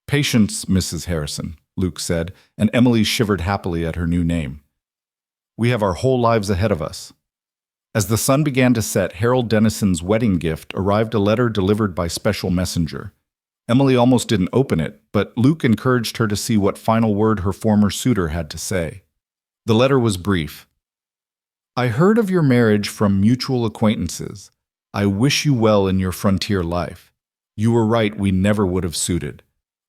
"Patience, Mrs. Harrison," Luke said, and Emily shivered happily at her new name. "We have our whole lives ahead of us." As the sun began to set, Harold Dennison's wedding gift arrived, a letter delivered by special messenger. Emily almost didn't open it, but Luke encouraged her to see what final word her former suitor had to say. The letter was brief. "I heard of your marriage from mutual acquaintances. I wish you well in your frontier life. You were right, we never would have suited.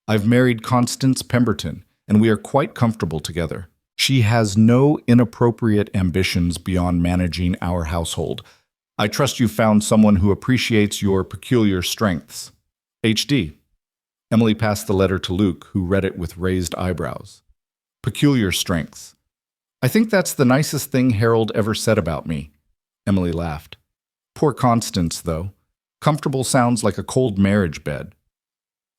I've married Constance Pemberton, and we are quite comfortable together. She has no inappropriate ambitions beyond managing our household. I trust you found someone who appreciates your peculiar strengths. H.D." Emily passed the letter to Luke, who read it with raised eyebrows. "Peculiar strengths. I think that's the nicest thing Harold ever said about me." Emily laughed. "Poor Constance, though. Comfortable sounds like a cold marriage bed."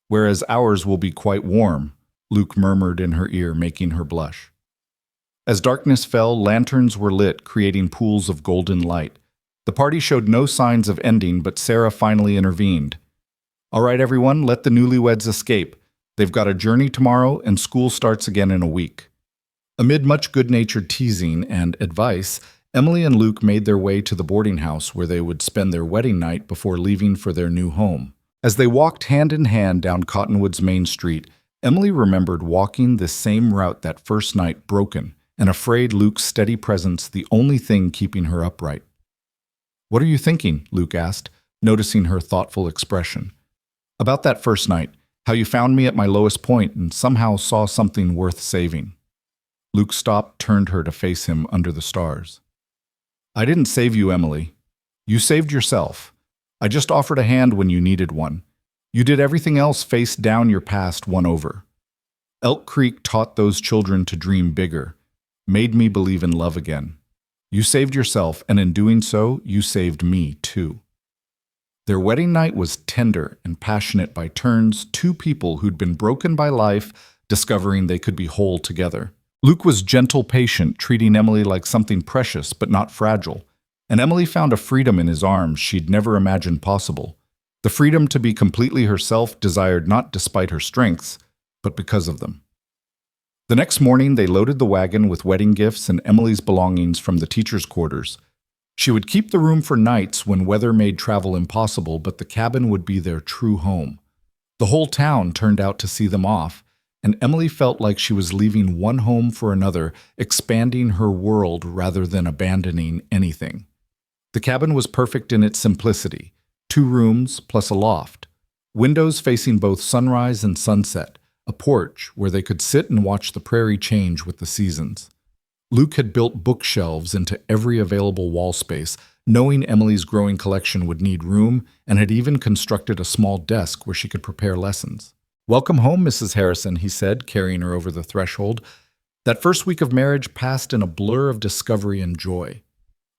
"Whereas ours will be quite warm," Luke murmured in her ear, making her blush. As darkness fell, lanterns were lit, creating pools of golden light. The party showed no signs of ending, but Sarah finally intervened. "All right, everyone, let the newlyweds escape. They've got a journey tomorrow, and school starts again in a week." Amid much good-natured teasing and advice, Emily and Luke made their way to the boarding house where they would spend their wedding night before leaving for their new home. As they walked hand in hand down Cottonwood's main street, Emily remembered walking this same route that first night, broken and afraid, Luke's steady presence the only thing keeping her upright. "What are you thinking?" Luke asked, noticing her thoughtful expression. "About that first night, how you found me at my lowest point and somehow saw something worth saving." Luke stopped, turned her to face him under the stars. "I didn't save you, Emily. You saved yourself. I just offered a hand when you needed one. You did everything else, faced down your past, won over. Elk Creek taught those children to dream bigger, made me believe in love again. You saved yourself, and in doing so, you saved me too." Their wedding night was tender and passionate by turns, two people who'd been broken by life, discovering they could be whole together. Luke was gentle, patient, treating Emily like something precious but not fragile, and Emily found a freedom in his arms she'd never imagined possible. The freedom to be completely herself, desired not despite her strengths, but because of them. The next morning, they loaded the wagon with wedding gifts and Emily's belongings from the teacher's quarters. She would keep the room for nights when weather made travel impossible, but the cabin would be their true home. The whole town turned out to see them off, and Emily felt like she was leaving one home for another, expanding her world rather than abandoning anything. The cabin was perfect in its simplicity: 2 rooms plus a loft, windows facing both sunrise and sunset, a porch where they could sit and watch the prairie change with the seasons. Luke had built bookshelves into every available wall space, knowing Emily's growing collection would need room, and had even constructed a small desk where she could prepare lessons. "Welcome home, Mrs. Harrison," he said, carrying her over the threshold. That first week of marriage passed in a blur of discovery and joy.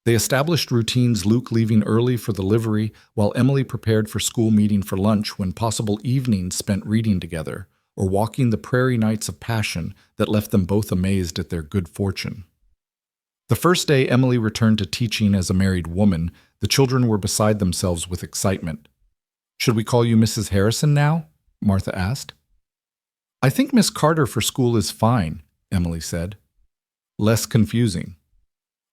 They established routines, Luke leaving early for the livery, while Emily prepared for school meeting for lunch, when possible evenings spent reading together, or walking the prairie nights of passion that left them both amazed at their good fortune. The first day Emily returned to teaching as a married woman, the children were beside themselves with excitement. "Should we call you Mrs. Harrison now?" Martha asked. "I think Miss Carter for school is fine," Emily said. Less confusing.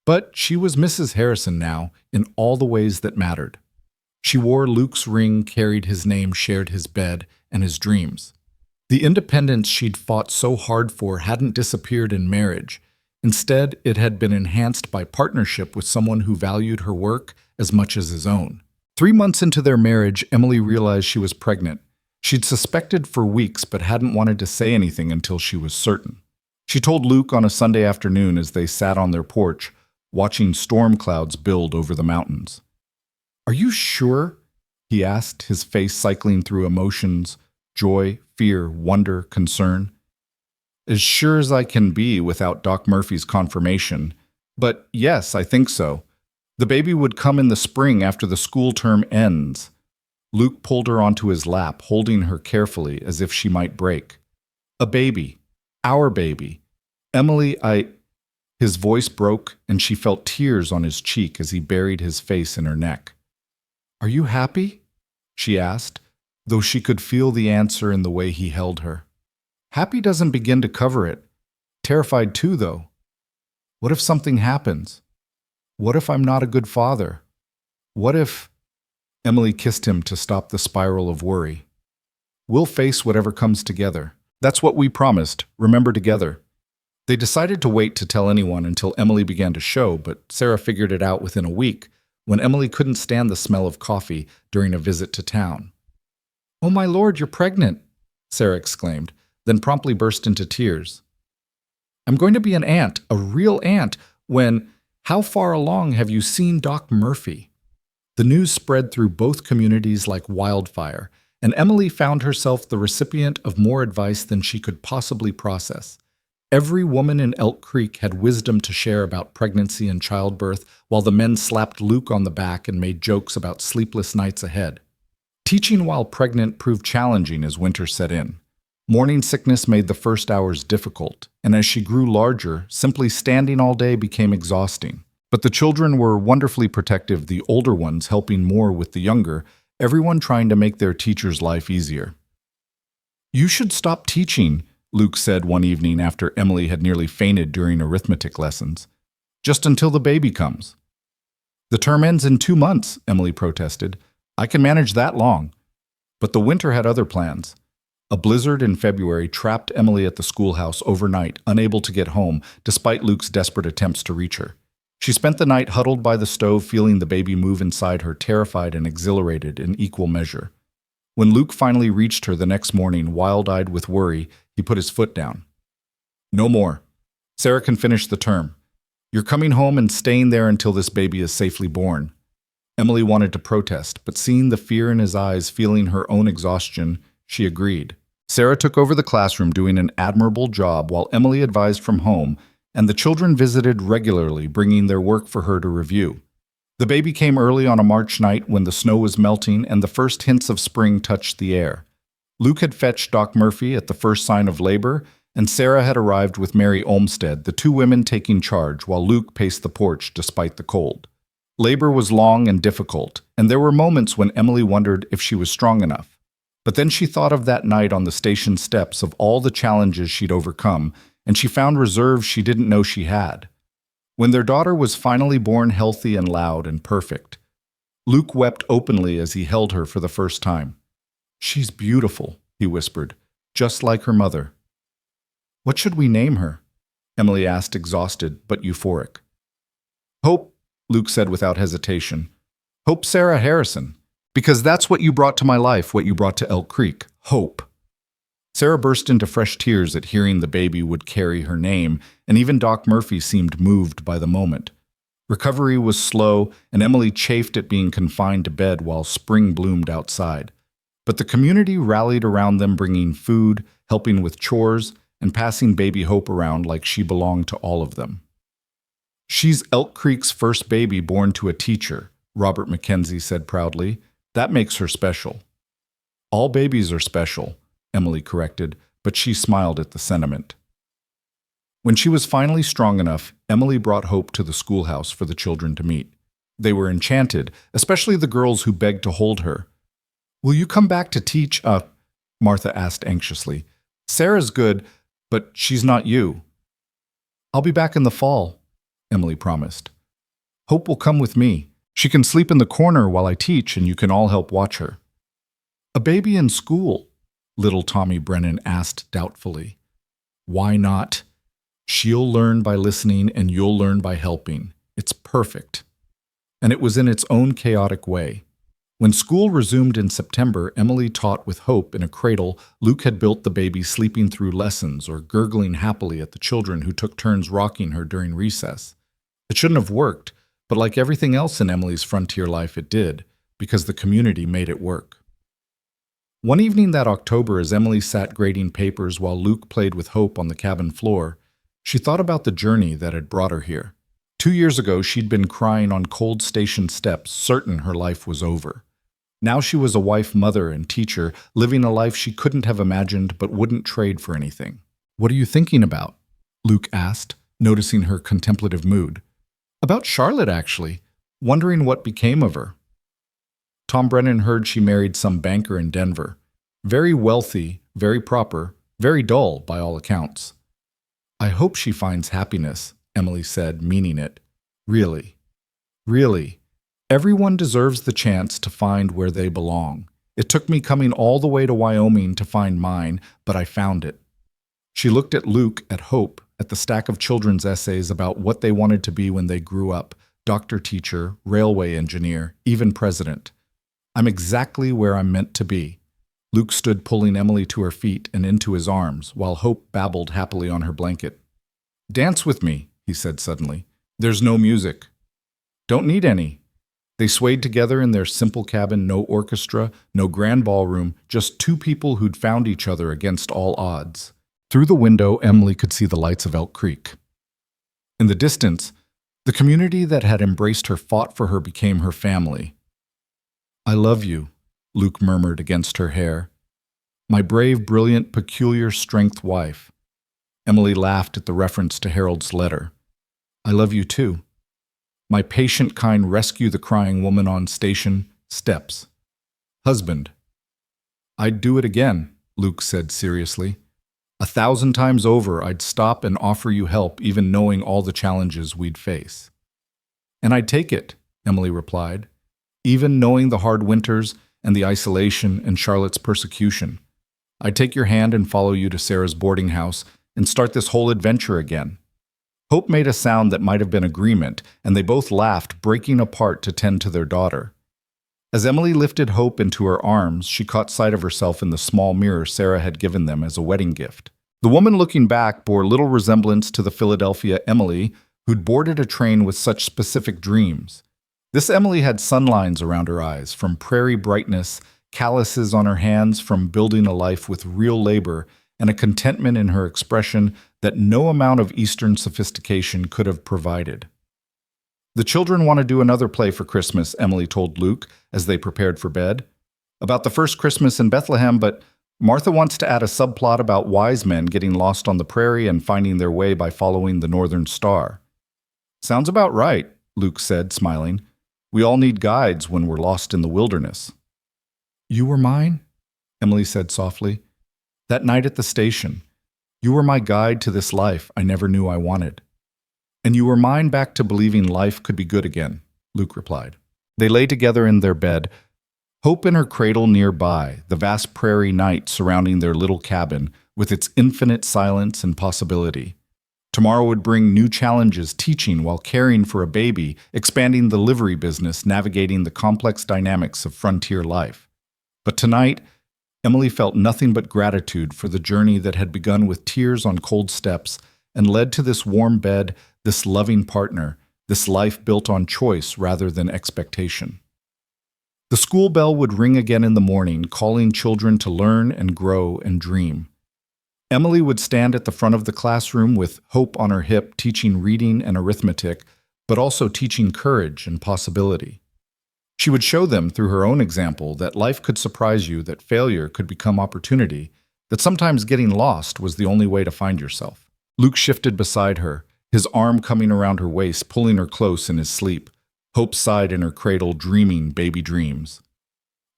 But she was Mrs. Harrison now in all the ways that mattered. She wore Luke's ring, carried his name, shared his bed and his dreams. The independence she'd fought so hard for hadn't disappeared in marriage. Instead, it had been enhanced by partnership with someone who valued her work as much as his own. 3 months into their marriage, Emily realized she was pregnant. She'd suspected for weeks but hadn't wanted to say anything until she was certain. She told Luke on a Sunday afternoon as they sat on their porch, watching storm clouds build over the mountains. "Are you sure?" he asked, his face cycling through emotions: joy, fear, wonder, concern. "As sure as I can be without Doc Murphy's confirmation. But yes, I think so. The baby would come in the spring after the school term ends." Luke pulled her onto his lap, holding her carefully as if she might break. "A baby. Our baby. Emily, His voice broke, and she felt tears on his cheek as he buried his face in her neck. "Are you happy?" she asked, though she could feel the answer in the way he held her. Happy doesn't begin to cover it. Terrified too, though. What if something happens? What if I'm not a good father? What if... Emily kissed him to stop the spiral of worry. "We'll face whatever comes together. That's what we promised. Remember, together." They decided to wait to tell anyone until Emily began to show, but Sarah figured it out within a week, when Emily couldn't stand the smell of coffee during a visit to town. "Oh my Lord, you're pregnant!" Sarah exclaimed, then promptly burst into tears. "I'm going to be an aunt, a real aunt, when... How far along have you seen Doc Murphy?" The news spread through both communities like wildfire, and Emily found herself the recipient of more advice than she could possibly process. Every woman in Elk Creek had wisdom to share about pregnancy and childbirth, while the men slapped Luke on the back and made jokes about sleepless nights ahead. Teaching while pregnant proved challenging as winter set in. Morning sickness made the first hours difficult, and as she grew larger, simply standing all day became exhausting. But the children were wonderfully protective, the older ones helping more with the younger, everyone trying to make their teacher's life easier. "You should stop teaching," Luke said one evening after Emily had nearly fainted during arithmetic lessons. "Just until the baby comes." "The term ends in 2 months, Emily protested. "I can manage that long." But the winter had other plans. A blizzard in February trapped Emily at the schoolhouse overnight, unable to get home, despite Luke's desperate attempts to reach her. She spent the night huddled by the stove, feeling the baby move inside her, terrified and exhilarated in equal measure. When Luke finally reached her the next morning, wild-eyed with worry, he put his foot down. "No more. Sarah can finish the term. You're coming home and staying there until this baby is safely born." Emily wanted to protest, but seeing the fear in his eyes, feeling her own exhaustion, she agreed. Sarah took over the classroom, doing an admirable job while Emily advised from home, and the children visited regularly, bringing their work for her to review. The baby came early on a March night when the snow was melting and the first hints of spring touched the air. Luke had fetched Doc Murphy at the first sign of labor, and Sarah had arrived with Mary Olmsted, the 2 women taking charge, while Luke paced the porch despite the cold. Labor was long and difficult, and there were moments when Emily wondered if she was strong enough. But then she thought of that night on the station steps, of all the challenges she'd overcome, and she found reserves she didn't know she had. When their daughter was finally born healthy and loud and perfect, Luke wept openly as he held her for the first time. "She's beautiful," he whispered, "just like her mother." "What should we name her?" Emily asked, exhausted but euphoric. "Hope," Luke said without hesitation. "Hope Sarah Harrison. Because that's what you brought to my life, what you brought to Elk Creek. Hope." Sarah burst into fresh tears at hearing the baby would carry her name, and even Doc Murphy seemed moved by the moment. Recovery was slow, and Emily chafed at being confined to bed while spring bloomed outside. But the community rallied around them, bringing food, helping with chores, and passing baby Hope around like she belonged to all of them. "She's Elk Creek's first baby born to a teacher," Robert McKenzie said proudly. "That makes her special." "All babies are special," Emily corrected, but she smiled at the sentiment. When she was finally strong enough, Emily brought Hope to the schoolhouse for the children to meet. They were enchanted, especially the girls who begged to hold her. "Will you come back to teach?" Martha asked anxiously. "Sarah's good, but she's not you." "I'll be back in the fall," Emily promised. "Hope will come with me. She can sleep in the corner while I teach, and you can all help watch her." "A baby in school?" little Tommy Brennan asked doubtfully. "Why not? She'll learn by listening, and you'll learn by helping. It's perfect." And it was in its own chaotic way. When school resumed in September, Emily taught with Hope in a cradle. Luke had built the baby sleeping through lessons or gurgling happily at the children who took turns rocking her during recess. It shouldn't have worked, but like everything else in Emily's frontier life, it did, because the community made it work. One evening that October, as Emily sat grading papers while Luke played with Hope on the cabin floor, she thought about the journey that had brought her here. 2 years ago, she'd been crying on cold station steps, certain her life was over. Now she was a wife, mother, and teacher, living a life she couldn't have imagined but wouldn't trade for anything. "What are you thinking about?" Luke asked, noticing her contemplative mood. "About Charlotte, actually. Wondering what became of her." Tom Brennan heard she married some banker in Denver. Very wealthy, very proper, very dull by all accounts. "I hope she finds happiness," Emily said, meaning it. Really. Really. Everyone deserves the chance to find where they belong. It took me coming all the way to Wyoming to find mine, but I found it. She looked at Luke, at Hope, at the stack of children's essays about what they wanted to be when they grew up: doctor, teacher, railway engineer, even president. "I'm exactly where I'm meant to be." Luke stood pulling Emily to her feet and into his arms, while Hope babbled happily on her blanket. "Dance with me," he said suddenly. "There's no music." "Don't need any." They swayed together in their simple cabin, no orchestra, no grand ballroom, just two people who'd found each other against all odds. Through the window, Emily could see the lights of Elk Creek. In the distance, the community that had embraced her, fought for her, became her family. "I love you," Luke murmured against her hair. "My brave, brilliant, peculiar strength wife." Emily laughed at the reference to Harold's letter. "I love you too. My patient, kind rescue the crying woman on station steps. Husband." "I'd do it again," Luke said seriously. 1,000 times over, I'd stop and offer you help, even knowing all the challenges we'd face." "And I'd take it," Emily replied, "even knowing the hard winters and the isolation and Charlotte's persecution. I'd take your hand and follow you to Sarah's boarding house and start this whole adventure again." Hope made a sound that might have been agreement, and they both laughed, breaking apart to tend to their daughter. As Emily lifted Hope into her arms, she caught sight of herself in the small mirror Sarah had given them as a wedding gift. The woman looking back bore little resemblance to the Philadelphia Emily who'd boarded a train with such specific dreams. This Emily had sunlines around her eyes, from prairie brightness, calluses on her hands from building a life with real labor, and a contentment in her expression that no amount of Eastern sophistication could have provided. "The children want to do another play for Christmas," Emily told Luke as they prepared for bed. "About the first Christmas in Bethlehem, but Martha wants to add a subplot about wise men getting lost on the prairie and finding their way by following the Northern Star." "Sounds about right," Luke said, smiling. "We all need guides when we're lost in the wilderness." "You were mine?" Emily said softly. "That night at the station. You were my guide to this life I never knew I wanted. And you were mine back to believing life could be good again, Luke replied. They lay together in their bed, Hope in her cradle nearby, the vast prairie night surrounding their little cabin with its infinite silence and possibility. Tomorrow would bring new challenges, teaching while caring for a baby, expanding the livery business, navigating the complex dynamics of frontier life. But tonight, Emily felt nothing but gratitude for the journey that had begun with tears on cold steps and led to this warm bed, this loving partner, this life built on choice rather than expectation. The school bell would ring again in the morning, calling children to learn and grow and dream. Emily would stand at the front of the classroom with Hope on her hip, teaching reading and arithmetic, but also teaching courage and possibility. She would show them through her own example that life could surprise you, that failure could become opportunity, that sometimes getting lost was the only way to find yourself. Luke shifted beside her, his arm coming around her waist, pulling her close in his sleep. Hope sighed in her cradle, dreaming baby dreams.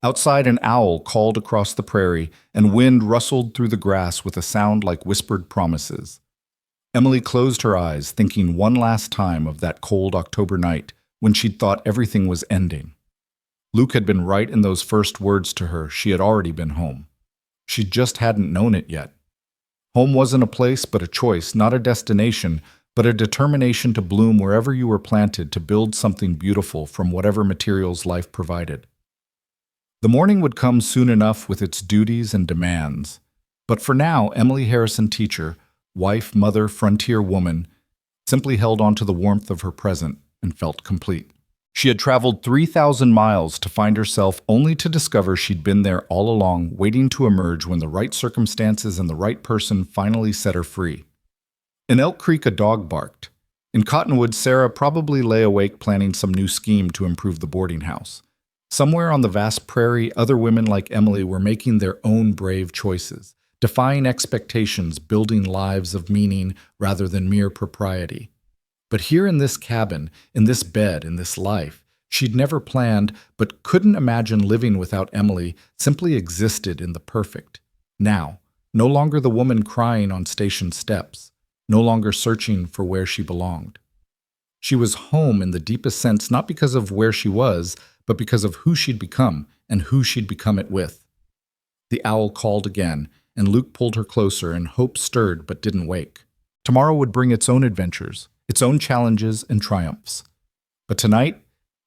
Outside, an owl called across the prairie, and wind rustled through the grass with a sound like whispered promises. Emily closed her eyes, thinking one last time of that cold October night when she'd thought everything was ending. Luke had been right in those first words to her. She had already been home. She just hadn't known it yet. Home wasn't a place, but a choice, not a destination, but a determination to bloom wherever you were planted, to build something beautiful from whatever materials life provided. The morning would come soon enough with its duties and demands. But for now, Emily Harrison, teacher, wife, mother, frontier woman, simply held on to the warmth of her present and felt complete. She had traveled 3,000 miles to find herself, only to discover she'd been there all along, waiting to emerge when the right circumstances and the right person finally set her free. In Elk Creek, a dog barked. In Cottonwood, Sarah probably lay awake planning some new scheme to improve the boarding house. Somewhere on the vast prairie, other women like Emily were making their own brave choices, defying expectations, building lives of meaning rather than mere propriety. But here in this cabin, in this bed, in this life, she'd never planned but couldn't imagine living without Emily, simply existed in the perfect. Now, no longer the woman crying on station steps, no longer searching for where she belonged. She was home in the deepest sense, not because of where she was, but because of who she'd become and who she'd become it with. The owl called again, and Luke pulled her closer, and hope stirred but didn't wake. Tomorrow would bring its own adventures, its own challenges and triumphs. But tonight,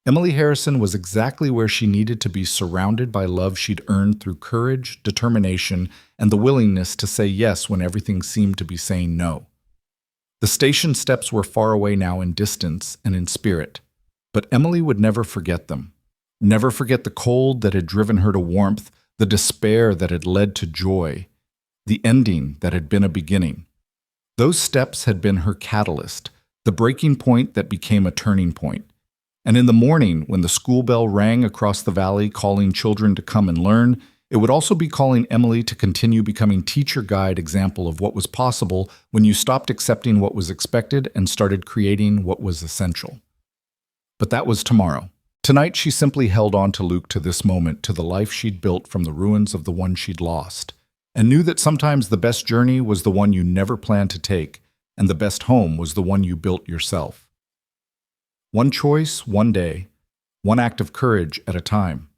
Emily Harrison was exactly where she needed to be, surrounded by love she'd earned through courage, determination, and the willingness to say yes when everything seemed to be saying no. The station steps were far away now in distance and in spirit, but Emily would never forget them. Never forget the cold that had driven her to warmth, the despair that had led to joy, the ending that had been a beginning. Those steps had been her catalyst, the breaking point that became a turning point. And in the morning, when the school bell rang across the valley, calling children to come and learn, it would also be calling Emily to continue becoming teacher guide example of what was possible when you stopped accepting what was expected and started creating what was essential. But that was tomorrow. Tonight, she simply held on to Luke, to this moment, to the life she'd built from the ruins of the one she'd lost, and knew that sometimes the best journey was the one you never planned to take, and the best home was the one you built yourself. One choice, one day, one act of courage at a time.